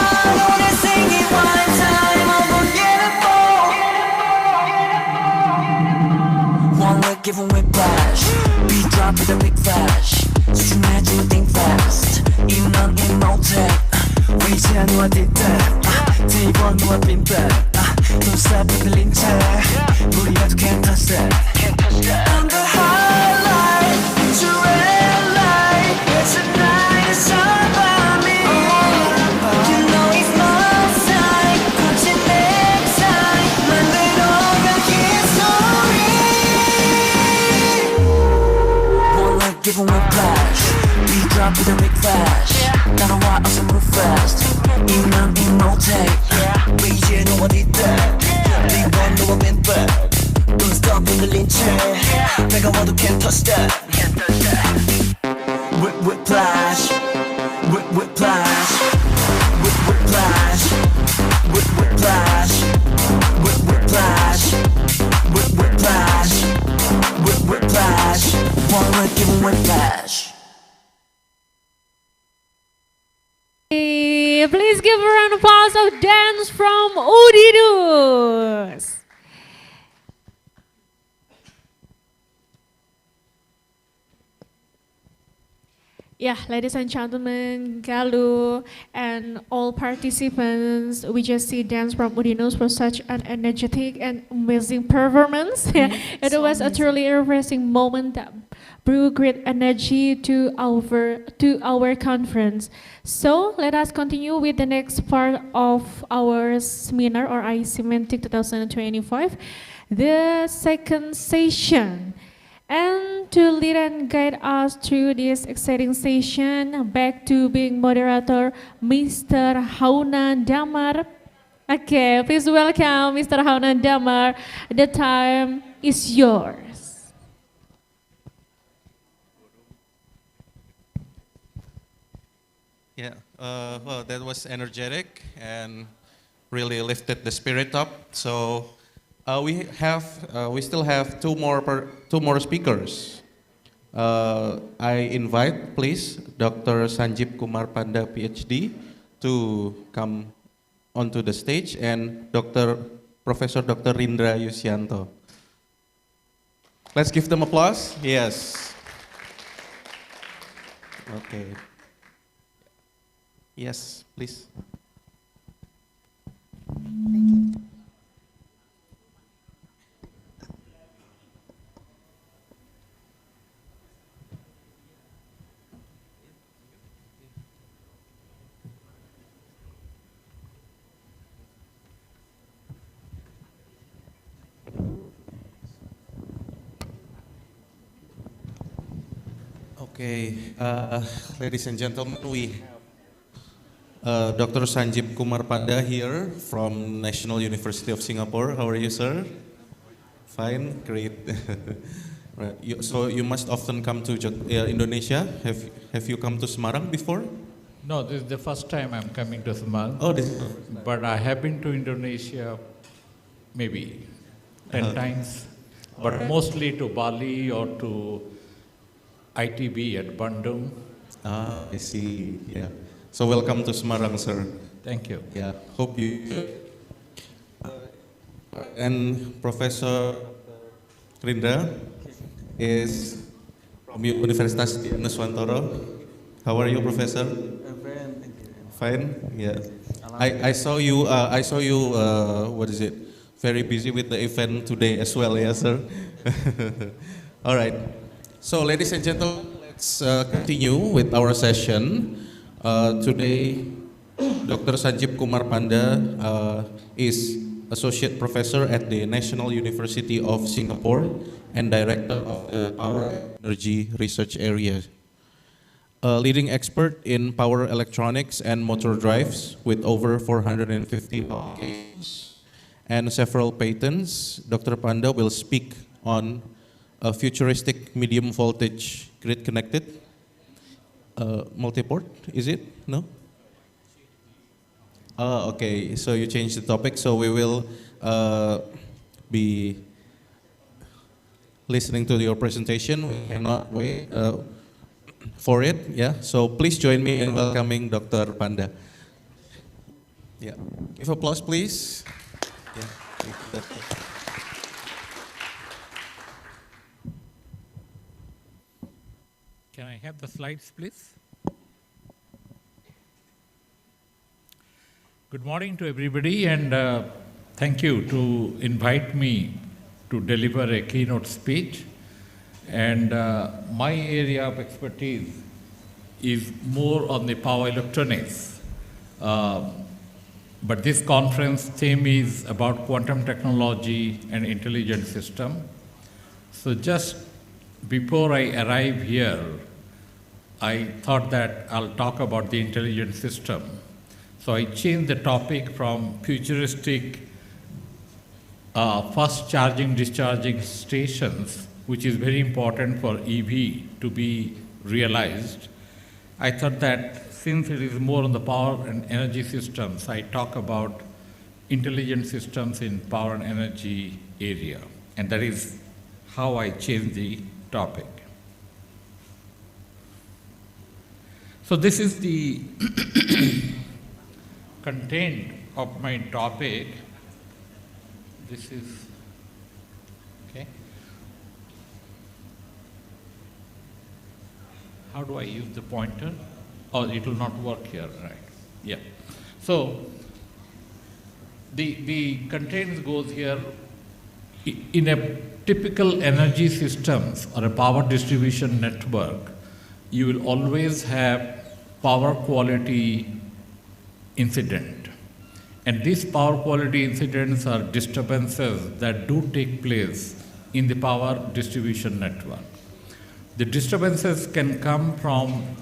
[SPEAKER 14] 오늘 singing one time unforgettable One look give a whiplash Beat drop with a big flash 집중해줘 think fast 이만 emotic 왜 이제 안 어딨다 Day one I've been back Don't stop 흔들린 채 무리해도 can't touch that I'm the highlight to red light It's a night it's all about me You know it's my side 거친 necktie 만들어간 history Wanna give a whiplash Beat drop with a big flash 따라와 어서 move fast 이만 emotic 왜 이제 너 어딨다 They want no been back Don't stop 흔들린 채 내가 와도 can't touch that Whiplash Whiplash Whiplash Whiplash Whiplash Whiplash Whiplash Wanna give a whiplash
[SPEAKER 2] Please give a round of applause of dance from Udidus. Yeah, ladies and gentlemen, Galuh, and all participants, we just see dance from Udinus for such an energetic and amazing performance. It was a truly refreshing moment that brought great energy to our conference. So let us continue with the next part of our seminar or Isemantic 2025, the second session. And to lead and guide us through this exciting session, back to being moderator, Mr. Haunan Damar. Okay, please welcome Mr. Haunan Damar. The time is yours.
[SPEAKER 9] Yeah, well, that was energetic and really lifted the spirit up. So we still have two more speakers. I invite, please, Dr. Sanjeev Kumar Panda, PhD, to come onto the stage, and Professor Dr. Rindra Yusianto. Let's give them applause. Yes. Okay. Yes, please.
[SPEAKER 15] Thank you.
[SPEAKER 9] Okay, ladies and gentlemen, we have Dr. Sanjeev Kumar Panda here from National University of Singapore. How are you, sir? Fine, great. Right. So you must often come to Indonesia. Have you come to Semarang before?
[SPEAKER 15] No, this is the first time I'm coming to Semarang.
[SPEAKER 9] Oh, this is...
[SPEAKER 15] But I have been to Indonesia maybe 10 times, but mostly to Bali or to ITB at Bandung.
[SPEAKER 9] Ah, I see. Yeah. So welcome to Semarang, sir.
[SPEAKER 15] Thank you.
[SPEAKER 9] Yeah. Hope you. And Professor Rindra is from Universitas Nuswantoro. How are you, Professor?
[SPEAKER 16] Fine, thank you.
[SPEAKER 9] Fine. Yeah. I saw you. What is it? Very busy with the event today as well, yes, sir. All right. So, ladies and gentlemen, let's continue with our session. Today, Dr. Sanjeev Kumar Panda is Associate Professor at the National University of Singapore and Director of the Power Energy Research Area. A leading expert in power electronics and motor drives with over 450 publications and several patents, Dr. Panda will speak on a futuristic medium voltage grid connected multiport, is it? No? Okay, so you changed the topic, so we will be listening to your presentation. We cannot wait for it, yeah? So please join me in welcoming Dr. Panda. Yeah, give applause, please. Yeah.
[SPEAKER 15] Can I have the slides, please? Good morning to everybody, and thank you to invite me to deliver a keynote speech. And my area of expertise is more on the power electronics. But this conference theme is about quantum technology and intelligent system. So just before I arrive here, I thought that I'll talk about the intelligent system. So I changed the topic from futuristic fast charging, discharging stations, which is very important for EV to be realized. I thought that since it is more on the power and energy systems, I talk about intelligent systems in power and energy area. And that is how I changed the topic. So this is the content of my topic. This is, okay. How do I use the pointer? Oh, it will not work here, right? Yeah. So the content goes here. In a typical energy systems or a power distribution network, you will always have power quality incident. And these power quality incidents are disturbances that do take place in the power distribution network. The disturbances can come from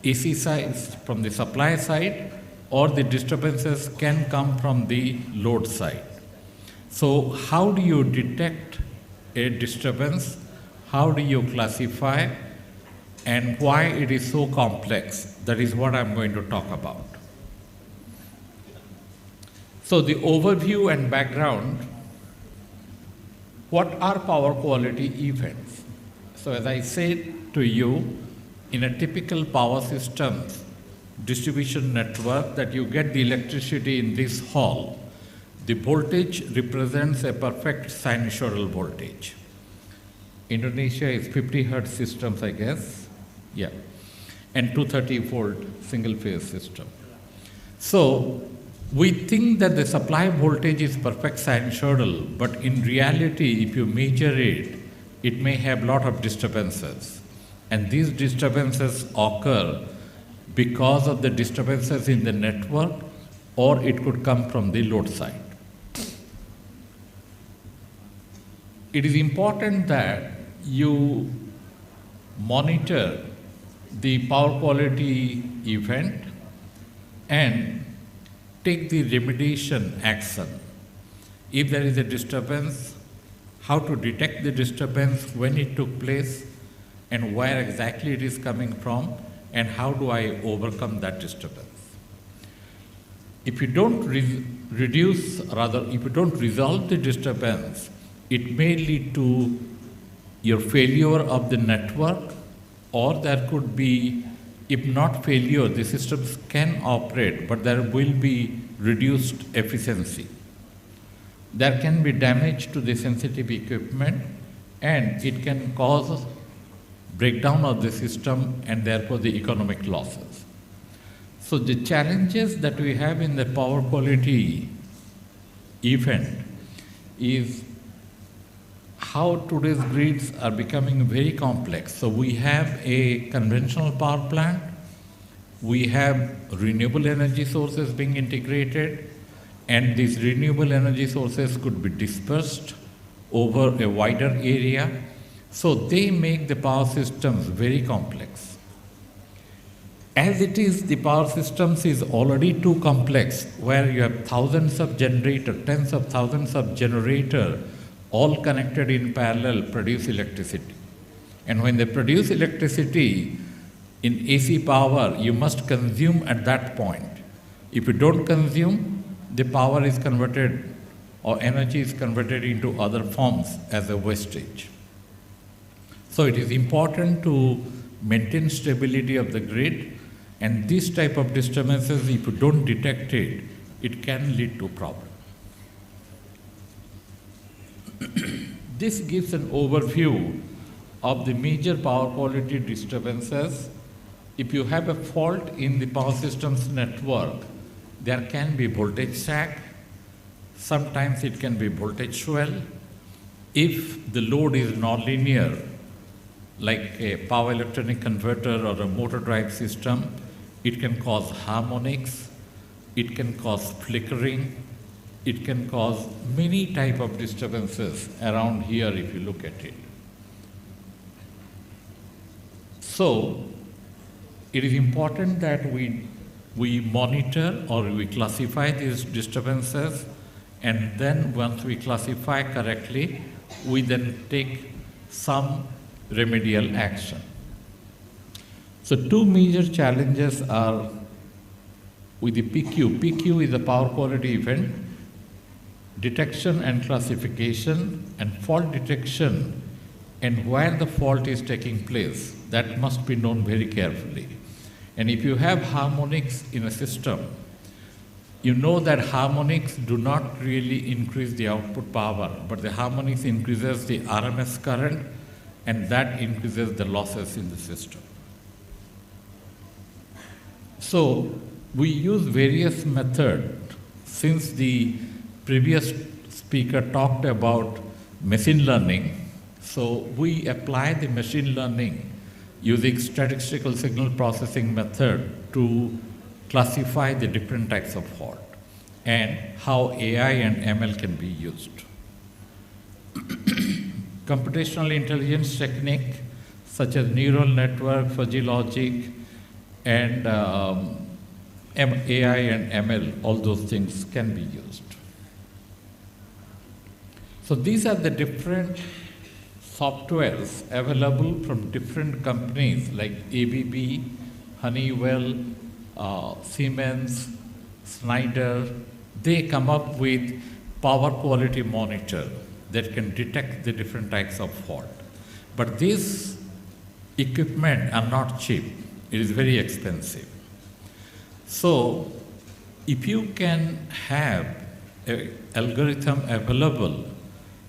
[SPEAKER 15] AC side, from the supply side, or the disturbances can come from the load side. So how do you detect a disturbance? How do you classify? And why it is so complex? That is what I'm going to talk about. So the overview and background, what are power quality events? So as I said to you, in a typical power systems distribution network that you get the electricity in this hall, the voltage represents a perfect sinusoidal voltage. Indonesia is 50 hertz systems, I guess. Yeah. And 230 volt single phase system. So we think that the supply voltage is perfect sinusoidal, but in reality, if you measure it, it may have a lot of disturbances. And these disturbances occur because of the disturbances in the network, or it could come from the load side. It is important that you monitor the power quality event and take the remediation action. If there is a disturbance, how to detect the disturbance, when it took place, and where exactly it is coming from, and how do I overcome that disturbance. If you don't if you don't resolve the disturbance, it may lead to your failure of the network, or there could be, if not failure, the systems can operate, but there will be reduced efficiency. There can be damage to the sensitive equipment, and it can cause breakdown of the system and therefore the economic losses. So the challenges that we have in the power quality event is how today's grids are becoming very complex. So we have a conventional power plant, we have renewable energy sources being integrated, and these renewable energy sources could be dispersed over a wider area. So they make the power systems very complex. As it is, the power systems is already too complex, where you have thousands of generators, tens of thousands of generators, all connected in parallel, produce electricity. And when they produce electricity in AC power, you must consume at that point. If you don't consume, the power is converted or energy is converted into other forms as a wastage. So it is important to maintain stability of the grid, and this type of disturbances, if you don't detect it, it can lead to problems. This gives an overview of the major power quality disturbances. If you have a fault in the power systems network, there can be voltage sag. Sometimes it can be voltage swell. If the load is nonlinear, like a power electronic converter or a motor drive system, it can cause harmonics, it can cause flickering, it can cause many type of disturbances around here if you look at it. So it is important that we monitor or we classify these disturbances, and then once we classify correctly, we then take some remedial action. So two major challenges are with the PQ. PQ is a power quality event, detection and classification, and fault detection, and where the fault is taking place. That must be known very carefully. And if you have harmonics in a system, you know that harmonics do not really increase the output power, but the harmonics increases the RMS current, and that increases the losses in the system. So we use various methods. Since the previous speaker talked about machine learning, so we apply the machine learning using statistical signal processing method to classify the different types of fault and how AI and ML can be used. Computational intelligence technique such as neural network, fuzzy logic, and AI and ML, all those things can be used. So these are the different softwares available from different companies like ABB, Honeywell, Siemens, Schneider. They come up with power quality monitor that can detect the different types of fault. But these equipment are not cheap. It is very expensive. So if you can have an algorithm available,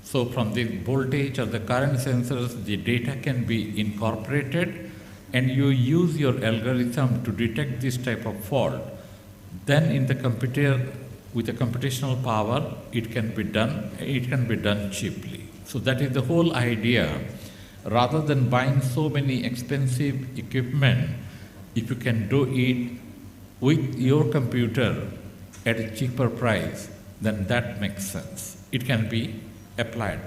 [SPEAKER 15] so from the voltage or the current sensors, the data can be incorporated, and you use your algorithm to detect this type of fault, then in the computer, with the computational power, it can be done cheaply. So that is the whole idea. Rather than buying so many expensive equipment, if you can do it with your computer at a cheaper price, then that makes sense. It can be applied.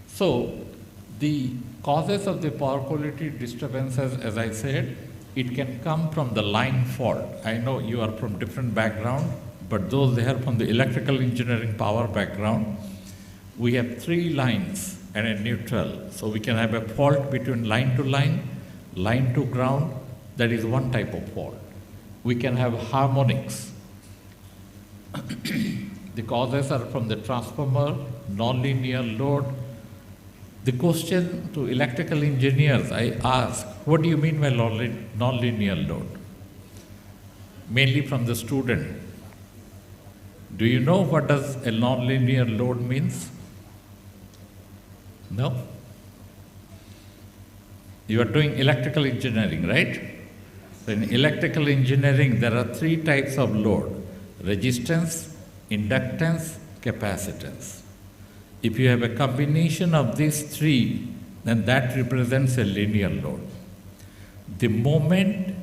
[SPEAKER 15] So the causes of the power quality disturbances, as I said, it can come from the line fault. I know you are from different background, but those they are from the electrical engineering power background, we have 3 lines and a neutral. So we can have a fault between line to ground, that is one type of fault. We can have harmonics. The causes are from the transformer, nonlinear load. The question to electrical engineers, I ask, what do you mean by nonlinear load? Mainly from the student. Do you know what does a nonlinear load means? No? You are doing electrical engineering, right? So in electrical engineering, there are 3 types of load: resistance, inductance, capacitance. If you have a combination of these 3, then that represents a linear load. The moment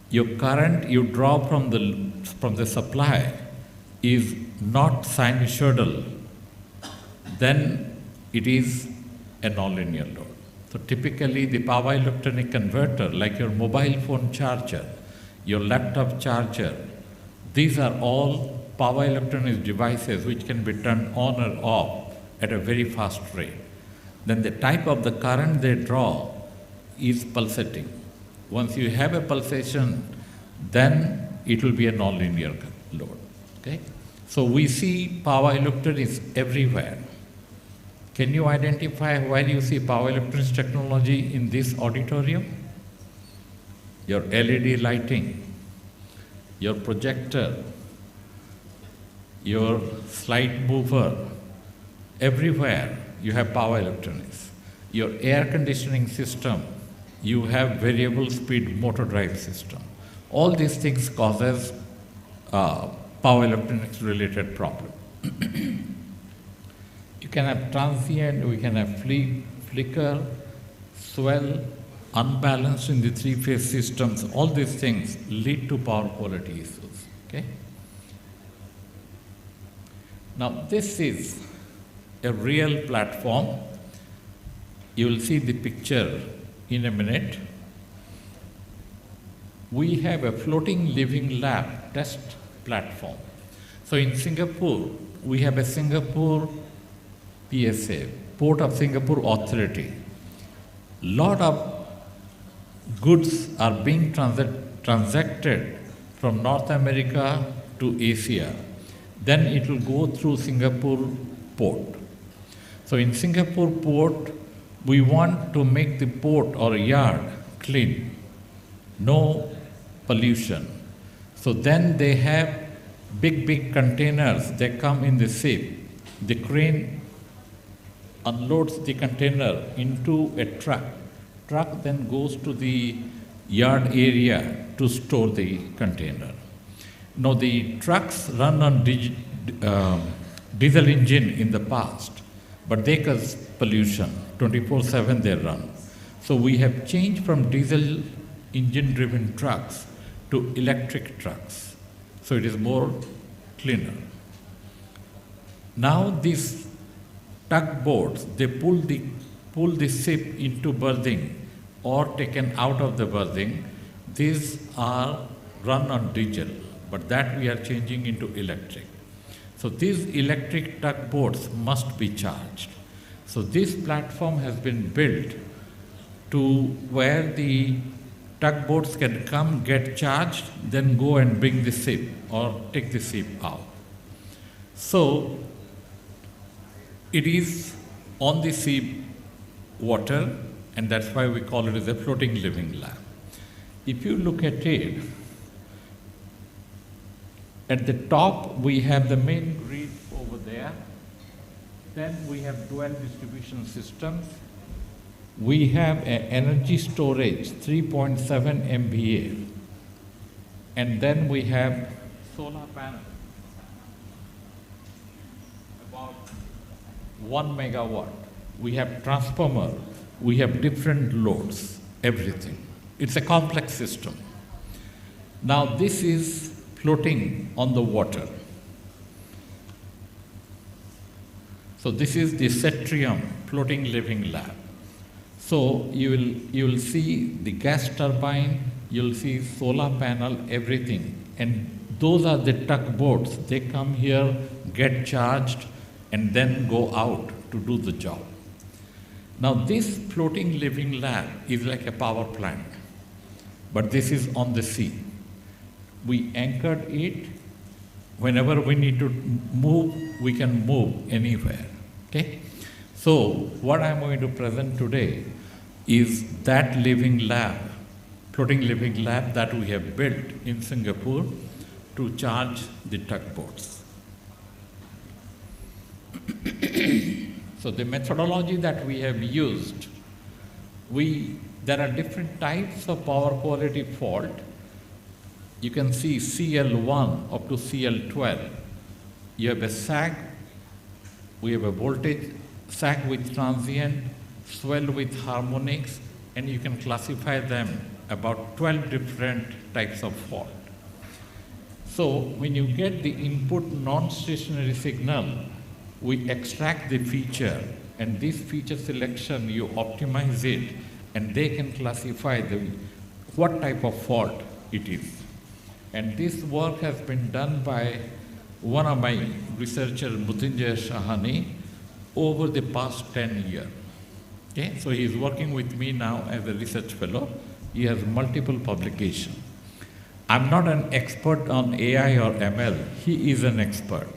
[SPEAKER 15] your current you draw from the supply is not sinusoidal, then it is a nonlinear load. So typically the power electronic converter, like your mobile phone charger, your laptop charger, these are all power electronic devices which can be turned on or off at a very fast rate. Then the type of the current they draw is pulsating. Once you have a pulsation, then it will be a nonlinear load. Okay? So we see power electronics everywhere. Can you identify where you see power electronics technology in this auditorium? Your LED lighting, your projector, your slide mover, everywhere you have power electronics. Your air conditioning system, you have variable speed motor drive system. All these things causes power electronics related problem. You can have transient, we can have flicker, swell, unbalance in the 3-phase systems. All these things lead to power quality issues. Okay? Now this is a real platform. You will see the picture in a minute. We have a floating living lab test platform. So in Singapore, we have a Singapore PSA, Port of Singapore Authority. Lot of goods are being transacted from North America to Asia. Then it will go through Singapore port. So in Singapore port, we want to make the port or yard clean, no pollution. So then they have big containers, they come in the ship. The crane unloads the container into a truck. Truck then goes to the yard area to store the container. Now the trucks run on diesel engine in the past, but they cause pollution, 24/7 they run. So we have changed from diesel engine driven trucks to electric trucks. So it is more cleaner. Now these tugboats, they pull the ship into berthing or taken out of the berthing. These are run on diesel, but that we are changing into electric. So these electric tugboats must be charged. So this platform has been built to where the tugboats can come, get charged, then go and bring the ship or take the ship out. So it is on the sea water, and that's why we call it as a floating living lab. If you look at it, at the top we have the main grid over there. Then we have dual distribution systems. We have an energy storage, 3.7 MVA. And then we have solar panel, about 1 megawatt. We have transformer. We have different loads, everything. It's a complex system. Now this is floating on the water. So this is the Cetrium floating living lab. So you will see the gas turbine, you'll see solar panel, everything. And Those are the tugboats. They come here, get charged, and then go out to do the job. Now this floating living lab is like a power plant, but this is on the sea. We anchored it. Whenever we need to move, we can move anywhere, okay? So what I'm going to present today is that living lab, floating living lab that we have built in Singapore to charge the tugboats. So the methodology that we have used, there are different types of power quality fault. You can see CL1 up to CL12. You have a sag, we have a voltage, sag with transient, swell with harmonics, and you can classify them about 12 different types of fault. So when you get the input non-stationary signal, we extract the feature, and this feature selection, you optimize it, and they can classify what type of fault it is. And this work has been done by one of my researchers, Mrityunjay Shahani, over the past 10 years. Okay? So he is working with me now as a research fellow. He has multiple publications. I'm not an expert on AI or ML. He is an expert.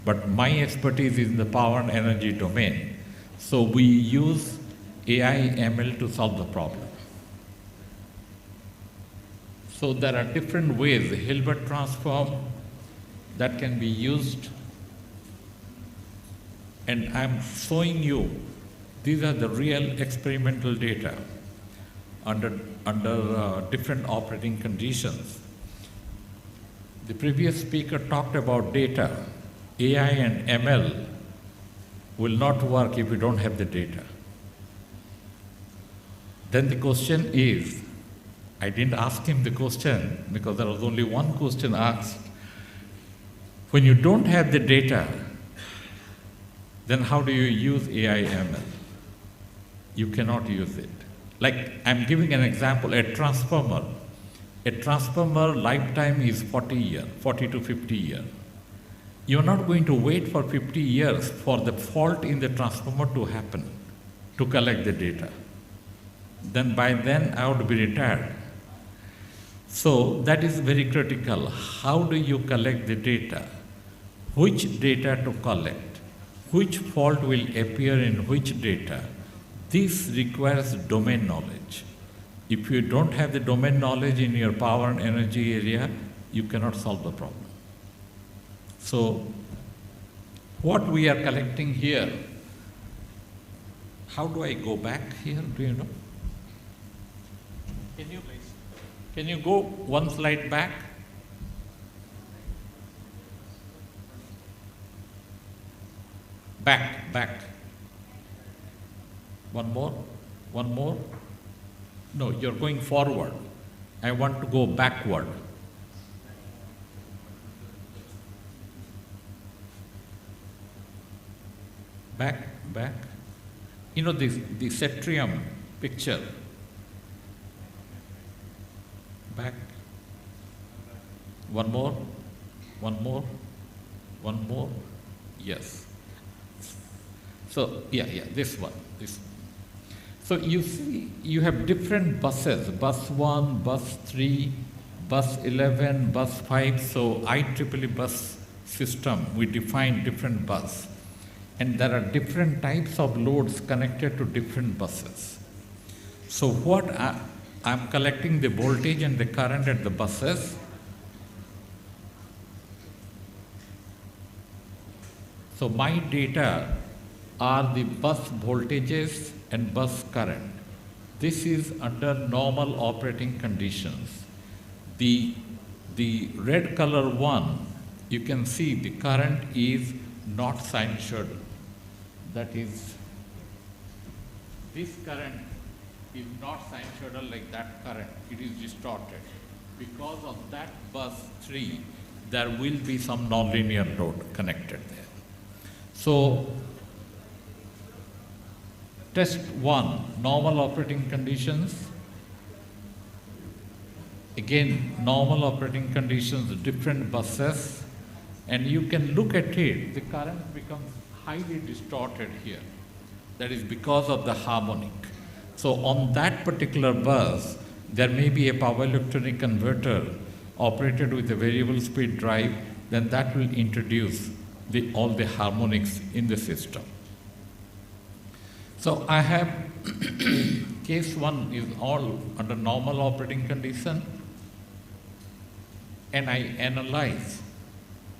[SPEAKER 15] But my expertise is in the power and energy domain. So we use AI, ML to solve the problem. So there are different ways, the Hilbert transform that can be used. And I'm showing you, these are the real experimental data under different operating conditions. The previous speaker talked about data. AI and ML will not work if we don't have the data. Then the question is, I didn't ask him the question because there was only one question asked. When you don't have the data, then how do you use AI ML? You cannot use it. Like I'm giving an example, a transformer. A transformer lifetime is 40 to 50 years. You're not going to wait for 50 years for the fault in the transformer to happen, to collect the data. Then by then I would be retired. So that is very critical. How do you collect the data? Which data to collect? Which fault will appear in which data? This requires domain knowledge. If you don't have the domain knowledge in your power and energy area, you cannot solve the problem. So what we are collecting here, how do I go back here? Do you know? Can you go one slide back? Back. One more. No, you're going forward. I want to go backward. Back. You know the Cetrium picture. Back. One more. Yes. So yeah, this one. So you see, you have different buses, bus 1, bus 3, bus 11, bus 5. So IEEE bus system, we define different bus. And there are different types of loads connected to different buses. So what I'm collecting the voltage and the current at the buses. So my data are the bus voltages and bus current. This is under normal operating conditions. The red color one, you can see the current is not sinusoidal. That is, this current is not sinusoidal like that current. It is distorted. Because of that bus 3, there will be some nonlinear load connected there. So test 1, normal operating conditions. again, normal operating conditions, different buses, and you can look at it, the current becomes highly distorted here. That is because of the harmonic. So on that particular bus, there may be a power electronic converter operated with a variable speed drive, then that will introduce all the harmonics in the system. So I have case 1 is all under normal operating condition, and I analyze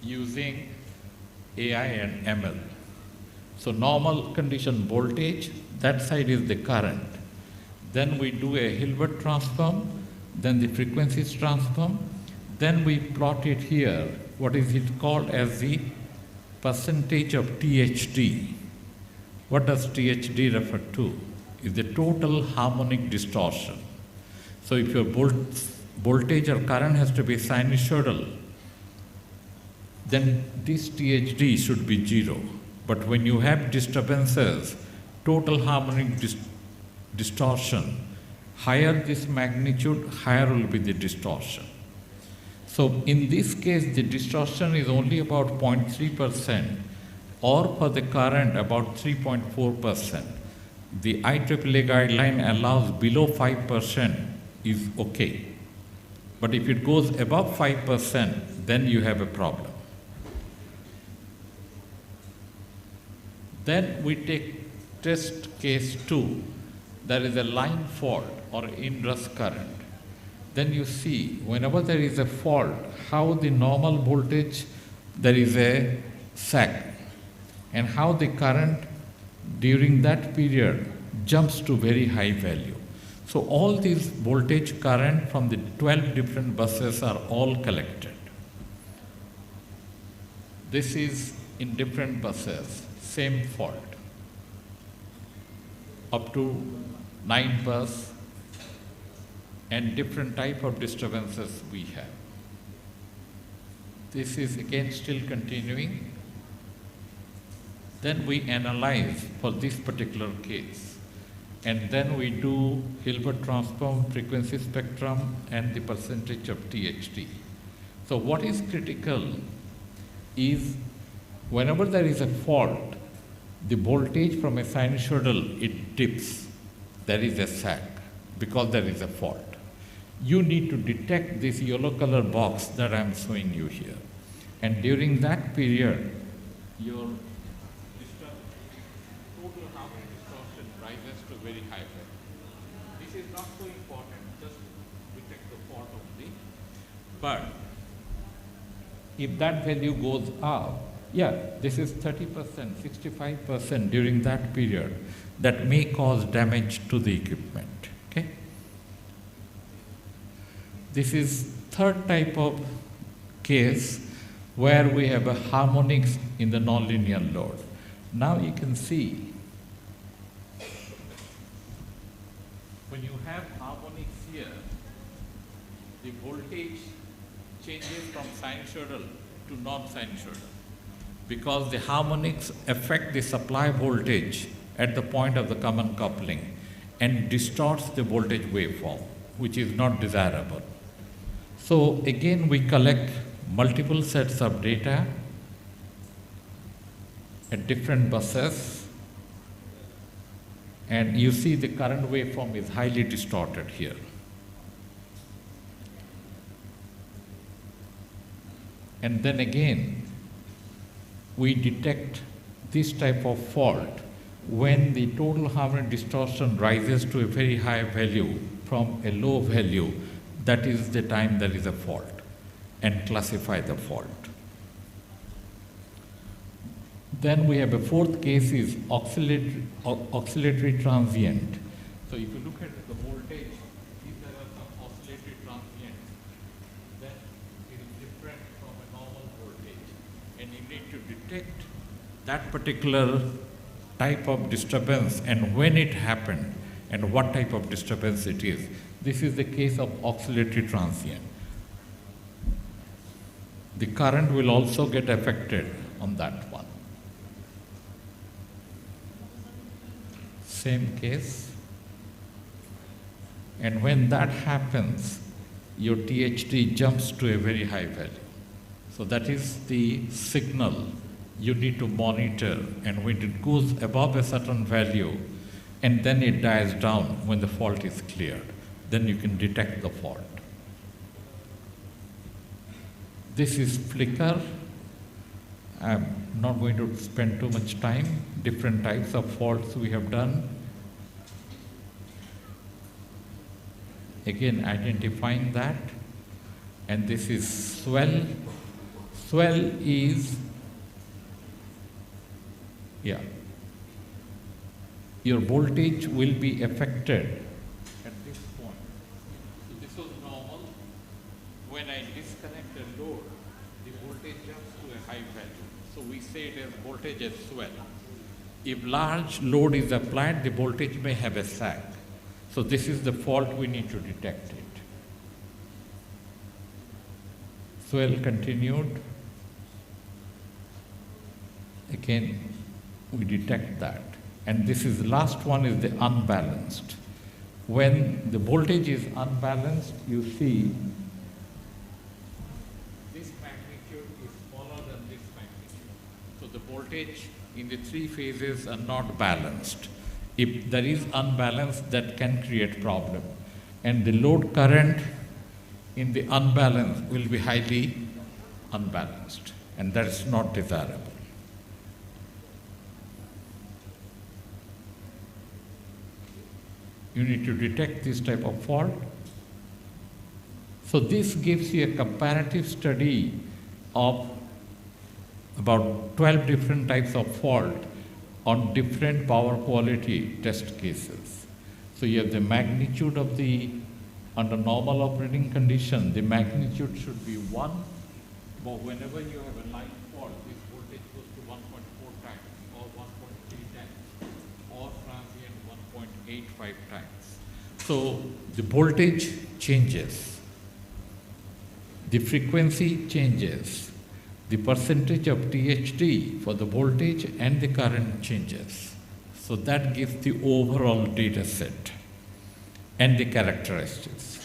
[SPEAKER 15] using AI and ML. So normal condition voltage, that side is the current. Then we do a Hilbert transform, then the frequencies transform, then we plot it here, what is it called as the percentage of THD. What does THD refer to? Is the total harmonic distortion. So if your voltage or current has to be sinusoidal, then this THD should be 0. But when you have disturbances, total harmonic distortion, higher this magnitude, higher will be the distortion. So in this case, the distortion is only about 0.3%, or for the current about 3.4%. The IEEE guideline allows below 5% is okay. But if it goes above 5%, then you have a problem. Then we take test case 2. There is a line fault or inrush current. Then you see whenever there is a fault, how the normal voltage, there is a sag, and how the current during that period jumps to very high value. So all these voltage current from the 12 different buses are all collected. This is in different buses, same fault. Up to 9 bus and different type of disturbances we have. This is again still continuing. Then we analyze for this particular case, and then we do Hilbert transform, frequency spectrum, and the percentage of THD. So what is critical is whenever there is a fault, the voltage from a sinusoidal, it dips. There is a sag because there is a fault. You need to detect this yellow color box that I'm showing you here. And during that period, your total harmonic distortion rises to very high value. This is not so important, just detect the fault only. But if that value goes up, yeah, this is 30%, 65% during that period, that may cause damage to the equipment, okay? This is third type of case where we have a harmonics in the nonlinear load. Now you can see, when you have harmonics here, the voltage changes from sinusoidal to non-sinusoidal, because the harmonics affect the supply voltage at the point of the common coupling and distorts the voltage waveform, which is not desirable. So again, we collect multiple sets of data at different buses, and you see the current waveform is highly distorted here. And then again, we detect this type of fault when the total harmonic distortion rises to a very high value from a low value. That is the time there is a fault, and classify the fault. Then we have a fourth case is oscillatory transient. So if you look at the voltage, these are some oscillatory transients, then it is different from a normal voltage. And you need to detect that particular type of disturbance and when it happened and what type of disturbance it is. This is the case of oscillatory transient. The current will also get affected on that one. Same case. And when that happens, your THD jumps to a very high value. So that is the signal you need to monitor, and when it goes above a certain value and then it dies down when the fault is cleared, then you can detect the fault. This is flicker. I'm not going to spend too much time. Different types of faults we have done. Again, identifying that. And this is swell. Swell is, your voltage will be affected at this point. So this was normal. When I disconnect a load, the voltage jumps to a high value. So we say it as voltage as swell. If large load is applied, the voltage may have a sag. So this is the fault, we need to detect it. Swell continued. Again, we detect that. And this is the last one, is the unbalanced. When the voltage is unbalanced, you see this magnitude is smaller than this magnitude. So the voltage in the three phases are not balanced. If there is unbalance, that can create problem. And the load current in the unbalance will be highly unbalanced, and that is not desirable. You need to detect this type of fault. So this gives you a comparative study of about 12 different types of fault on different power quality test cases. So you have the magnitude of under normal operating condition, the magnitude should be 1, but whenever you have a line fault, this voltage goes to 1.4 times or 1.3 times or transient 1.85 times. So the voltage changes, the frequency changes, the percentage of THD for the voltage and the current changes. So that gives the overall data set and the characteristics.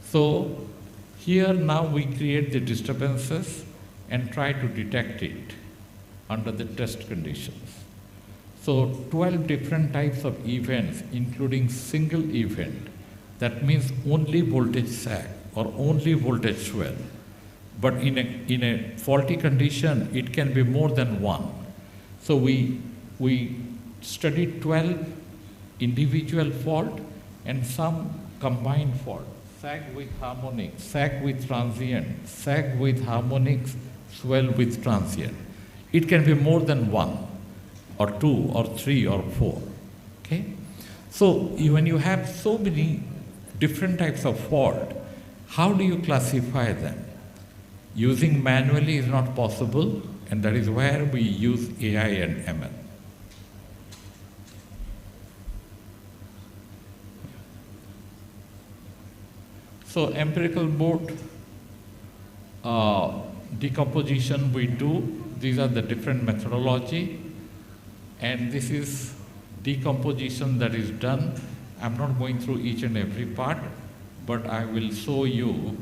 [SPEAKER 15] So here now we create the disturbances and try to detect it under the test conditions. So 12 different types of events, including single event, that means only voltage sag or only voltage swell. But in a faulty condition, it can be more than one. So we studied 12 individual fault and some combined fault. Sag with harmonic, sag with transient, sag with harmonics, swell with transient. It can be more than one, or two, or three, or four. Okay? So when you have so many different types of fault, how do you classify them? Using manually is not possible, and that is where we use AI and ML. So empirical mode decomposition we do. These are the different methodology, and this is decomposition that is done. I'm not going through each and every part, but I will show you.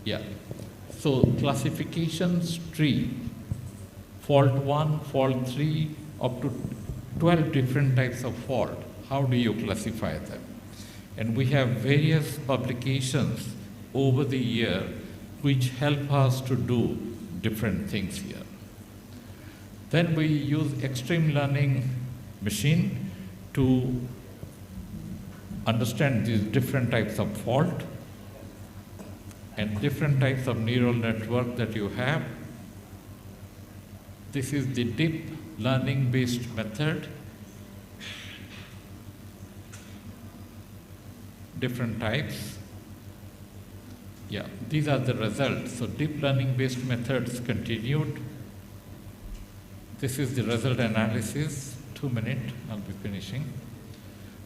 [SPEAKER 15] Yeah. So classifications tree, fault 1, fault 3, up to 12 different types of fault. How do you classify them? And we have various publications over the year which help us to do different things here. Then we use extreme learning machine to understand these different types of fault and different types of neural network that you have. This is the deep learning based method. Different types. Yeah, these are the results. So deep learning based methods continued. This is the result analysis. 2 minutes, I'll be finishing.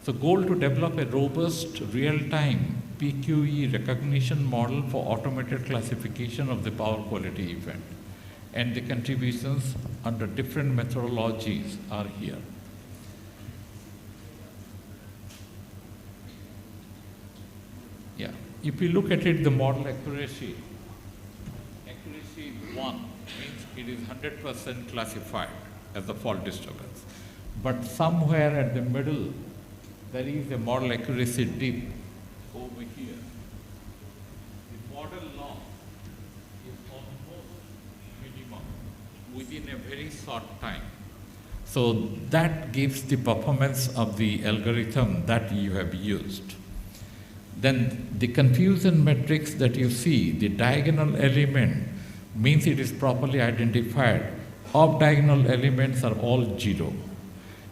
[SPEAKER 15] So goal to develop a robust real-time PQE recognition model for automated classification of the power quality event. And the contributions under different methodologies are here. if you look at it, the model accuracy is 1, means it is 100% classified as a fault disturbance. But somewhere at the middle, there is a model accuracy dip over here. The model loss is almost minimum within a very short time. So that gives the performance of the algorithm that you have used. Then the confusion matrix that you see, the diagonal element means it is properly identified. Off diagonal elements are all 0.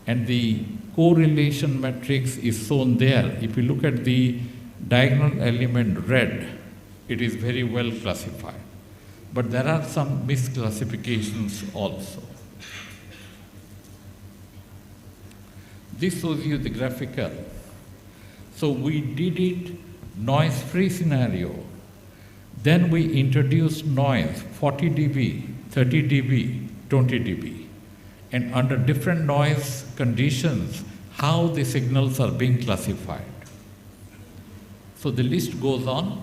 [SPEAKER 15] And the correlation matrix is shown there. If you look at the diagonal element red, it is very well classified. But there are some misclassifications also. This shows you the graphical. So we did it noise-free scenario. Then we introduced noise, 40 dB, 30 dB, 20 dB. And under different noise conditions, how the signals are being classified. So the list goes on.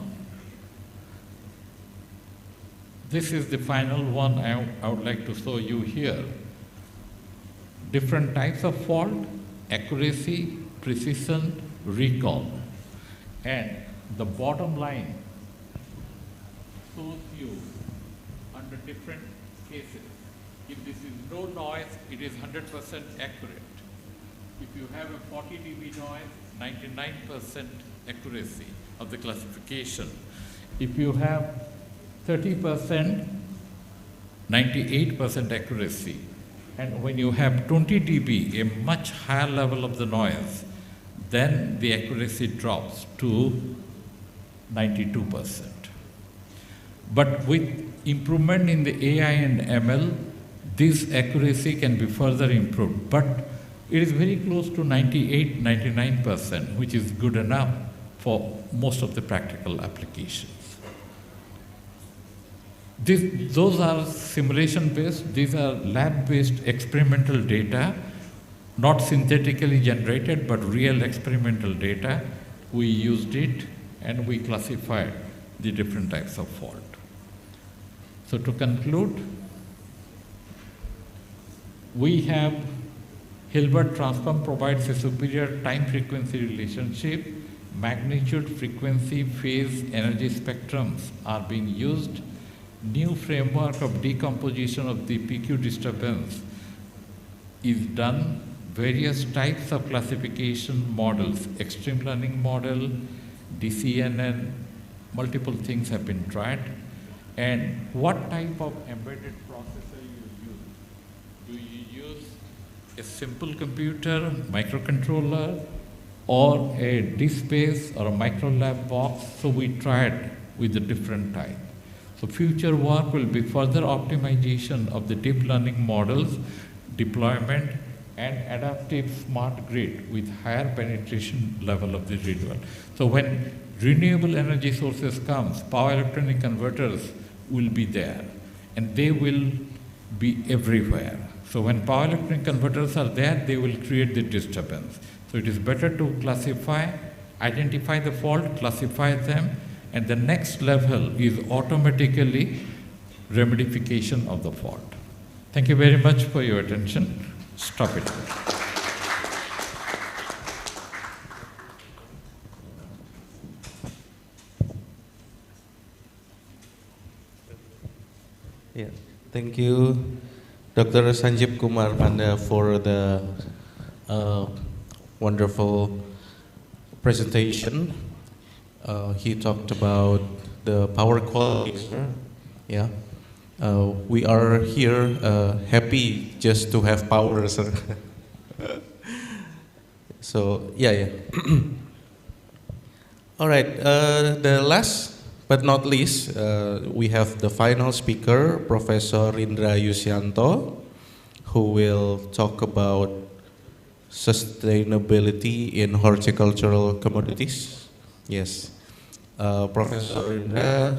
[SPEAKER 15] This is the final one I would like to show you here. Different types of fault, accuracy, precision, recall. And the bottom line shows you under different cases. If this is no noise, it is 100% accurate. If you have a 40 dB noise, 99% accuracy of the classification. If you have 30%, 98% accuracy. And when you have 20 dB, a much higher level of the noise, then the accuracy drops to 92%. But with improvement in the AI and ML, this accuracy can be further improved. But it is very close to 98, 99%, which is good enough for most of the practical applications. Those are simulation-based, these are lab-based experimental data, not synthetically generated, but real experimental data. We used it and we classified the different types of fault. So to conclude, we have Hilbert transform provides a superior time-frequency relationship. Magnitude, frequency, phase, energy spectrums are being used. New framework of decomposition of the PQ disturbance is done. Various types of classification models, extreme learning model, DCNN, multiple things have been tried. And what type of embedded processor you use? Do you use a simple computer, microcontroller, or a disk space or a microlab box? So we tried with the different type. So future work will be further optimization of the deep learning models, deployment, and adaptive smart grid with higher penetration level of the renewable. So when renewable energy sources comes, power electronic converters will be there, and they will be everywhere. So when power electronic converters are there, they will create the disturbance. So it is better to classify, identify the fault, classify them, and the next level is automatically remedification of the fault. Thank you very much for your attention. Stop it.
[SPEAKER 9] Yeah, thank you, Dr. Sanjeev Kumar Panda, for the wonderful presentation. He talked about the power quality. Yeah, we are here happy just to have power, sir. So yeah. All right. The last but not least, we have the final speaker, Professor Indra Yusianto, who will talk about sustainability in horticultural commodities. Yes. Professor Indra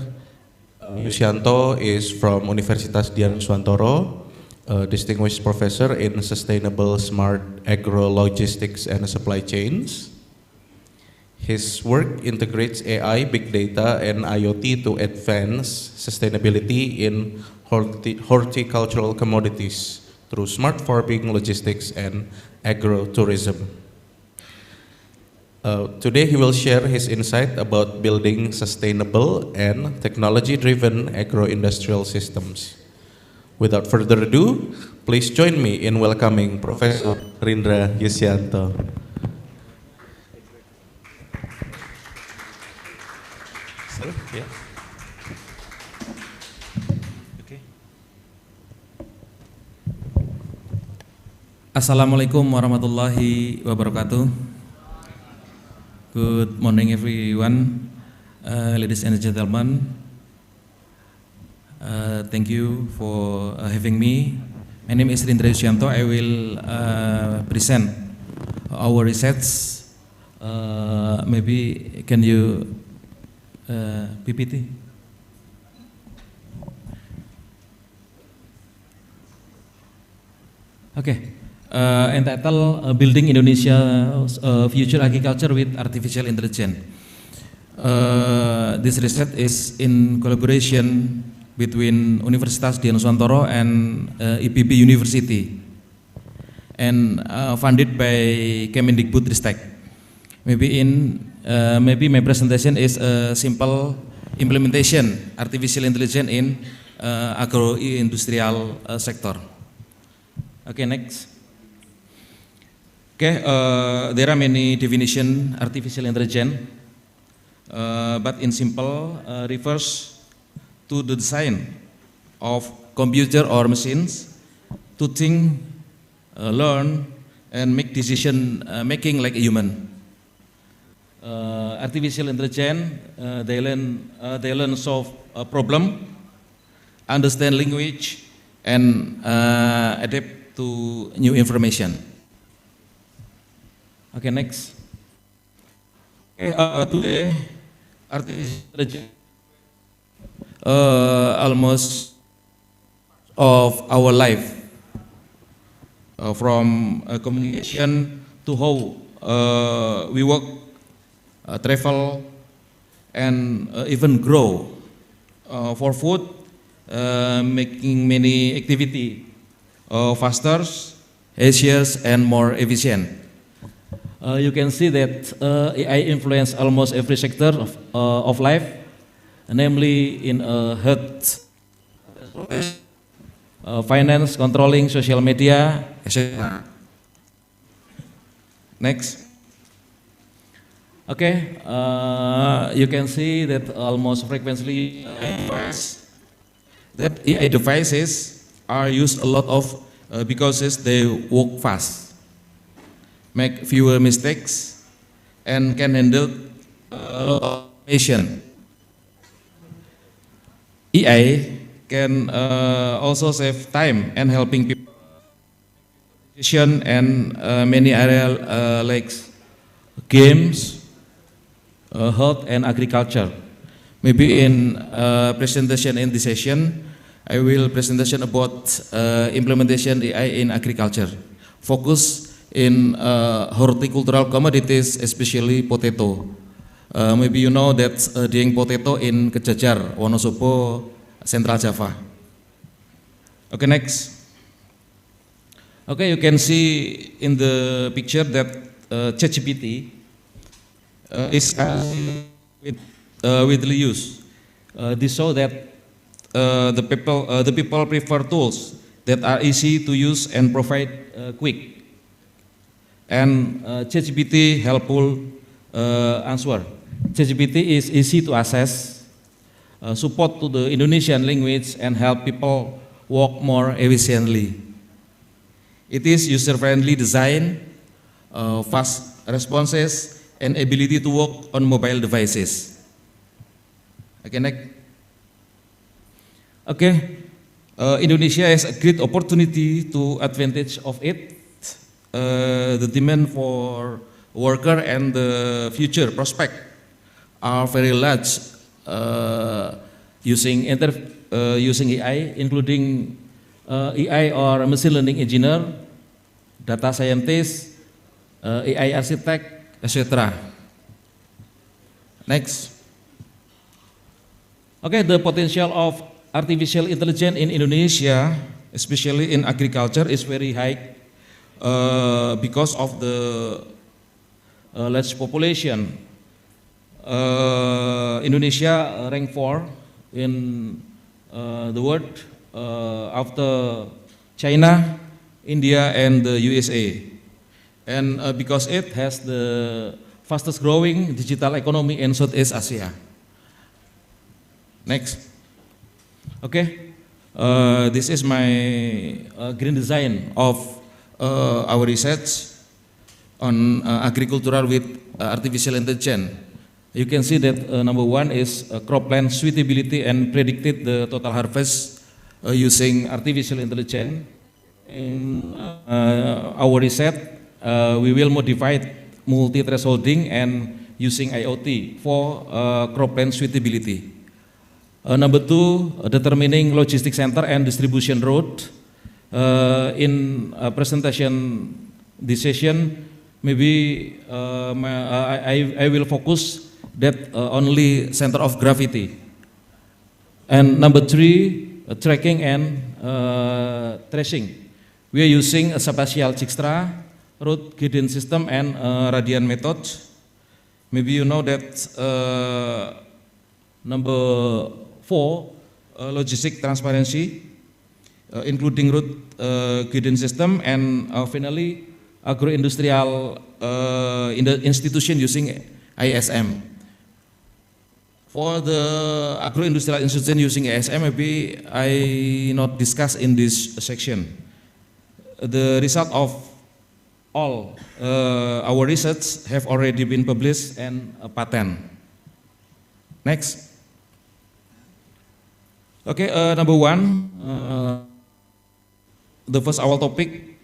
[SPEAKER 9] Yusianto is from Universitas Dian Nuswantoro, distinguished professor in sustainable smart agro-logistics and supply chains. His work integrates AI, big data, and IoT to advance sustainability in horticultural commodities through smart farming, logistics, and agro-tourism. Today he will share his insight about building sustainable and technology-driven agro-industrial systems. Without further ado, please join me in welcoming Professor Rindra Yusianto. Yeah. Okay.
[SPEAKER 16] Assalamualaikum warahmatullahi wabarakatuh. Good morning, everyone, ladies and gentlemen. Thank you for having me. My name is Rindra Yusianto. I will present our research. Maybe can you PPT? Okay. Entitled Building Indonesia's Future Agriculture with Artificial Intelligence. This research is in collaboration between Universitas Dian and IPB University, and funded by Kemendikbudristek. Maybe my presentation is a simple implementation artificial intelligence in agro-industrial sector. Okay, next. Okay, there are many definition artificial intelligence, but in simple refers to the design of computer or machines to think, learn, and make decision making like a human. Artificial intelligence, they learn solve a problem, understand language, and adapt to new information. Okay, next. Okay, today, artificial intelligence almost of our life, from communication to how we work, travel, and even grow. For food, making many activity faster, easier, and more efficient. You can see that AI influence almost every sector of life, namely in health, finance, controlling, social media, etc. Next. Okay, you can see that almost frequently that AI devices are used a lot of because they work fast, make fewer mistakes, and can handle a lot of information. AI can also save time and helping people decision and many areas like games, health, and agriculture. Maybe in presentation in this session, I will presentation about implementation AI in agriculture. Focus in horticultural commodities, especially potato. Maybe you know that dieng potato in Kejajar, Wonosobo, Central Java. Okay, next. Okay, you can see in the picture that ChatGPT is widely used. This show that the people prefer tools that are easy to use and provide quick and ChatGPT helpful answer. ChatGPT is easy to access, support to the Indonesian language, and help people work more efficiently. It is user-friendly design, fast responses, and ability to work on mobile devices. Okay, next. Okay, Indonesia has a great opportunity to advantage of it. The demand for worker and the future prospect are very large using AI, including AI or machine learning engineer, data scientist, AI architect, etc. Next. Okay, the potential of artificial intelligence in Indonesia, especially in agriculture, is very high because of the large population. Indonesia ranked 4 in the world after China, India, and the USA. And because it has the fastest growing digital economy in Southeast Asia. Next. Okay, this is my green design of our research on agricultural with artificial intelligence. You can see that number 1 is cropland suitability and predicted the total harvest using artificial intelligence. In our research, we will modify multi-thresholding and using IoT for cropland suitability. Number 2, determining logistic center and distribution road. In presentation this session, maybe I will focus that only center of gravity. And number 3, tracking and tracing. We are using a spatial Dijkstra, road guidance system, and radian method. Maybe you know that number 4, logistic transparency, including route guidance system, and finally agro-industrial institution using ISM. For the agro-industrial institution using ISM, maybe I not discuss in this section. The result of all our research have already been published and a patent. Next. Okay, number 1, the first awal topic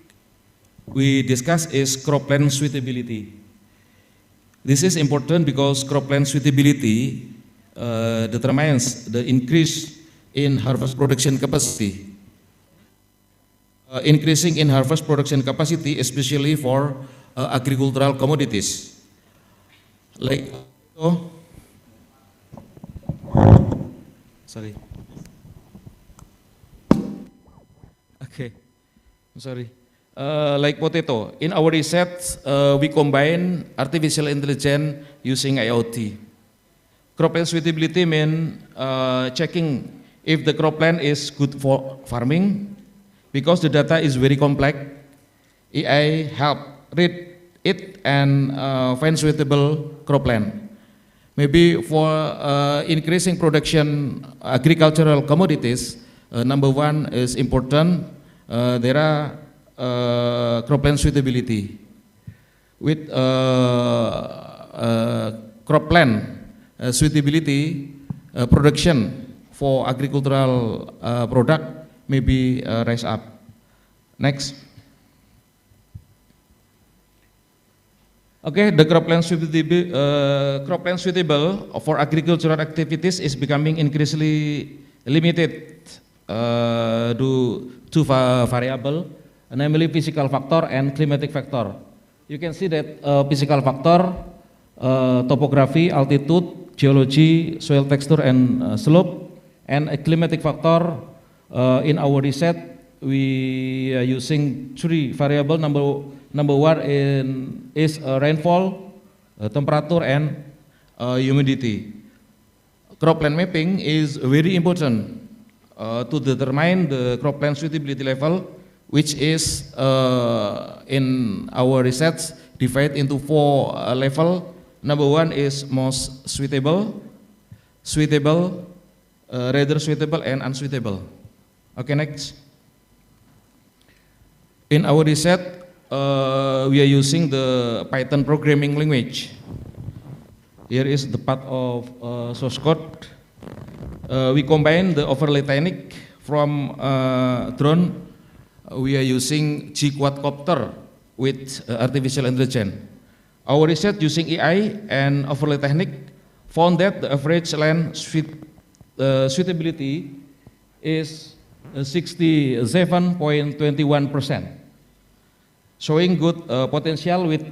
[SPEAKER 16] we discuss is cropland suitability. This is important because cropland suitability determines the increase in harvest production capacity. Increasing in harvest production capacity, especially for agricultural commodities, like sorry. Okay, I'm sorry. Like potato, in our research, we combine artificial intelligence using IoT. Cropland suitability means checking if the cropland is good for farming. Because the data is very complex, AI help read it and find suitable cropland. Maybe for increasing production agricultural commodities, number 1 is important. There are cropland suitability. With cropland suitability, production for agricultural product maybe rise up. Next. Okay, the cropland suitable for agricultural activities is becoming increasingly limited due to variable, namely physical factor and climatic factor. You can see that physical factor, topography, altitude, geology, soil texture, and slope, and a climatic factor. In our research, we are using 3 variables. Number 1 is rainfall, temperature, and humidity. Cropland mapping is very important to determine the cropland suitability level, which is in our research divided into 4 levels. Number 1 is most suitable, rather suitable, and unsuitable. Okay, next. In our research, we are using the Python programming language. Here is the part of source code. We combine the overlay technique from drone. We are using G-quadcopter with artificial intelligence. Our research using AI and overlay technique found that the average land suitability is 67.21%, showing good potential with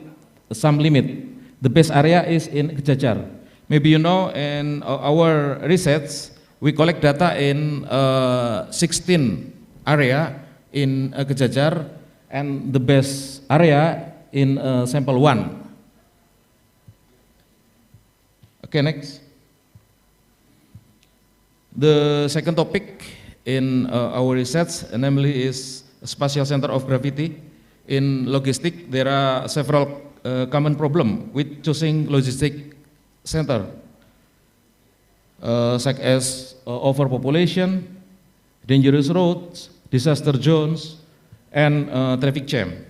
[SPEAKER 16] some limit. The best area is in Kejajar. maybe you know, in our research, we collect data in 16 area in Kejajar, and the best area in sample 1. Okay, next. The second topic in our research, namely, is spatial center of gravity. In logistic, there are several common problems with choosing logistic center, such as overpopulation, dangerous roads, disaster zones, and traffic jam.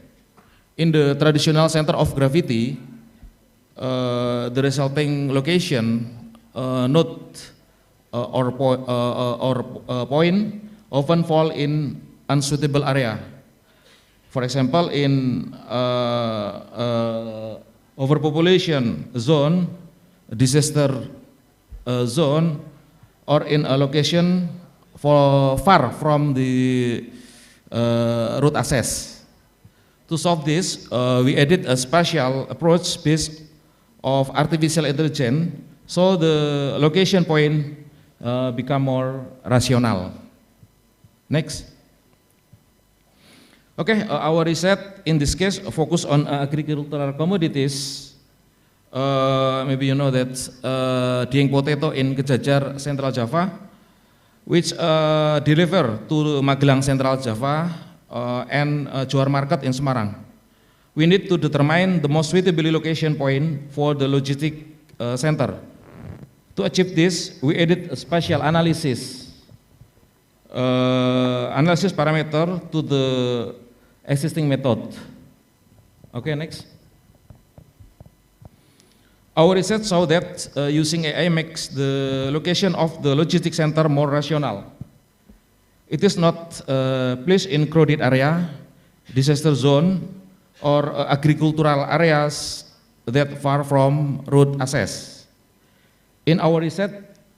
[SPEAKER 16] In the traditional center of gravity, the resulting location, node or point often fall in unsuitable area. For example, in overpopulation zone, disaster zone, or in a location far from the road access. To solve this, we added a spatial approach based of artificial intelligence, so the location point become more rational. Next. Okay, our research in this case focus on agricultural commodities. Maybe you know that Dieng potato in Kejajar, Central Java, which deliver to Magelang, Central Java, and Johor Market in Semarang. We need to determine the most suitable location point for the logistic center. To achieve this, we added a spatial analysis parameter to the existing method. Okay, next. Our research saw that using AI makes the location of the logistic center more rational. It is not placed in crowded area, disaster zone, or agricultural areas that far from road access. In our research,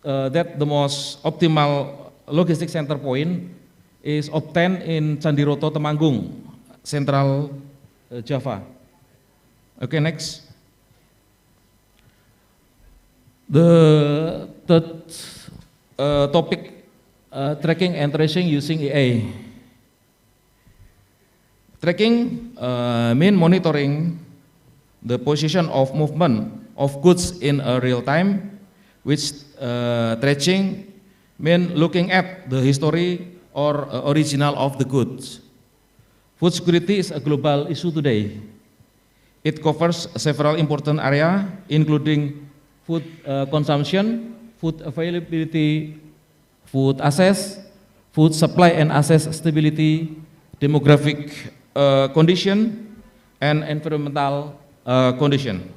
[SPEAKER 16] that the most optimal logistic center point is obtained in Candiroto, Temanggung, Central Java. Okay, next. The third topic, tracking and tracing using AI. Tracking mean monitoring the position of movement of goods in a real time, which tracing mean looking at the history or original of the goods. Food security is a global issue today. It covers several important areas, including food consumption, food availability, food access, food supply and access stability, demographic condition, and environmental condition.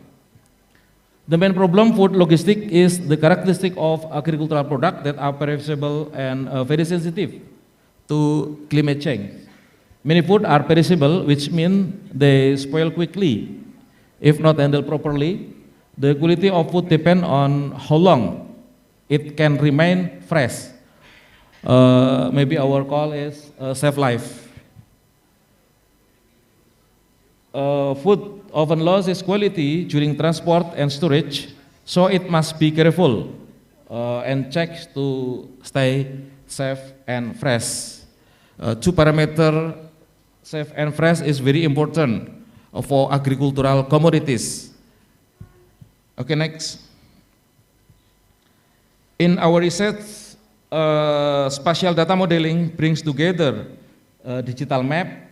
[SPEAKER 16] The main problem food logistic is the characteristic of agricultural products that are perishable and very sensitive to climate change. Many food are perishable, which means they spoil quickly. If not handled properly, the quality of food depends on how long it can remain fresh. Maybe our call is save life. Food often loses quality during transport and storage, so it must be careful and checked to stay safe and fresh. Two parameters, safe and fresh, is very important for agricultural commodities. Okay, next. In our research, spatial data modeling brings together digital map,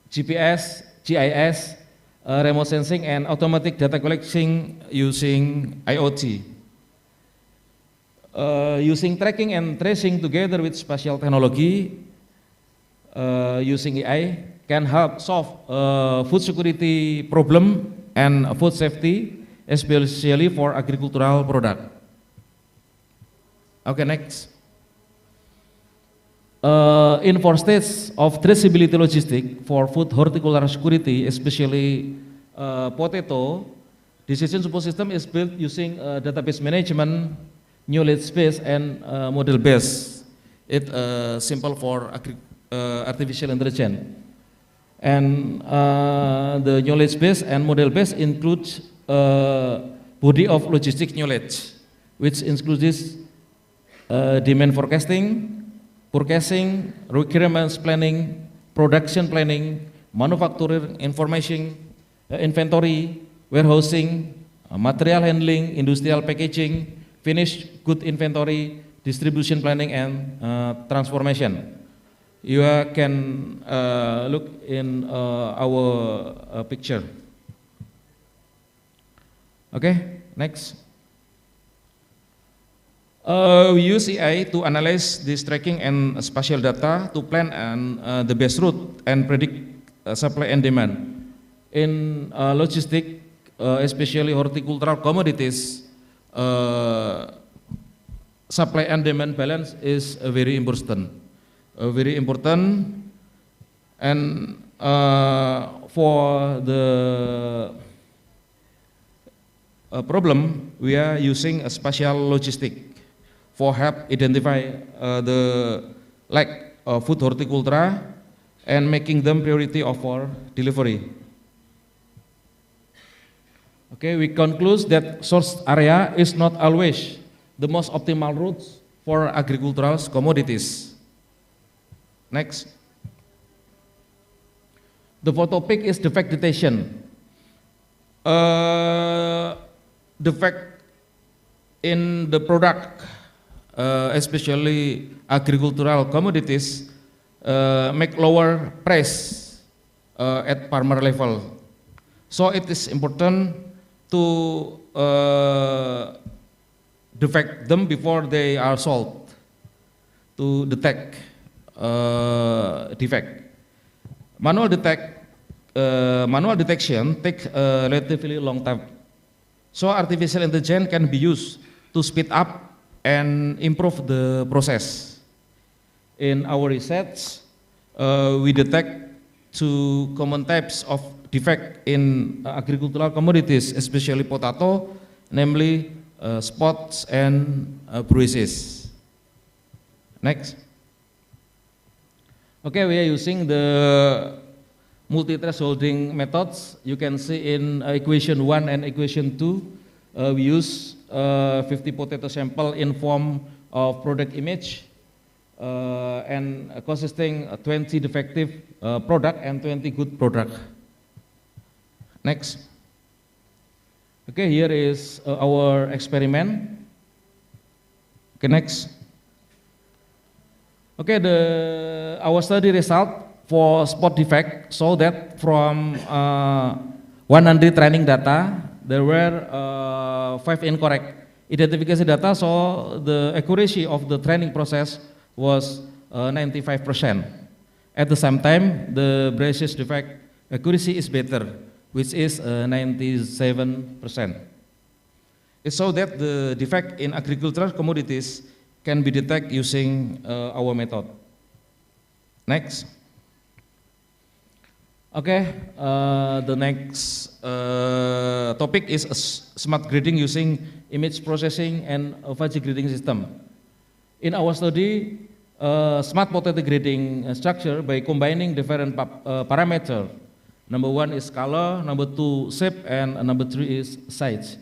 [SPEAKER 16] GPS, GIS, remote sensing, and automatic data collection using IoT. Using tracking and tracing together with spatial technology, using AI, can help solve food security problem and food safety, especially for agricultural product. Okay, next. In 4 stages of traceability logistic for food horticultural security, especially potato, decision support system is built using database management, knowledge base, and model base. It's simple for artificial intelligence. And the knowledge base and model base includes body of logistics knowledge, which includes demand forecasting, purchasing, requirements planning, production planning, manufacturing information, inventory, warehousing, material handling, industrial packaging, finished good inventory, distribution planning, and transformation. You can look in our picture. Okay, next. We use AI to analyze this tracking and spatial data to plan the best route and predict supply and demand. In logistics, especially horticultural commodities, supply and demand balance is very important. And for the problem, we are using a spatial logistic for help identify the lack of food horticultura and making them priority of our delivery. Okay, we conclude that source area is not always the most optimal routes for agricultural commodities. Next. The fourth topic is defect detection. Defect in the product, especially agricultural commodities, make lower price at farmer level. So it is important to defect them before they are sold, to detect defect. Manual detection takes a relatively long time. So artificial intelligence can be used to speed up and improve the process. In our research, we detect two common types of defect in agricultural commodities, especially potato, namely spots and bruises. Next. Okay, we are using the multi-thresholding methods. You can see in equation 1 and equation 2, we use 50 potato sample in form of product image and consisting 20 defective product and 20 good product. Next. Okay, here is our experiment. Okay, next. Okay, our study result for spot defect show that from 100 training data, there were 5 incorrect. Identification data show the accuracy of the training process was 95%. At the same time, the braces defect accuracy is better, which is 97%. It shows that the defect in agricultural commodities can be detected using our method. Next. Okay, the next topic is smart grading using image processing and a fuzzy grading system. In our study, smart potato grading structure by combining different parameters. Number 1 is color, number 2 shape, and number 3 is size.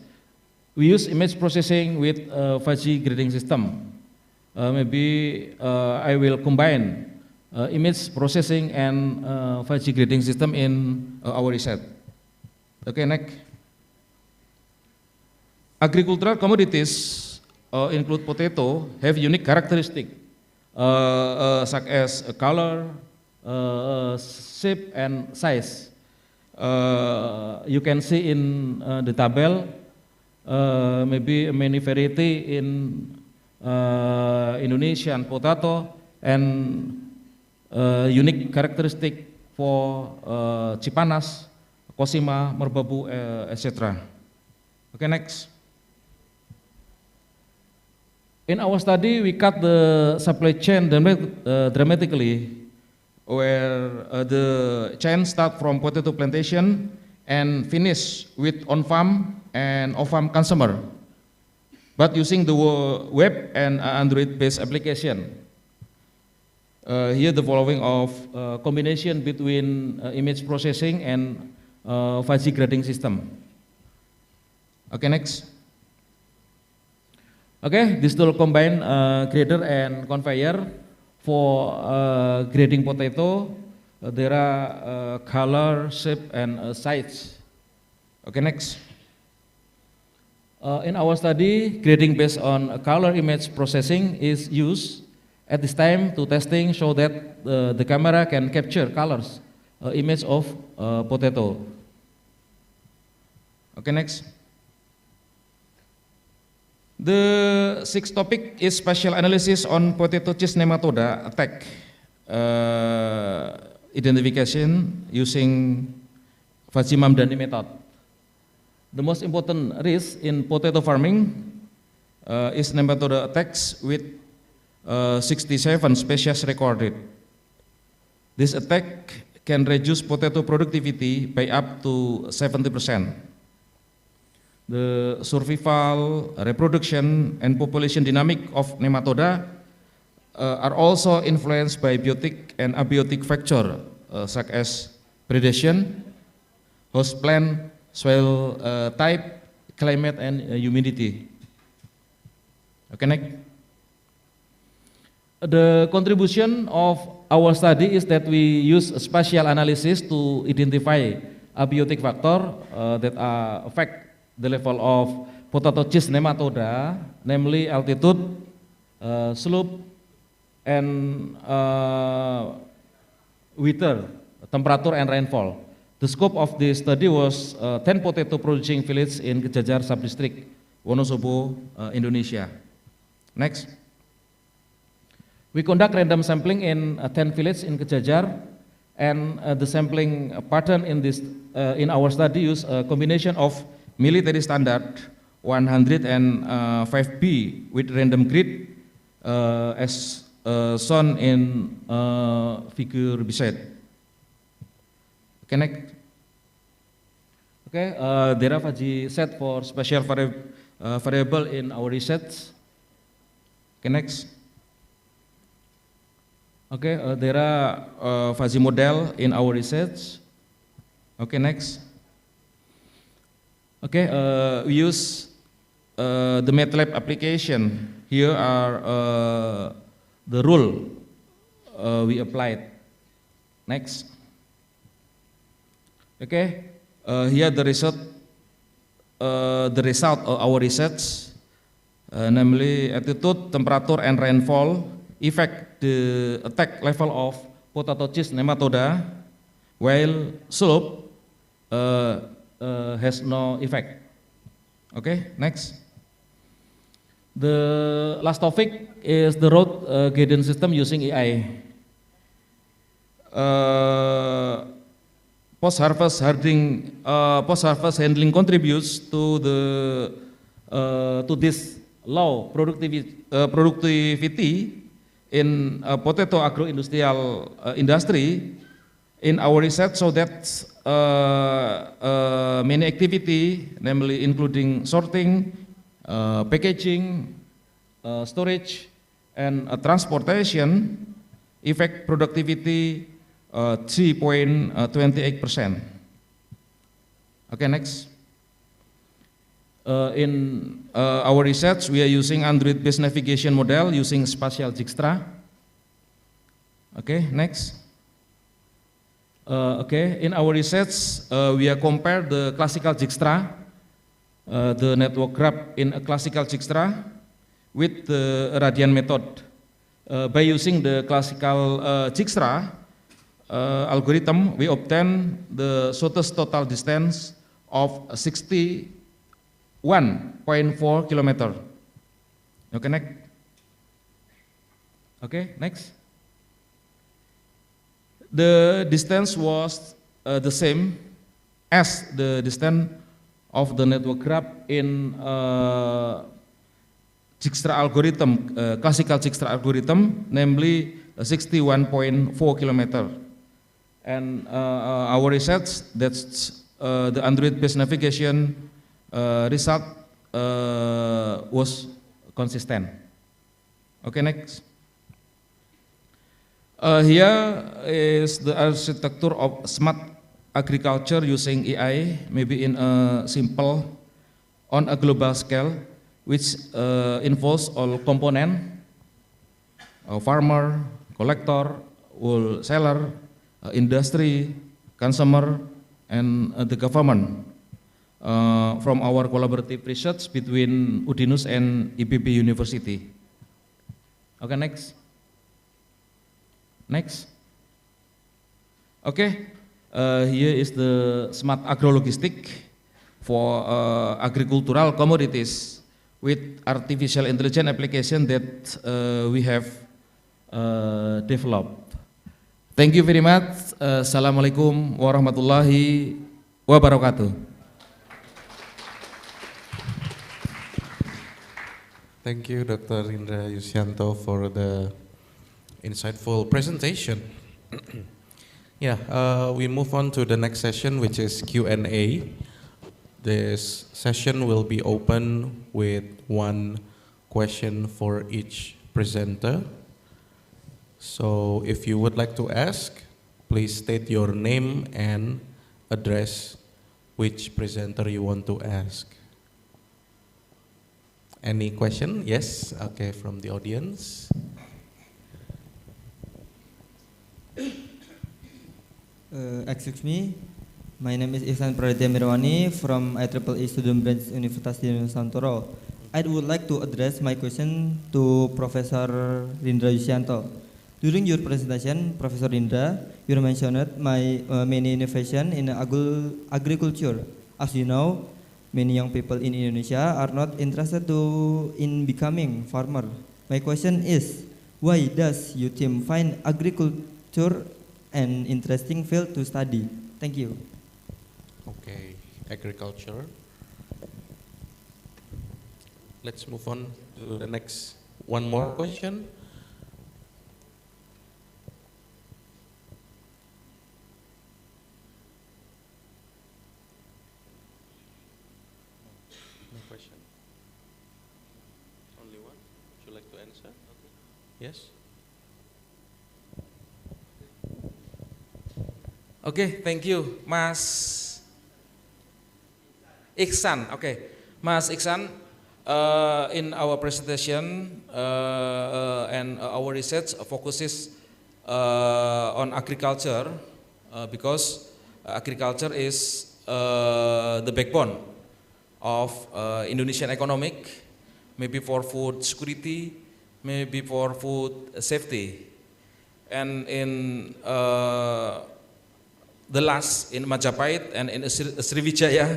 [SPEAKER 16] We use image processing with a fuzzy grading system. Maybe I will combine image processing and fuzzy grading system in our research. Okay, next. Agricultural commodities include potato have unique characteristics such as color, shape, and size. You can see in the table maybe many variety in Indonesian potato and unique characteristic for Cipanas, Cosima, Merbabu, etc. Okay, next. In our study, we cut the supply chain dramatically, where the chain start from potato plantation and finish with on-farm and off-farm consumer, but using the web and Android-based application. Here the following of combination between image processing and fuzzy grading system. Okay, next. Okay, this tool combine grader and conveyor for grading potato. There are color, shape, and size. Okay, next. In our study, grading based on color image processing is used at this time to testing show that the camera can capture colors image of potato. Okay, next. The sixth topic is spatial analysis on potato chist nematoda attack identification using Fajimam-Dani method. The most important risk in potato farming is nematoda attacks with 67 species recorded. This attack can reduce potato productivity by up to 70%. The survival, reproduction, and population dynamic of nematoda are also influenced by biotic and abiotic factors such as predation, host plant, soil type, climate, and humidity. Okay, next. The contribution of our study is that we use spatial analysis to identify abiotic factors that affect the level of potato chist nematoda, namely altitude, slope, and weather, temperature, and rainfall. The scope of the study was 10 potato producing villages in Kejajar Subdistrict, Wonosobo, Indonesia. Next. We conduct random sampling in 10 villages in Kejajar, and the sampling pattern in our study use a combination of military standard 105B with random grid as shown in figure beside. Okay, next. Okay, there are Faji set for spatial variable in our research. Okay, next. Okay, there are fuzzy model in our research. Okay, next. Okay, we use the MATLAB application. Here are the rule we applied. Next. Okay, here the result of our research, namely altitude, temperature, and rainfall affect the attack level of potato chist nematoda, while slope has no effect. Okay, next. The last topic is the road guidance system using AI. Post-harvest handling contributes to this low productivity in potato agro-industrial industry. In our research, so that many activity, namely including sorting, packaging, storage, and transportation, affect productivity 3.28%. Okay, next. In our research, we are using Android-based navigation model using spatial Dijkstra. Okay, next. Okay, in our research, we are compare the classical Dijkstra, the network graph in a classical Dijkstra with the radian method. By using the classical Dijkstra algorithm, we obtain the shortest total distance of 61.4 kilometer. Okay, next. Okay, next. The distance was the same as the distance of the network graph in Dijkstra algorithm, classical Dijkstra algorithm, namely 61.4 kilometer. And our research, that's the Android-based navigation result was consistent. Okay, next. Here is the architecture of smart agriculture using AI, maybe in a simple on a global scale, which involves all component, farmer, collector, wholesaler, industry, consumer, and the government. From our collaborative research between Udinus and IPB University. Okay, next. Next. Okay, here is the smart agrologistic for agricultural commodities with artificial intelligence application that we have developed. Thank you very much. Assalamualaikum warahmatullahi wabarakatuh.
[SPEAKER 9] Thank you, Dr. Indra Yusianto, for the insightful presentation. We move on to the next session, which is Q&A. This session will be open with one question for each presenter. So if you would like to ask, please state your name and address which presenter you want to ask. Any question? Yes? Okay, from the audience.
[SPEAKER 17] Excuse me, my name is Ihsan Praditya Mirwani from IEEE Student Branch Universitas Dian Nuswantoro. I would like to address my question to Professor Rindra Yusianto. During your presentation, Professor Rindra, you mentioned many innovation in agriculture. As you know, many young people in Indonesia are not interested in becoming farmer. My question is, why does your team find agriculture an interesting field to study? Thank you.
[SPEAKER 9] Okay, agriculture. Let's move on to the next. One more question.
[SPEAKER 16] Yes. Okay, thank you, Mas Iksan. Okay, Mas Iksan, in our presentation and our research focuses on agriculture because agriculture is the backbone of Indonesian economic, maybe for food security, maybe for food safety. And in the last, in Majapahit and in Sriwijaya,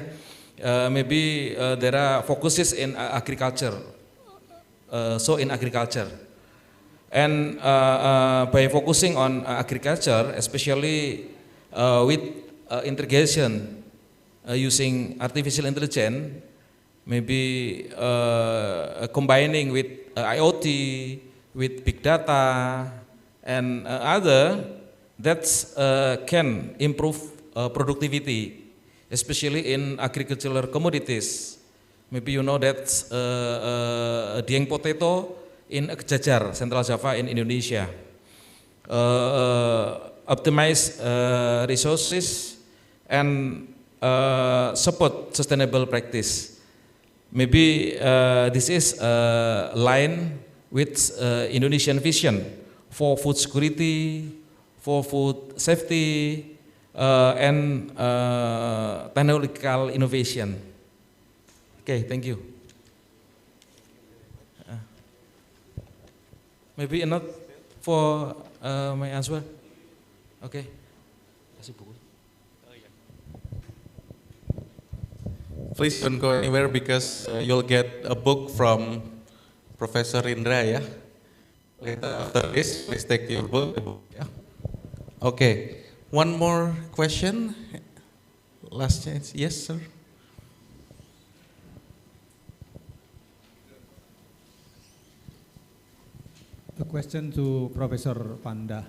[SPEAKER 16] maybe there are focuses in agriculture, so in agriculture. And by focusing on agriculture, especially with integration using artificial intelligence, maybe combining with IoT, with big data, and other, that can improve productivity, especially in agricultural commodities. Maybe you know that Dieng potato in Jajar, Central Java in Indonesia. Optimize resources and support sustainable practice. Maybe this is line with Indonesian vision for food security, for food safety, and technological innovation. Okay, thank you. Maybe enough for my answer. Okay.
[SPEAKER 9] Please don't go anywhere because you'll get a book from Professor Indra, ya. Later after this, please take your book. Yeah. Okay, one more question. Last chance. Yes, sir.
[SPEAKER 3] A question to Professor Panda.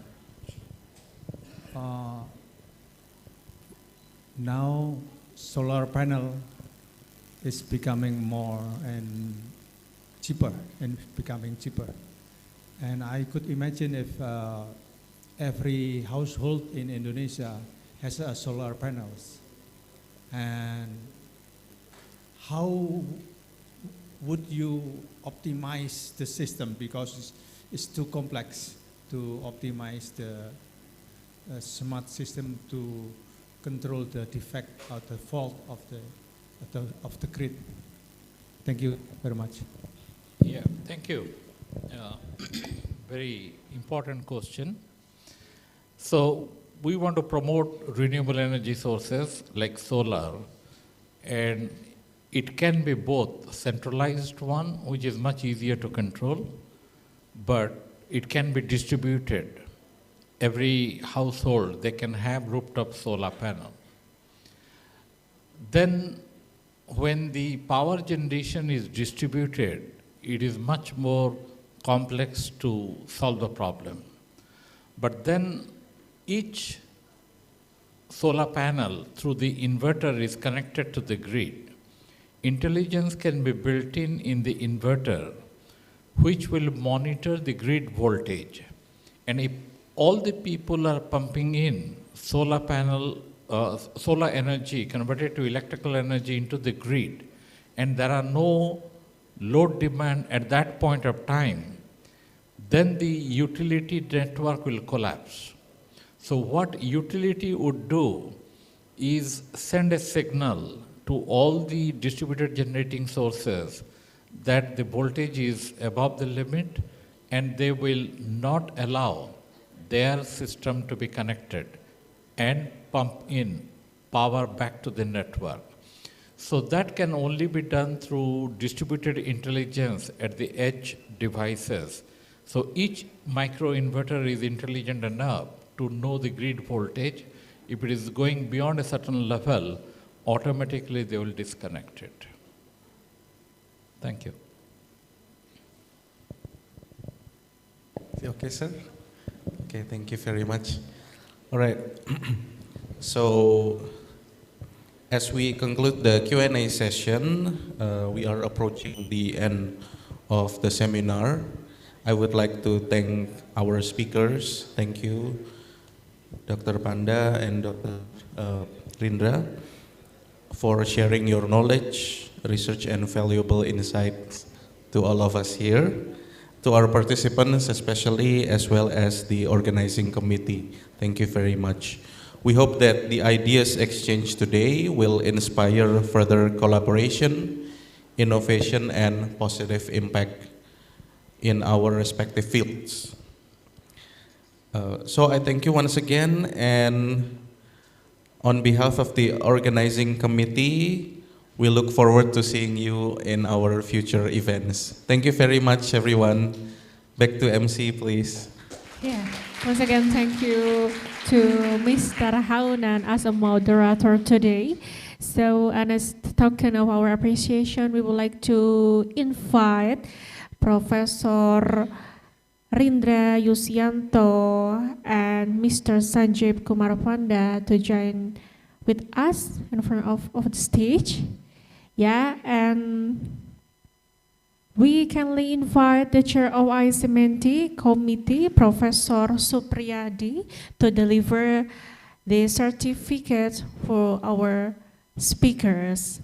[SPEAKER 3] Now, solar panel is becoming more and cheaper and becoming cheaper. And I could imagine if every household in Indonesia has solar panels. And how would you optimize the system, because it's too complex to optimize the smart system to control the defect or the fault of the grid. Thank you very much.
[SPEAKER 15] Yeah, thank you. Very important question. So we want to promote renewable energy sources like solar, and it can be both centralized one, which is much easier to control, but it can be distributed. Every household, they can have rooftop solar panel. Then when the power generation is distributed, it is much more complex to solve the problem. But then each solar panel through the inverter is connected to the grid. Intelligence can be built in the inverter, which will monitor the grid voltage. And if all the people are pumping in solar energy converted to electrical energy into the grid, and there are no load demand at that point of time, then the utility network will collapse. So what utility would do is send a signal to all the distributed generating sources that the voltage is above the limit, and they will not allow their system to be connected and pump in power back to the network. So that can only be done through distributed intelligence at the edge devices. So each microinverter is intelligent enough to know the grid voltage. If it is going beyond a certain level, automatically they will disconnect it. Thank you.
[SPEAKER 9] Okay, sir. Okay, thank you very much. All right. So, as we conclude the Q&A session, we are approaching the end of the seminar. I would like to thank our speakers. Thank you, Dr. Panda and Dr. Rindra, for sharing your knowledge, research, and valuable insights to all of us here. To our participants especially, as well as the organizing committee, thank you very much. We hope that the ideas exchanged today will inspire further collaboration, innovation, and positive impact in our respective fields. So I thank you once again, and on behalf of the organizing committee, we look forward to seeing you in our future events. Thank you very much, everyone. Back to MC, please.
[SPEAKER 2] Yeah, once again, thank you to Mr. Haunan as a moderator today. So, and as token of our appreciation, we would like to invite Professor Rindra Yusianto and Mr. Sanjeev Kumarapanda to join with us in front of the stage. Yeah, and we kindly invite the chair of Isemantic committee, Professor Supriyadi, to deliver the certificate for our speakers.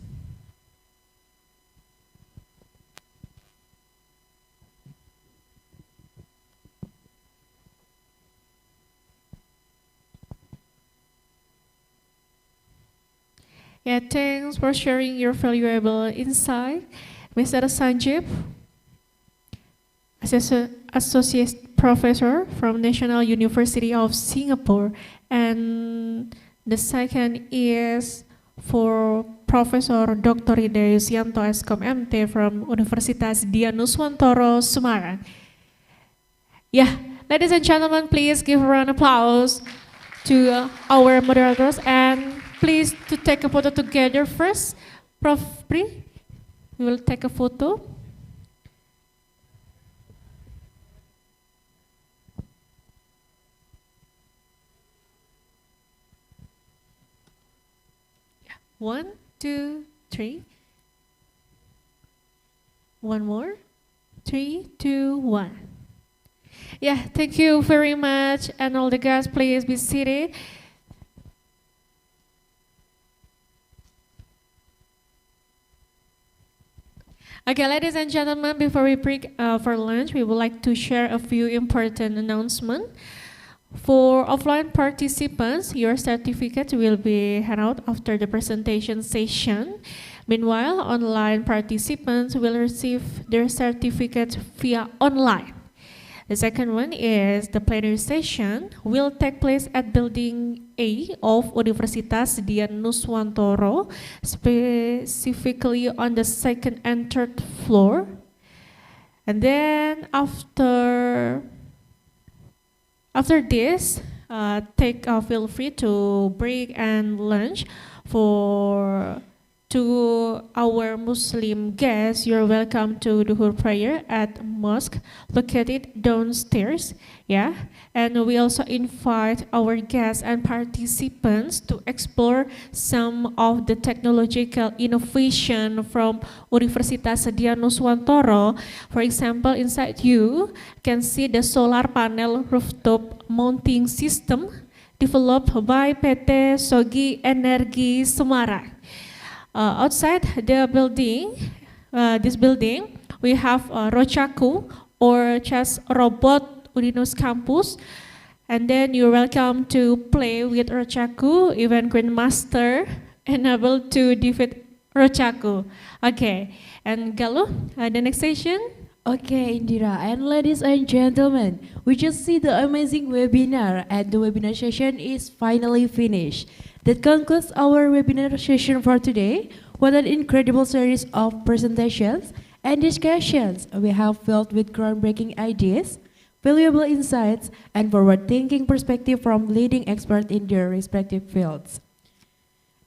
[SPEAKER 2] Yeah, thanks for sharing your valuable insight, Mr. Sanjeev, Associate Professor from National University of Singapore. And the second is for Professor Dr. Rindra Yusianto Eskom MT from Universitas Dian Nuswantoro, Semarang. Yeah, ladies and gentlemen, please give a round of applause to our moderators, and please to take a photo together first. Prof. Pri, we will take a photo. Yeah. 1, 2, 3. One more. 3, 2, 1. Yeah, thank you very much, and all the guests, please be seated. Okay, ladies and gentlemen, before we break for lunch, we would like to share a few important announcements. For offline participants, your certificate will be handed out after the presentation session. Meanwhile, online participants will receive their certificate via online. The second one is the plenary session will take place at Building A of Universitas Dian Nuswantoro, specifically on the second and third floor. And then after this, feel free to break and lunch. To our Muslim guests, you're welcome to Duhur prayer at mosque located downstairs. Yeah, and we also invite our guests and participants to explore some of the technological innovation from Universitas Dian Nuswantoro. For example, inside you can see the solar panel rooftop mounting system developed by PT Sogi Energi Semarang. Outside the building, this building, we have Rochaku or chess robot Uninus Campus, and then you're welcome to play with Rochaku, even Grandmaster, able to defeat Rochaku. Okay, and Galuh, the next session.
[SPEAKER 1] Okay, Indira, and ladies and gentlemen, we just see the amazing webinar, and the webinar session is finally finished. That concludes our webinar session for today. What an incredible series of presentations and discussions we have filled with groundbreaking ideas, valuable insights, and forward-thinking perspective from leading experts in their respective fields.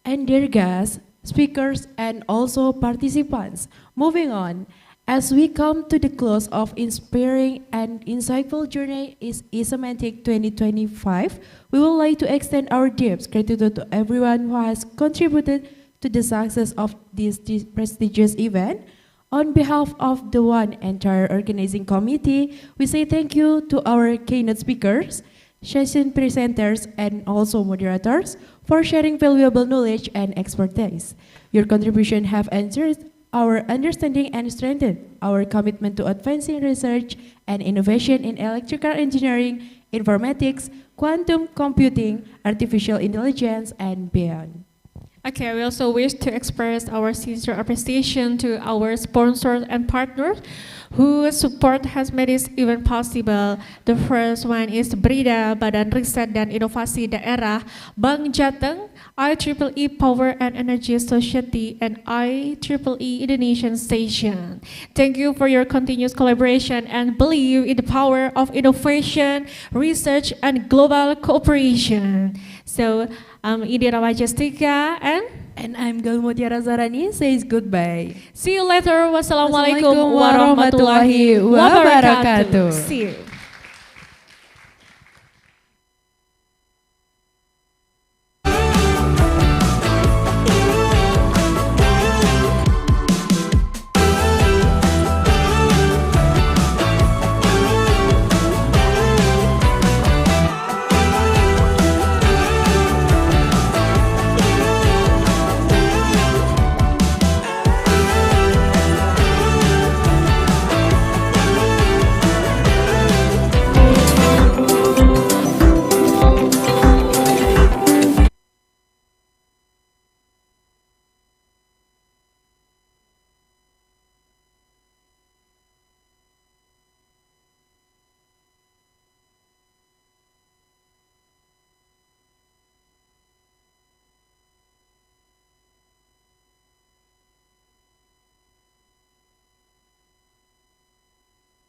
[SPEAKER 1] And dear guests, speakers, and also participants, moving on, as we come to the close of inspiring and insightful journey is Isemantic 2025, we would like to extend our deep gratitude to everyone who has contributed to the success of this prestigious event. On behalf of the entire organizing committee, we say thank you to our keynote speakers, session presenters, and also moderators for sharing valuable knowledge and expertise. Your contribution have enhanced our understanding and strengthened our commitment to advancing research and innovation in electrical engineering, informatics, quantum computing, artificial intelligence, and beyond.
[SPEAKER 2] Okay, we also wish to express our sincere appreciation to our sponsors and partners whose support has made this event possible. The first one is BRIDA, Badan Riset dan Inovasi Daerah, Bank Jateng, IEEE Power and Energy Society, and IEEE Indonesian Station. Thank you for your continuous collaboration and believe in the power of innovation, research, and global cooperation. So, Indira Majestika
[SPEAKER 1] and I'm Galmutiara Zarani says goodbye.
[SPEAKER 2] See you later. Wassalamualaikum warahmatullahi wabarakatuh. See you.